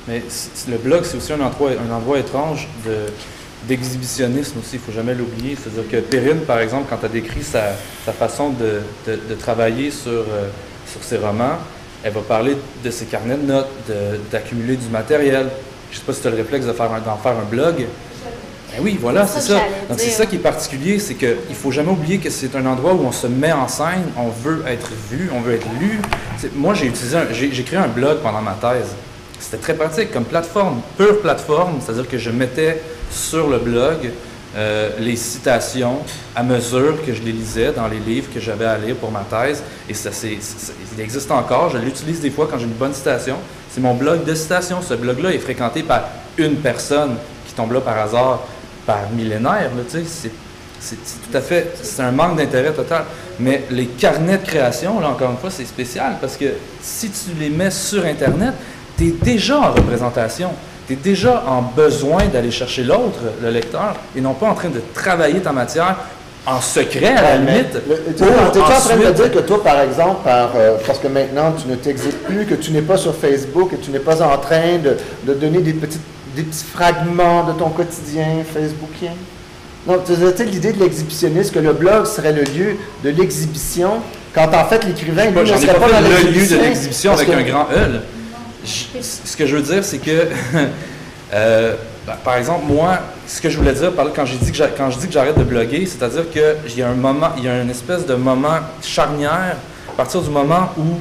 Mais le blog, c'est aussi un endroit étrange d'exhibitionnisme aussi, il ne faut jamais l'oublier. C'est-à-dire que Perrine, par exemple, quand elle décrit sa façon de travailler sur ses romans, elle va parler de ses carnets de notes, d'accumuler du matériel. Je ne sais pas si tu as le réflexe d'en faire un blog. Ben oui, voilà, c'est ça. Donc c'est ça qui est particulier, c'est qu'il ne faut jamais oublier que c'est un endroit où on se met en scène, on veut être vu, on veut être lu. Moi, j'ai créé un blog pendant ma thèse. C'était très pratique comme plateforme, pure plateforme, c'est-à-dire que je mettais sur le blog les citations à mesure que je les lisais dans les livres que j'avais à lire pour ma thèse. Et il existe encore, je l'utilise des fois quand j'ai une bonne citation. C'est mon blog de citations. Ce blog-là est fréquenté par une personne qui tombe là par hasard, par millénaire. Là, tu sais, c'est tout à fait, c'est un manque d'intérêt total. Mais les carnets de création, là encore une fois, c'est spécial parce que si tu les mets sur Internet, tu es déjà en représentation, tu es déjà en besoin d'aller chercher l'autre, le lecteur, et non pas en train de travailler ta matière en secret à la limite. Tu es en train de me dire que toi, par exemple, parce que maintenant tu ne t'exhites plus, que tu n'es pas sur Facebook, que tu n'es pas en train de donner des petits fragments de ton quotidien facebookien? Donc, tu sais, l'idée de l'exhibitionnisme, que le blog serait le lieu de l'exhibition, quand en fait l'écrivain, lui, ne serait pas dans le lieu de l'exhibition avec un grand E. Ce que je veux dire, c'est que, par exemple, moi, ce que je voulais dire quand je dis que j'arrête de bloguer, c'est-à-dire qu'il y a une espèce de moment charnière à partir du moment où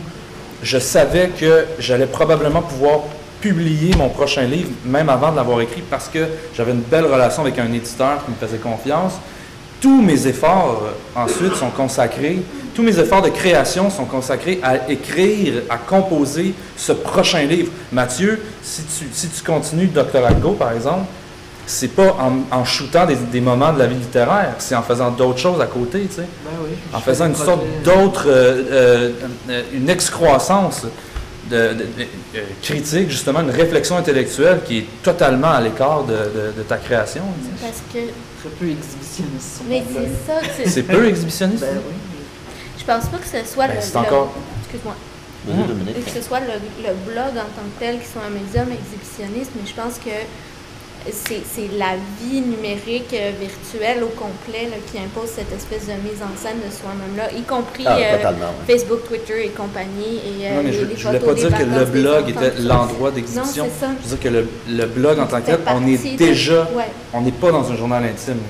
je savais que j'allais probablement pouvoir publier mon prochain livre, même avant de l'avoir écrit, parce que j'avais une belle relation avec un éditeur qui me faisait confiance. Tous mes efforts ensuite sont consacrés, tous mes efforts de création sont consacrés à écrire, à composer ce prochain livre. Mathieu, si tu continues Doctoral Go, par exemple, c'est pas en shootant des moments de la vie littéraire, c'est en faisant d'autres choses à côté, tu sais. Ben oui, en faisant une sorte d'autre, une excroissance critique, justement, une réflexion intellectuelle qui est totalement à l'écart de ta création. Parce que... Très peu exhibitionniste. Mais c'est ça. C'est peu exhibitionniste? Ben oui. Je pense pas que ce soit excuse-moi. Que ce soit le blog en tant que tel qui soit un médium exhibitionniste, mais je pense que c'est la vie numérique virtuelle au complet là, qui impose cette espèce de mise en scène de soi-même-là, y compris Facebook, Twitter et compagnie. Non, mais je ne voulais pas dire que le blog était l'endroit d'exhibition. Je veux dire que le blog en tant que tel, on est déjà, on n'est pas dans un journal intime.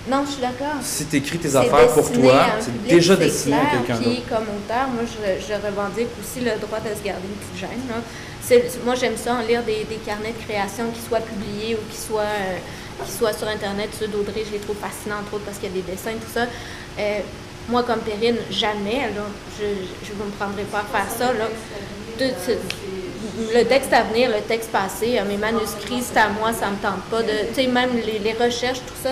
Non, je suis d'accord. Si tu écris tes affaires pour toi, c'est déjà destiné à quelqu'un d'autre. Puis comme auteur, moi, je revendique aussi le droit de se garder une petite gêne. Là. Moi, j'aime ça, en lire des carnets de création qui soient publiés ou qui soient sur Internet. Ceux d'Audrey, je les trouve fascinants, entre autres, parce qu'il y a des dessins, tout ça. Moi, comme Perrine, jamais, là, je ne me prendrai pas à faire ça. Là. le texte à venir, le texte passé, mes manuscrits, c'est à moi, ça me tente pas. Tu sais, même les recherches, tout ça,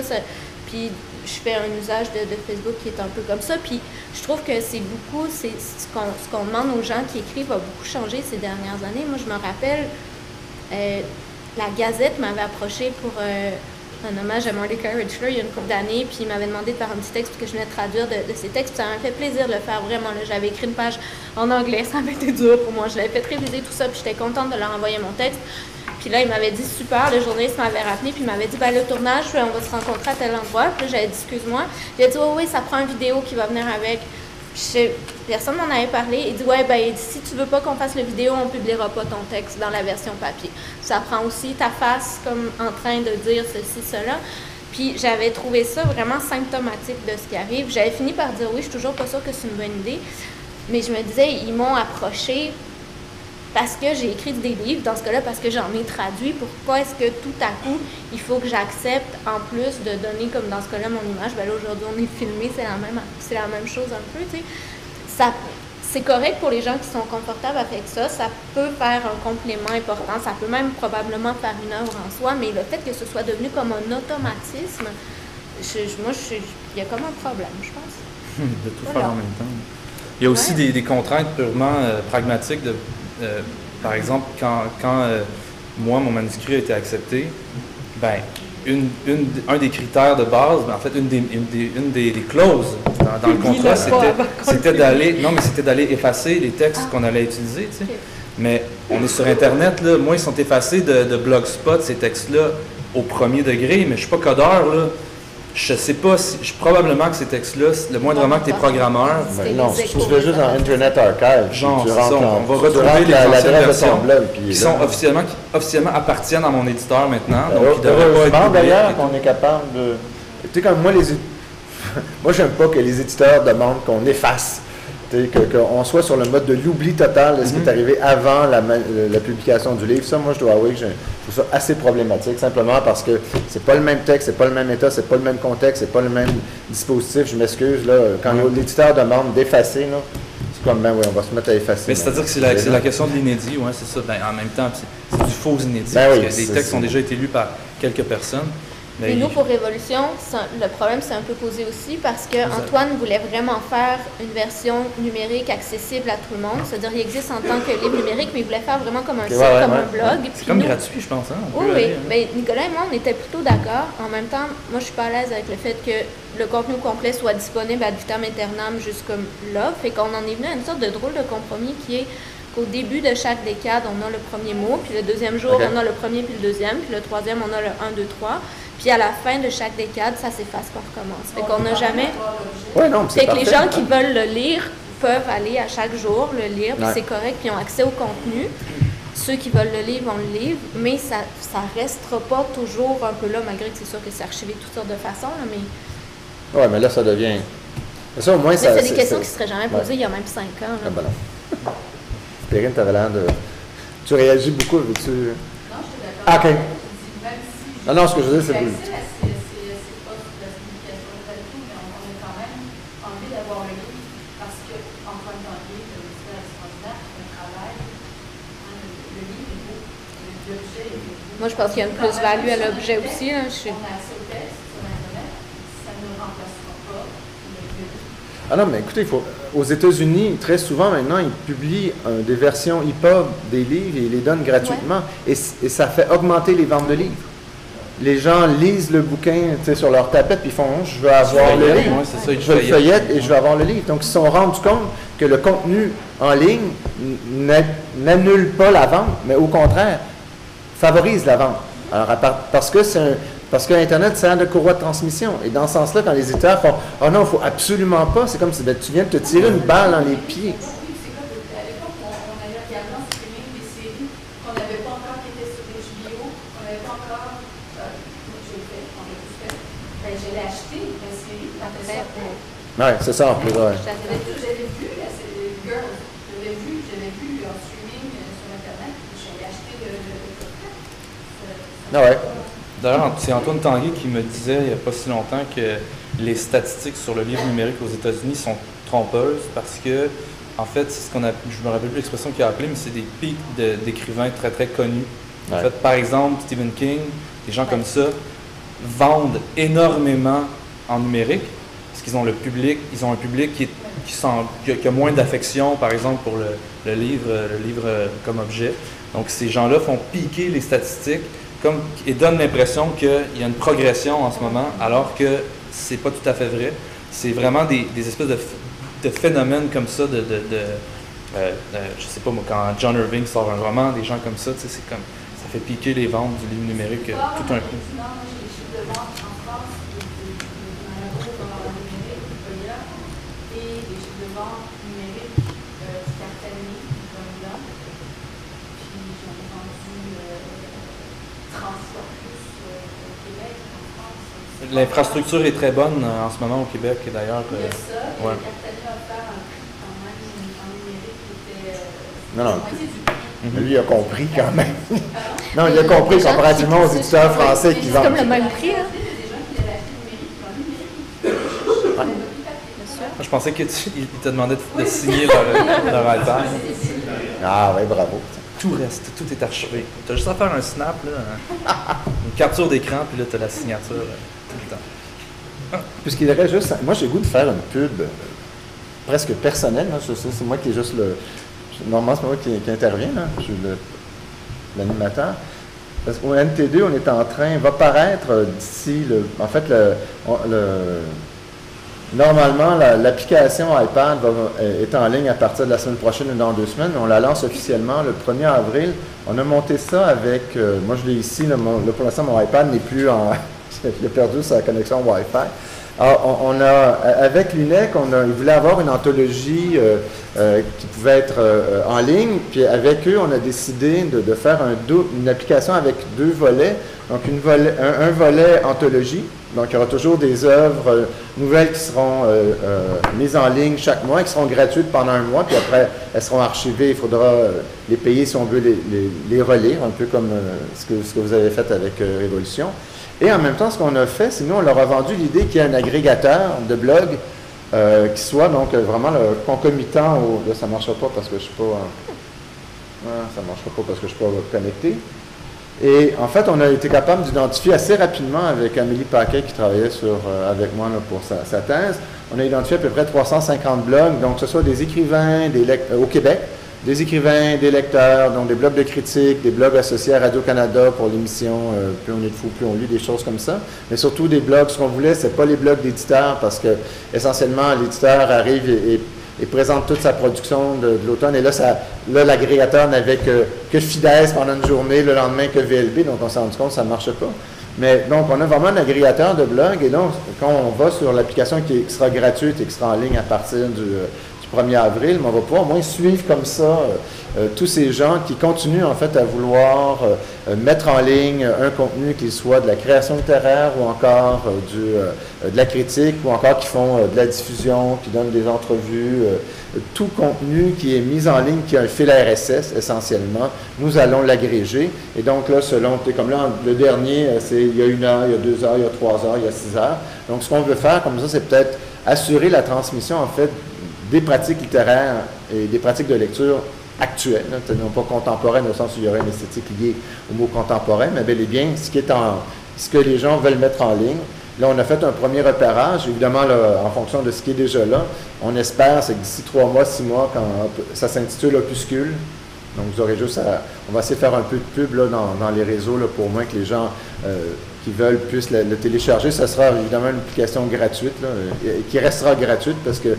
puis je fais un usage de Facebook qui est un peu comme ça. Puis je trouve que c'est beaucoup, ce qu'on demande aux gens qui écrivent a beaucoup changé ces dernières années. Moi, je me rappelle, la Gazette m'avait approché pour un hommage à Mordecai Richler il y a une couple d'années, puis il m'avait demandé de faire un petit texte que je venais de traduire de ses textes, puis ça m'a fait plaisir de le faire vraiment. J'avais écrit une page en anglais, ça avait été dur pour moi. Je l'avais fait réviser tout ça, puis j'étais contente de leur envoyer mon texte. Puis là, il m'avait dit super, le journaliste m'avait rappelé, puis il m'avait dit le tournage, on va se rencontrer à tel endroit. Puis là, j'avais dit excuse-moi. Il a dit oui, ça prend une vidéo qui va venir avec. Puis personne m'en avait parlé. Il dit si tu veux pas qu'on fasse la vidéo, on publiera pas ton texte dans la version papier. Ça prend aussi ta face comme en train de dire ceci, cela. Puis j'avais trouvé ça vraiment symptomatique de ce qui arrive. J'avais fini par dire oui, je suis toujours pas sûre que c'est une bonne idée. Mais je me disais, ils m'ont approché parce que j'ai écrit des livres, dans ce cas-là, parce que j'en ai traduit. Pourquoi est-ce que tout à coup, il faut que j'accepte, en plus de donner, comme dans ce cas-là, mon image, là, aujourd'hui, on est filmé, c'est la même chose un peu, tu sais. C'est correct pour les gens qui sont confortables avec ça, ça peut faire un complément important, ça peut même probablement faire une œuvre en soi, mais le fait que ce soit devenu comme un automatisme, il y a comme un problème, je pense. De tout faire en même temps. Il y a aussi des contraintes purement pragmatiques. Par exemple, quand moi, mon manuscrit a été accepté, un des critères de base, en fait, une des clauses dans le contrat, c'était d'aller effacer les textes qu'on allait utiliser. Tu sais. Okay. Mais on est sur Internet, là, moi, ils sont effacés de Blogspot, ces textes-là, au premier degré, mais je ne suis pas codeur, là. Je sais pas, probablement que ces textes-là, le moindrement que tu es programmeur. Non, si tu vas juste dans Internet Archive, genre, on va retrouver les anciennes versions qui sont officiellement appartiennent à mon éditeur maintenant. Donc, il devrait pas être d'ailleurs qu'on est capable de. Tu sais, comme moi, moi, j'aime pas que les éditeurs demandent qu'on efface. Qu'on soit sur le mode de l'oubli total de ce qui est arrivé avant la publication du livre. Ça, moi, je dois avouer que je trouve ça assez problématique, simplement parce que c'est pas le même texte, c'est pas le même état, c'est pas le même contexte, c'est pas le même dispositif. Je m'excuse, là, quand l'éditeur demande d'effacer, là, c'est comme, on va se mettre à effacer. Mais c'est-à-dire que c'est la question de l'inédit, c'est ça. En même temps, c'est du faux inédit, parce que les textes ont déjà été lus par quelques personnes. Et nous, pour Révolution, le problème s'est un peu posé aussi parce qu'Antoine voulait vraiment faire une version numérique accessible à tout le monde. C'est-à-dire qu'il existe en tant que livre numérique, mais il voulait faire vraiment comme un site, comme un blog. C'est comme gratuit, je pense. Hein? Oui. Mais Nicolas et moi, on était plutôt d'accord. En même temps, moi, je suis pas à l'aise avec le fait que le contenu complet soit disponible ad vitam aeternam juste comme là. Fait qu'on en est venu à une sorte de drôle de compromis qui est qu'au début de chaque décade, on a le premier mot, puis le deuxième jour, on a le premier puis le deuxième, puis le troisième, on a le 1, 2, 3. Puis à la fin de chaque décade, ça s'efface, puis on recommence. Fait qu'on n'a jamais. Fait que les gens qui veulent le lire peuvent aller à chaque jour le lire, puis c'est correct, puis ils ont accès au contenu. Ceux qui veulent le lire vont le lire, mais ça restera pas toujours un peu là, malgré que c'est sûr que c'est archivé de toutes sortes de façons, là, mais. Oui, mais là, ça devient. Ça, au moins, c'est des questions qui ne seraient jamais posées il y a même 5 ans. Là. Ah, ben non. Perrine, tu avais l'air de. Tu réagis beaucoup, veux-tu. Non, je suis d'accord. Ah, OK. Non, ce que je veux dire, c'est. C'est pas la signification de tout, mais on a quand même envie d'avoir un livre parce qu'Antoine Tanguay, le ministère extraordinaire, fait un travail. Le livre est beau. L'objet est beau. Moi, je pense qu'il y a une plus-value à l'objet aussi. Là. On a accès au texte sur Internet, ça ne remplacera pas le livre. Ah non, mais écoutez, aux États-Unis, très souvent maintenant, ils publient des versions EPUB des livres et ils les donnent gratuitement. Et ça fait augmenter les ventes de livres. Les gens lisent le bouquin sur leur tablette puis ils font « je veux avoir le livre, je le feuillette et je veux avoir le livre ». Donc, ils se sont rendus compte que le contenu en ligne n'annule pas la vente, mais au contraire, favorise la vente. Alors, parce que Internet sert de courroie de transmission. Et dans ce sens-là, quand les éditeurs font « oh non, il ne faut absolument pas », c'est comme si tu viens de te tirer une balle dans les pieds. Oui, c'est ça en plus. Ouais. J'avais vu la série Girls, j'avais vu en streaming sur Internet, j'avais acheté le Ah ouais. D'ailleurs, c'est Antoine Tanguay qui me disait il n'y a pas si longtemps que les statistiques sur le livre numérique aux États-Unis sont trompeuses parce que en fait, c'est ce qu'on a, je me rappelle plus l'expression qu'il a appelée, mais c'est des pics d'écrivains très très connus. En fait, par exemple, Stephen King, des gens comme ça vendent énormément en numérique parce qu'ils ont le public, ils ont un public qui a moins d'affection, par exemple, pour le livre comme objet. Donc, ces gens-là font piquer les statistiques et donnent l'impression qu'il y a une progression en ce moment, alors que c'est pas tout à fait vrai. C'est vraiment des espèces de phénomènes comme ça, je sais pas moi, quand John Irving sort un roman, des gens comme ça, tu sais, c'est comme, ça fait piquer les ventes du livre numérique tout un coup. L'infrastructure est très bonne en ce moment au Québec, d'ailleurs. Il y a ça, et ouais. Cartani va faire un prix quand même en numérique qui était Non, non. moitié du prix. Lui, il a compris quand même. Non, il a compris comparativement aux éditeurs français qui vendent. C'est comme le même prix, hein? Je pensais qu'il te demandait de signer leur iPad. Ah oui, bravo. Tout reste, tout est archivé. Tu as juste à faire un snap, là, une capture d'écran, puis là, tu as la signature tout le temps. Puisqu'il reste juste... Moi, j'ai le goût de faire une pub presque personnelle. C'est moi qui est juste le... Normalement, c'est moi qui intervient. Là. Je suis l'animateur. Parce qu'au NT2, on est en train... va paraître d'ici... En fait, normalement, l'application iPad est en ligne à partir de la semaine prochaine ou dans 2 semaines. On la lance officiellement le 1er avril. On a monté ça avec... moi, je l'ai ici. Là, pour l'instant, mon iPad n'est plus en... il a perdu sa connexion Wi-Fi. Alors, avec l'UNEC, ils voulaient avoir une anthologie qui pouvait être en ligne. Puis avec eux, on a décidé de faire une application avec 2 volets. Donc, un volet anthologie. Donc, il y aura toujours des œuvres nouvelles qui seront mises en ligne chaque mois, qui seront gratuites pendant 1 mois, puis après, elles seront archivées. Il faudra les payer si on veut les relire, un peu comme ce que vous avez fait avec Révolution. Et en même temps, ce qu'on a fait, c'est nous, on leur a vendu l'idée qu'il y ait un agrégateur de blogs qui soit donc vraiment le concomitant au... Là, ça ne marchera pas parce que je ne suis pas... ça ne marchera pas parce que je ne suis pas connecté. Et en fait, on a été capable d'identifier assez rapidement avec Amélie Paquet qui travaillait avec moi là, pour sa thèse. On a identifié à peu près 350 blogs, donc que ce soit des écrivains au Québec, des écrivains, des lecteurs, donc des blogs de critique, des blogs associés à Radio-Canada pour l'émission Plus on est de fou, plus on lit, des choses comme ça. Mais surtout des blogs, ce qu'on voulait, c'est pas les blogs d'éditeurs parce que essentiellement l'éditeur arrive et présente toute sa production de l'automne. Et là, l'agrégateur n'avait que Fides pendant une journée, le lendemain que VLB, donc on s'est rendu compte que ça ne marchait pas. Mais donc, on a vraiment un agrégateur de blogs, et là, quand on va sur l'application qui sera gratuite et qui sera en ligne à partir du 1er avril, on va pouvoir au moins suivre comme ça tous ces gens qui continuent en fait à vouloir mettre en ligne un contenu qu'il soit de la création littéraire ou encore de la critique ou encore qui font de la diffusion, qui donnent des entrevues, tout contenu qui est mis en ligne, qui a un fil RSS essentiellement, nous allons l'agréger. Et donc là, selon, comme là, le dernier, c'est il y a 1 heure, il y a 2 heures, il y a 3 heures, il y a 6 heures. Donc ce qu'on veut faire comme ça, c'est peut-être assurer la transmission en fait des pratiques littéraires et des pratiques de lecture actuelles, non pas contemporaines au sens où il y aurait une esthétique liée au mot contemporain, mais bel et bien ce que les gens veulent mettre en ligne. Là, on a fait un premier repérage, évidemment, là, en fonction de ce qui est déjà là. On espère, c'est que d'ici 3 mois, 6 mois, quand ça s'intitule Opuscule. Donc, vous aurez juste on va essayer de faire un peu de pub là, dans les réseaux là, pour au moins que les gens qui veulent puissent le télécharger. Ça sera évidemment une application gratuite, là, qui restera gratuite parce que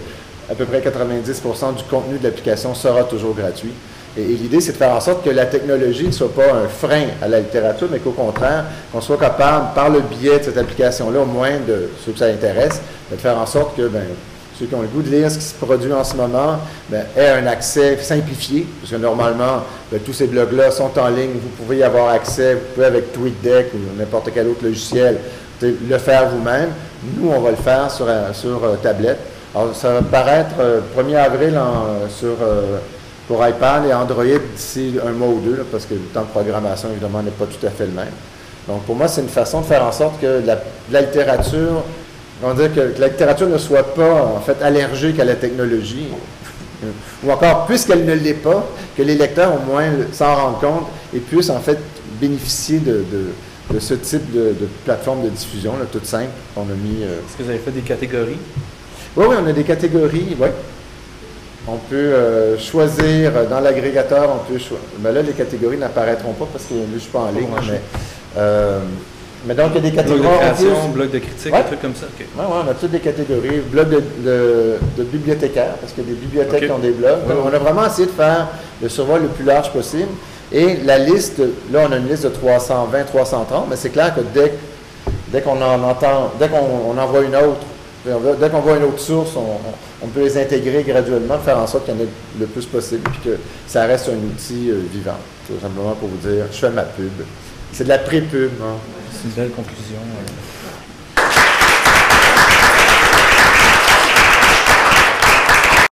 à peu près 90% du contenu de l'application sera toujours gratuit. Et l'idée, c'est de faire en sorte que la technologie ne soit pas un frein à la littérature, mais qu'au contraire, qu'on soit capable, par le biais de cette application-là, au moins de ceux que ça intéresse, de faire en sorte que ceux qui ont le goût de lire ce qui se produit en ce moment aient un accès simplifié, parce que normalement, tous ces blogs-là sont en ligne, vous pouvez y avoir accès, vous pouvez avec TweetDeck ou n'importe quel autre logiciel, le faire vous-même. Nous, on va le faire sur tablette. Alors, ça va paraître 1er avril pour iPad et Android d'ici 1 mois ou 2, là, parce que le temps de programmation, évidemment, n'est pas tout à fait le même. Donc, pour moi, c'est une façon de faire en sorte que la littérature, on va dire que la littérature ne soit pas, en fait, allergique à la technologie. Ou encore, puisqu'elle ne l'est pas, que les lecteurs au moins s'en rendent compte et puissent en fait bénéficier de ce type de plateforme de diffusion, là, toute simple, qu'on a mis... Est-ce que vous avez fait des catégories? Oui, on a des catégories, oui. On peut choisir dans l'agrégateur, mais là, les catégories n'apparaîtront pas parce que je ne suis pas en ligne, mais donc, il y a des catégories. Blog de création, blog de critique, des trucs comme ça. Okay. Oui, on a toutes des catégories. Blog de bibliothécaires, parce qu'il y a des bibliothèques qui ont des blogs. Donc, on a vraiment essayé de faire le survol le plus large possible. Et la liste, là, on a une liste de 320, 330, mais c'est clair que dès qu'on envoie une autre, dès qu'on voit une autre source, on peut les intégrer graduellement, faire en sorte qu'il y en ait le plus possible, puis que ça reste un outil vivant. Tout simplement pour vous dire, je fais ma pub. C'est de la pré-pub. Hein. C'est une belle conclusion.